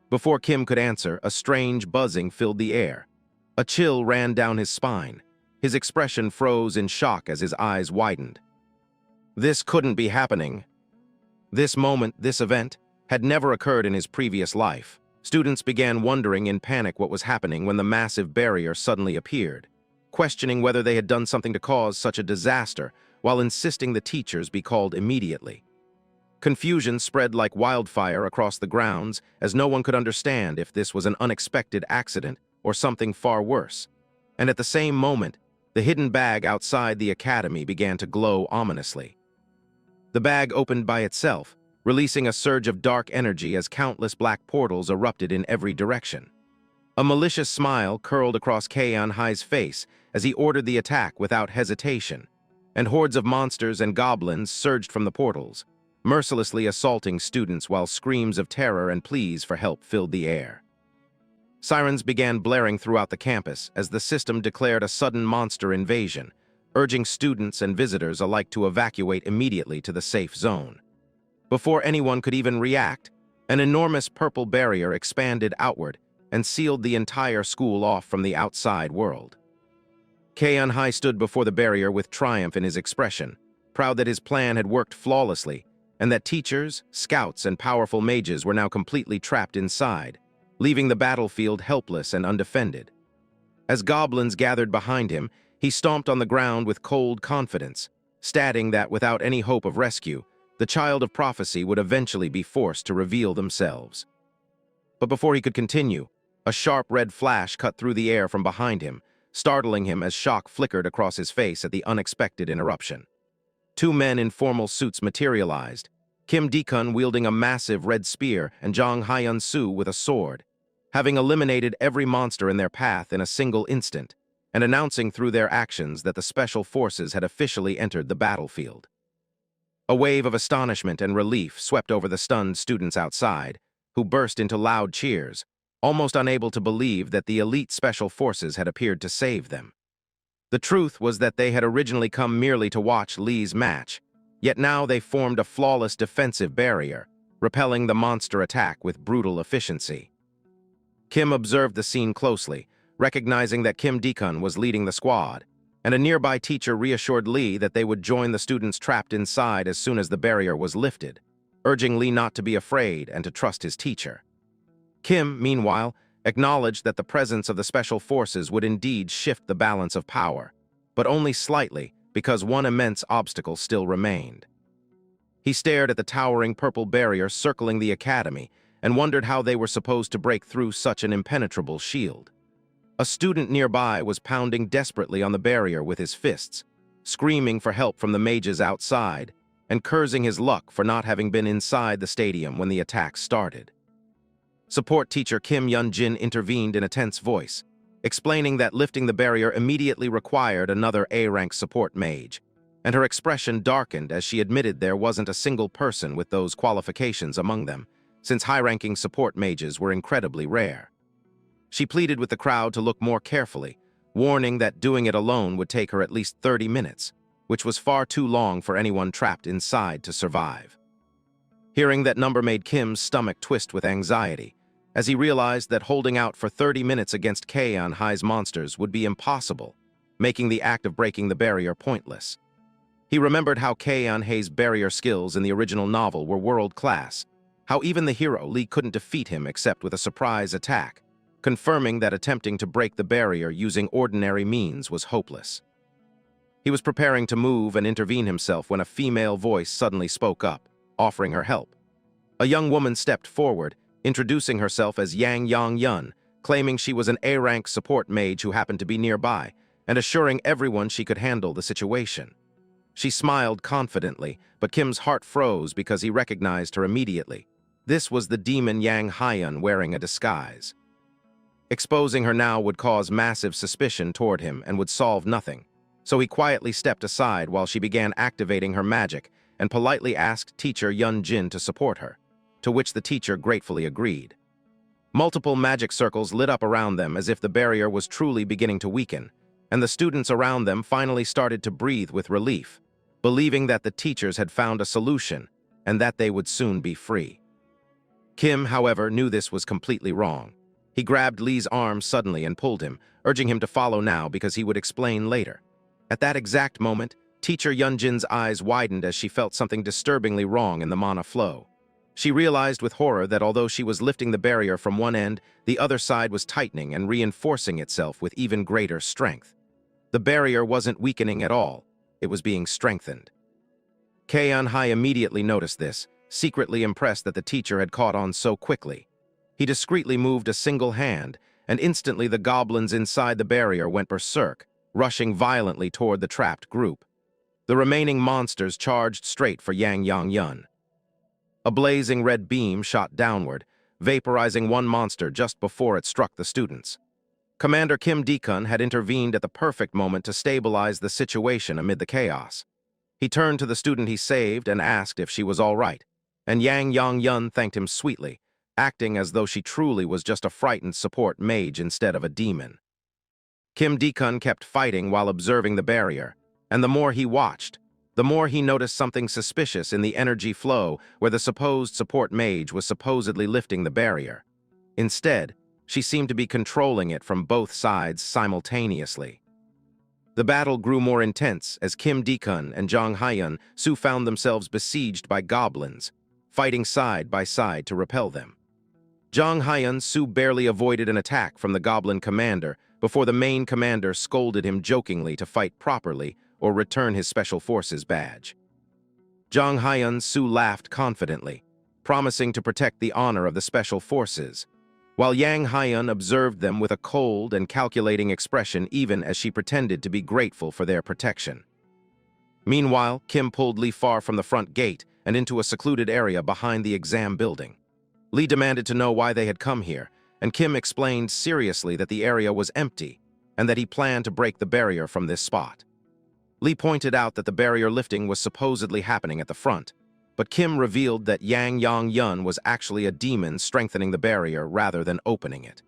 Before Kim could answer, a strange buzzing filled the air. A chill ran down his spine. His expression froze in shock as his eyes widened. This couldn't be happening. This moment, this event, had never occurred in his previous life. Students began wondering in panic what was happening when the massive barrier suddenly appeared, questioning whether they had done something to cause such a disaster, while insisting the teachers be called immediately. Confusion spread like wildfire across the grounds, as no one could understand if this was an unexpected accident or something far worse. And at the same moment, the hidden bag outside the academy began to glow ominously. The bag opened by itself, releasing a surge of dark energy as countless black portals erupted in every direction. A malicious smile curled across MANHWA's face as he ordered the attack without hesitation, and hordes of monsters and goblins surged from the portals, mercilessly assaulting students while screams of terror and pleas for help filled the air. Sirens began blaring throughout the campus as the system declared a sudden monster invasion, urging students and visitors alike to evacuate immediately to the safe zone. Before anyone could even react, an enormous purple barrier expanded outward and sealed the entire school off from the outside world. MANHWA stood before the barrier with triumph in his expression, proud that his plan had worked flawlessly, and that teachers, scouts, and powerful mages were now completely trapped inside, leaving the battlefield helpless and undefended. As goblins gathered behind him, he stomped on the ground with cold confidence, stating that without any hope of rescue, the child of prophecy would eventually be forced to reveal themselves. But before he could continue, a sharp red flash cut through the air from behind him, startling him as shock flickered across his face at the unexpected interruption. Two men in formal suits materialized, Kim Dekun wielding a massive red spear and Jang Hyun-soo with a sword. Having eliminated every monster in their path in a single instant, and announcing through their actions that the special forces had officially entered the battlefield. A wave of astonishment and relief swept over the stunned students outside, who burst into loud cheers, almost unable to believe that the elite special forces had appeared to save them. The truth was that they had originally come merely to watch Lee's match, yet now they formed a flawless defensive barrier, repelling the monster attack with brutal efficiency. Kim observed the scene closely, recognizing that Kim Deacon was leading the squad, and a nearby teacher reassured Lee that they would join the students trapped inside as soon as the barrier was lifted, urging Lee not to be afraid and to trust his teacher. Kim, meanwhile, acknowledged that the presence of the special forces would indeed shift the balance of power, but only slightly because one immense obstacle still remained. He stared at the towering purple barrier circling the academy and wondered how they were supposed to break through such an impenetrable shield. A student nearby was pounding desperately on the barrier with his fists, screaming for help from the mages outside, and cursing his luck for not having been inside the stadium when the attack started. Support teacher Kim Yun-jin intervened in a tense voice, explaining that lifting the barrier immediately required another A-rank support mage, and her expression darkened as she admitted there wasn't a single person with those qualifications among them, since high-ranking support mages were incredibly rare. She pleaded with the crowd to look more carefully, warning that doing it alone would take her at least 30 minutes, which was far too long for anyone trapped inside to survive. Hearing that number made Kim's stomach twist with anxiety, as he realized that holding out for 30 minutes against Kaeon High's monsters would be impossible, making the act of breaking the barrier pointless. He remembered how Kaeon Hei's barrier skills in the original novel were world-class, how even the hero Lee couldn't defeat him except with a surprise attack, confirming that attempting to break the barrier using ordinary means was hopeless. He was preparing to move and intervene himself when a female voice suddenly spoke up, offering her help. A young woman stepped forward, introducing herself as Yang Yang-yun, claiming she was an A-rank support mage who happened to be nearby, and assuring everyone she could handle the situation. She smiled confidently, but Kim's heart froze because he recognized her immediately. This was the demon Yang Hyun wearing a disguise. Exposing her now would cause massive suspicion toward him and would solve nothing, so he quietly stepped aside while she began activating her magic and politely asked teacher Yun-jin to support her, to which the teacher gratefully agreed. Multiple magic circles lit up around them as if the barrier was truly beginning to weaken, and the students around them finally started to breathe with relief, believing that the teachers had found a solution and that they would soon be free. Kim, however, knew this was completely wrong. He grabbed Lee's arm suddenly and pulled him, urging him to follow now because he would explain later. At that exact moment, teacher Yun-jin's eyes widened as she felt something disturbingly wrong in the mana flow. She realized with horror that although she was lifting the barrier from one end, the other side was tightening and reinforcing itself with even greater strength. The barrier wasn't weakening at all, it was being strengthened. Kaeon High immediately noticed this, secretly impressed that the teacher had caught on so quickly. He discreetly moved a single hand, and instantly the goblins inside the barrier went berserk, rushing violently toward the trapped group. The remaining monsters charged straight for Yang Yang-yun. A blazing red beam shot downward, vaporizing one monster just before it struck the students. Commander Kim Deacon had intervened at the perfect moment to stabilize the situation amid the chaos. He turned to the student he saved and asked if she was all right, and Yang Yang-yun thanked him sweetly, acting as though she truly was just a frightened support mage instead of a demon. Kim Deacon kept fighting while observing the barrier, and the more he watched, the more he noticed something suspicious in the energy flow where the supposed support mage was supposedly lifting the barrier. Instead, she seemed to be controlling it from both sides simultaneously. The battle grew more intense as Kim Deacon and Jang Hyun-soo found themselves besieged by goblins, fighting side by side to repel them. Jang Hyun-soo barely avoided an attack from the goblin commander before the main commander scolded him jokingly to fight properly or return his special forces badge. Jang Hyun-soo laughed confidently, promising to protect the honor of the special forces, while Yang Hyun observed them with a cold and calculating expression even as she pretended to be grateful for their protection. Meanwhile, Kim pulled Lee far from the front gate and into a secluded area behind the exam building. Lee demanded to know why they had come here, and Kim explained seriously that the area was empty, and that he planned to break the barrier from this spot. Lee pointed out that the barrier lifting was supposedly happening at the front, but Kim revealed that Yang Yang-yun was actually a demon strengthening the barrier rather than opening it.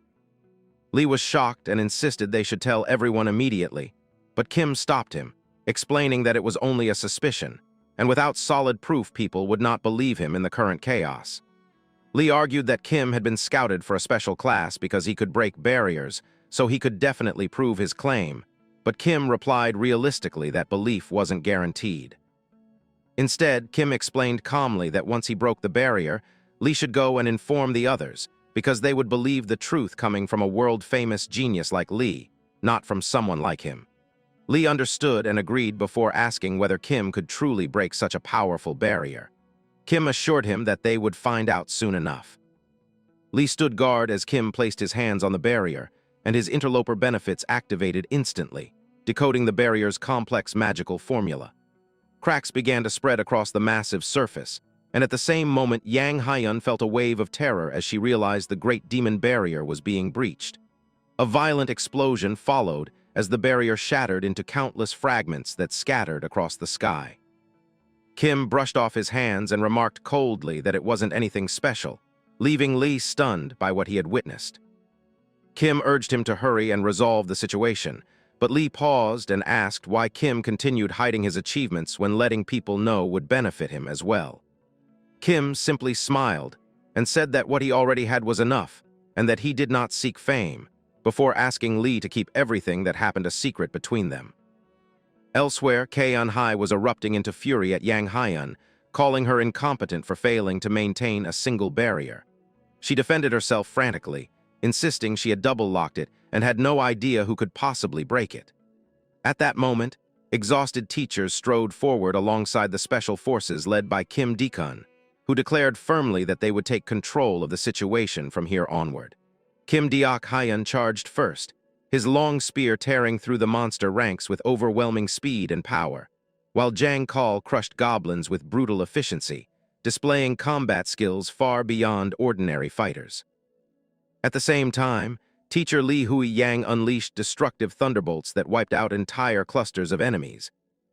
Lee was shocked and insisted they should tell everyone immediately, but Kim stopped him, explaining that it was only a suspicion, and without solid proof people would not believe him in the current chaos. Lee argued that Kim had been scouted for a special class because he could break barriers, so he could definitely prove his claim, but Kim replied realistically that belief wasn't guaranteed. Instead, Kim explained calmly that once he broke the barrier, Lee should go and inform the others, because they would believe the truth coming from a world-famous genius like Lee, not from someone like him. Lee understood and agreed before asking whether Kim could truly break such a powerful barrier. Kim assured him that they would find out soon enough. Lee stood guard as Kim placed his hands on the barrier, and his interloper benefits activated instantly, decoding the barrier's complex magical formula. Cracks began to spread across the massive surface, and at the same moment Yang Haiyun felt a wave of terror as she realized the great demon barrier was being breached. A violent explosion followed as the barrier shattered into countless fragments that scattered across the sky. Kim brushed off his hands and remarked coldly that it wasn't anything special, leaving Lee stunned by what he had witnessed. Kim urged him to hurry and resolve the situation, but Lee paused and asked why Kim continued hiding his achievements when letting people know would benefit him as well. Kim simply smiled and said that what he already had was enough and that he did not seek fame, before asking Lee to keep everything that happened a secret between them. Elsewhere, Kei-un-hai was erupting into fury at Yang Haiyun, calling her incompetent for failing to maintain a single barrier. She defended herself frantically, insisting she had double-locked it and had no idea who could possibly break it. At that moment, exhausted teachers strode forward alongside the special forces led by Kim Dekun, who declared firmly that they would take control of the situation from here onward. Kim Deok Haiyun charged first, his long spear tearing through the monster ranks with overwhelming speed and power, while Jang Kal crushed goblins with brutal efficiency, displaying combat skills far beyond ordinary fighters. At the same time, teacher Li Hui Yang unleashed destructive thunderbolts that wiped out entire clusters of enemies,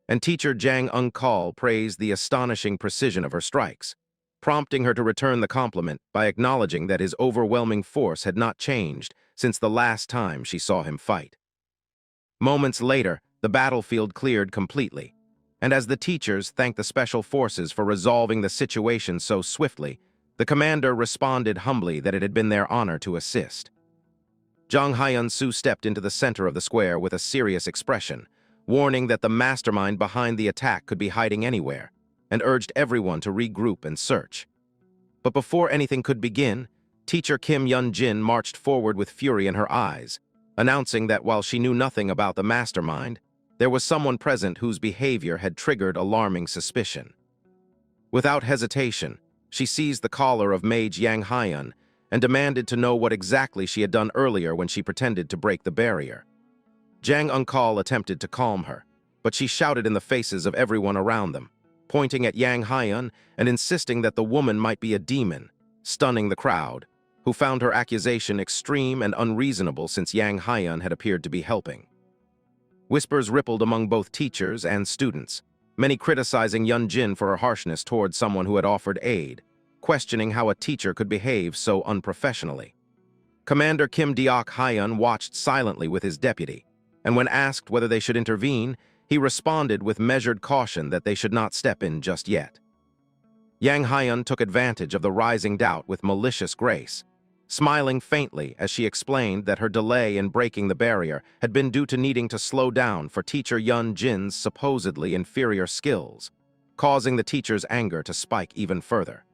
and teacher Jang Eun Kal praised the astonishing precision of her strikes, prompting her to return the compliment by acknowledging that his overwhelming force had not changed since the last time she saw him fight. Moments later, the battlefield cleared completely, and as the teachers thanked the special forces for resolving the situation so swiftly, the commander responded humbly that it had been their honor to assist. Jang Haiyun-su stepped into the center of the square with a serious expression, warning that the mastermind behind the attack could be hiding anywhere, and urged everyone to regroup and search. But before anything could begin, teacher Kim Yun-jin marched forward with fury in her eyes, announcing that while she knew nothing about the mastermind, there was someone present whose behavior had triggered alarming suspicion. Without hesitation, she seized the collar of Mage Yang Haiyun and demanded to know what exactly she had done earlier when she pretended to break the barrier. Jang Eun-kal attempted to calm her, but she shouted in the faces of everyone around them, pointing at Yang Haiyun and insisting that the woman might be a demon, stunning the crowd, who found her accusation extreme and unreasonable since Yang Haiyun had appeared to be helping. Whispers rippled among both teachers and students, many criticizing Yun-jin for her harshness towards someone who had offered aid, questioning how a teacher could behave so unprofessionally. Commander Kim Deok Haiyun watched silently with his deputy, and when asked whether they should intervene, he responded with measured caution that they should not step in just yet. Yang Haiyun took advantage of the rising doubt with malicious grace, smiling faintly as she explained that her delay in breaking the barrier had been due to needing to slow down for teacher Yun-jin's supposedly inferior skills, causing the teacher's anger to spike even further.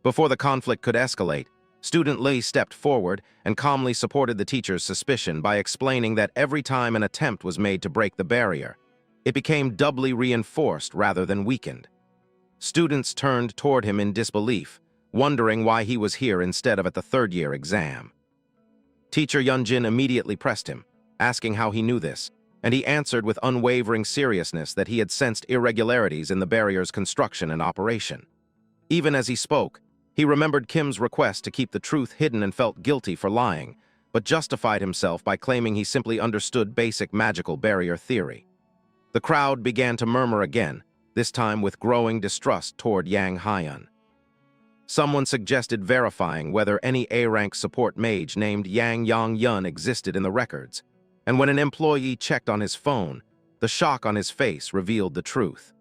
Before the conflict could escalate, student Lee stepped forward and calmly supported the teacher's suspicion by explaining that every time an attempt was made to break the barrier, it became doubly reinforced rather than weakened. Students turned toward him in disbelief, wondering why he was here instead of at the third-year exam. Teacher Yun-jin immediately pressed him, asking how he knew this, and he answered with unwavering seriousness that he had sensed irregularities in the barrier's construction and operation. Even as he spoke, he remembered Kim's request to keep the truth hidden and felt guilty for lying, but justified himself by claiming he simply understood basic magical barrier theory. The crowd began to murmur again, this time with growing distrust toward Yang Haiyan. Someone suggested verifying whether any A-rank support mage named Yang Yun existed in the records, and when an employee checked on his phone, the shock on his face revealed the truth.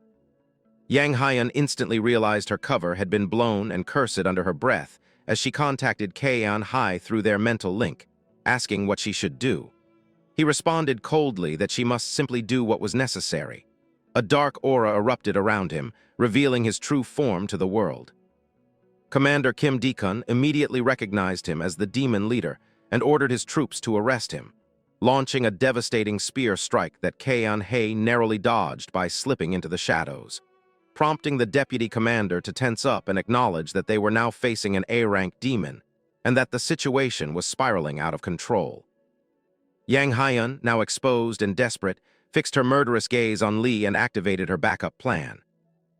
Yang Haiyan instantly realized her cover had been blown and cursed under her breath as she contacted Kaeon Hai through their mental link, asking what she should do. He responded coldly that she must simply do what was necessary. A dark aura erupted around him, revealing his true form to the world. Commander Kim Dekun immediately recognized him as the demon leader and ordered his troops to arrest him, launching a devastating spear strike that Kaeon Hai narrowly dodged by slipping into the shadows, prompting the deputy commander to tense up and acknowledge that they were now facing an A-rank demon and that the situation was spiraling out of control. Yang Haiyan, now exposed and desperate, fixed her murderous gaze on Li and activated her backup plan.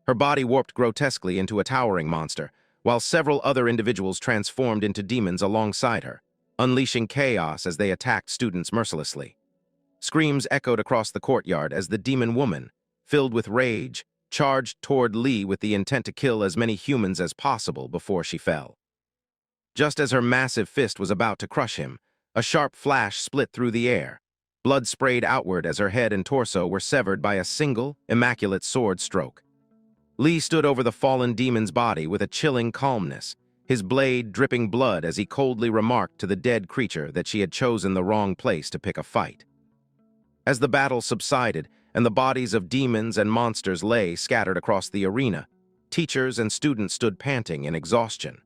Her body warped grotesquely into a towering monster, while several other individuals transformed into demons alongside her, unleashing chaos as they attacked students mercilessly. Screams echoed across the courtyard as the demon woman, filled with rage, charged toward Li with the intent to kill as many humans as possible before she fell. Just as her massive fist was about to crush him, a sharp flash split through the air. Blood sprayed outward as her head and torso were severed by a single, immaculate sword stroke. Li stood over the fallen demon's body with a chilling calmness, his blade dripping blood as he coldly remarked to the dead creature that she had chosen the wrong place to pick a fight. As the battle subsided and the bodies of demons and monsters lay scattered across the arena, teachers and students stood panting in exhaustion.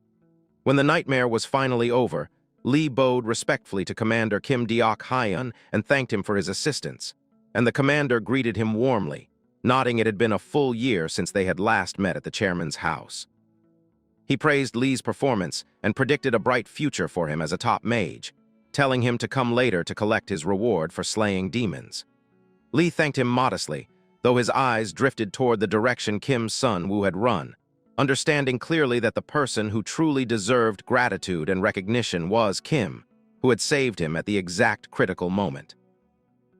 When the nightmare was finally over, Li bowed respectfully to Commander Kim Deok Haiyan and thanked him for his assistance, and the commander greeted him warmly, nodding it had been a full year since they had last met at the chairman's house. He praised Li's performance and predicted a bright future for him as a top mage, telling him to come later to collect his reward for slaying demons. Li thanked him modestly, though his eyes drifted toward the direction Kim's son Wu had run, understanding clearly that the person who truly deserved gratitude and recognition was Kim, who had saved him at the exact critical moment.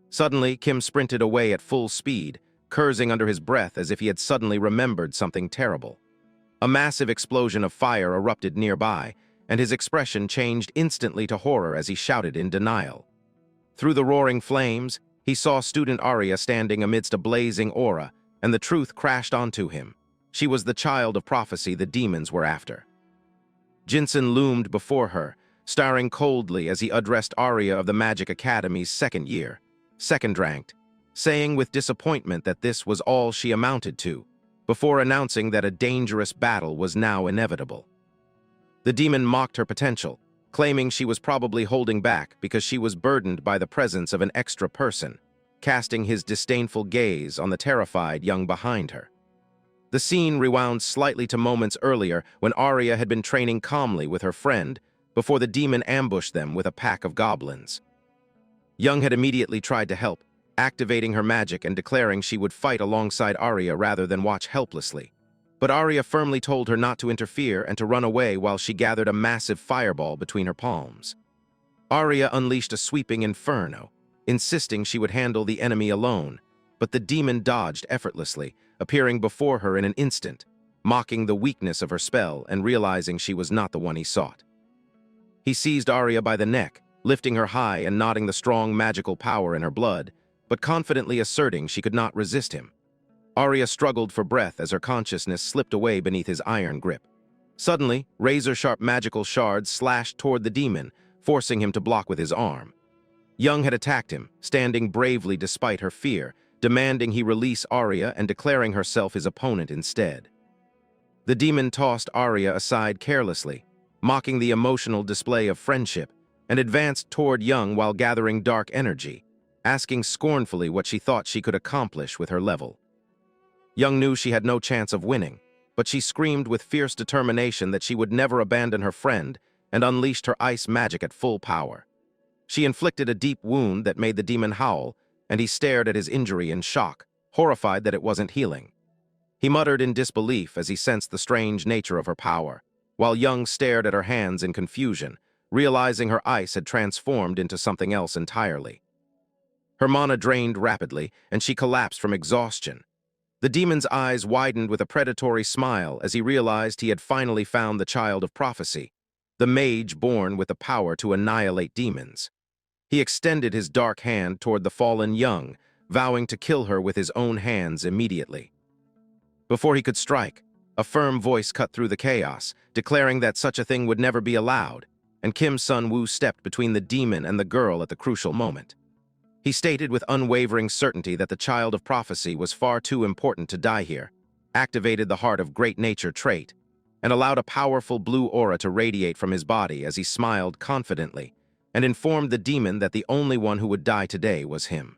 Suddenly, Kim sprinted away at full speed, cursing under his breath as if he had suddenly remembered something terrible. A massive explosion of fire erupted nearby, and his expression changed instantly to horror as he shouted in denial. Through the roaring flames, he saw student Arya standing amidst a blazing aura, and the truth crashed onto him. She was the child of prophecy the demons were after. Jinsen loomed before her, staring coldly as he addressed Arya of the Magic Academy's second year, second-ranked, saying with disappointment that this was all she amounted to, before announcing that a dangerous battle was now inevitable. The demon mocked her potential, claiming she was probably holding back because she was burdened by the presence of an extra person, casting his disdainful gaze on the terrified young behind her. The scene rewound slightly to moments earlier when Arya had been training calmly with her friend before the demon ambushed them with a pack of goblins. Young had immediately tried to help, activating her magic and declaring she would fight alongside Arya rather than watch helplessly. But Arya firmly told her not to interfere and to run away while she gathered a massive fireball between her palms. Arya unleashed a sweeping inferno, insisting she would handle the enemy alone, but the demon dodged effortlessly, appearing before her in an instant, mocking the weakness of her spell and realizing she was not the one he sought. He seized Arya by the neck, lifting her high and nodding the strong magical power in her blood, but confidently asserting she could not resist him. Arya struggled for breath as her consciousness slipped away beneath his iron grip. Suddenly, razor-sharp magical shards slashed toward the demon, forcing him to block with his arm. Young had attacked him, standing bravely despite her fear, demanding he release Arya and declaring herself his opponent instead. The demon tossed Arya aside carelessly, mocking the emotional display of friendship, and advanced toward Young while gathering dark energy, asking scornfully what she thought she could accomplish with her level. Young knew she had no chance of winning, but she screamed with fierce determination that she would never abandon her friend and unleashed her ice magic at full power. She inflicted a deep wound that made the demon howl, and he stared at his injury in shock, horrified that it wasn't healing. He muttered in disbelief as he sensed the strange nature of her power, while Young stared at her hands in confusion, realizing her ice had transformed into something else entirely. Her mana drained rapidly, and she collapsed from exhaustion. The demon's eyes widened with a predatory smile as he realized he had finally found the child of prophecy, the mage born with the power to annihilate demons. He extended his dark hand toward the fallen young, vowing to kill her with his own hands immediately. Before he could strike, a firm voice cut through the chaos, declaring that such a thing would never be allowed, and Kim Sun-woo stepped between the demon and the girl at the crucial moment. He stated with unwavering certainty that the child of prophecy was far too important to die here, activated the heart of great nature trait, and allowed a powerful blue aura to radiate from his body as he smiled confidently, and informed the demon that the only one who would die today was him.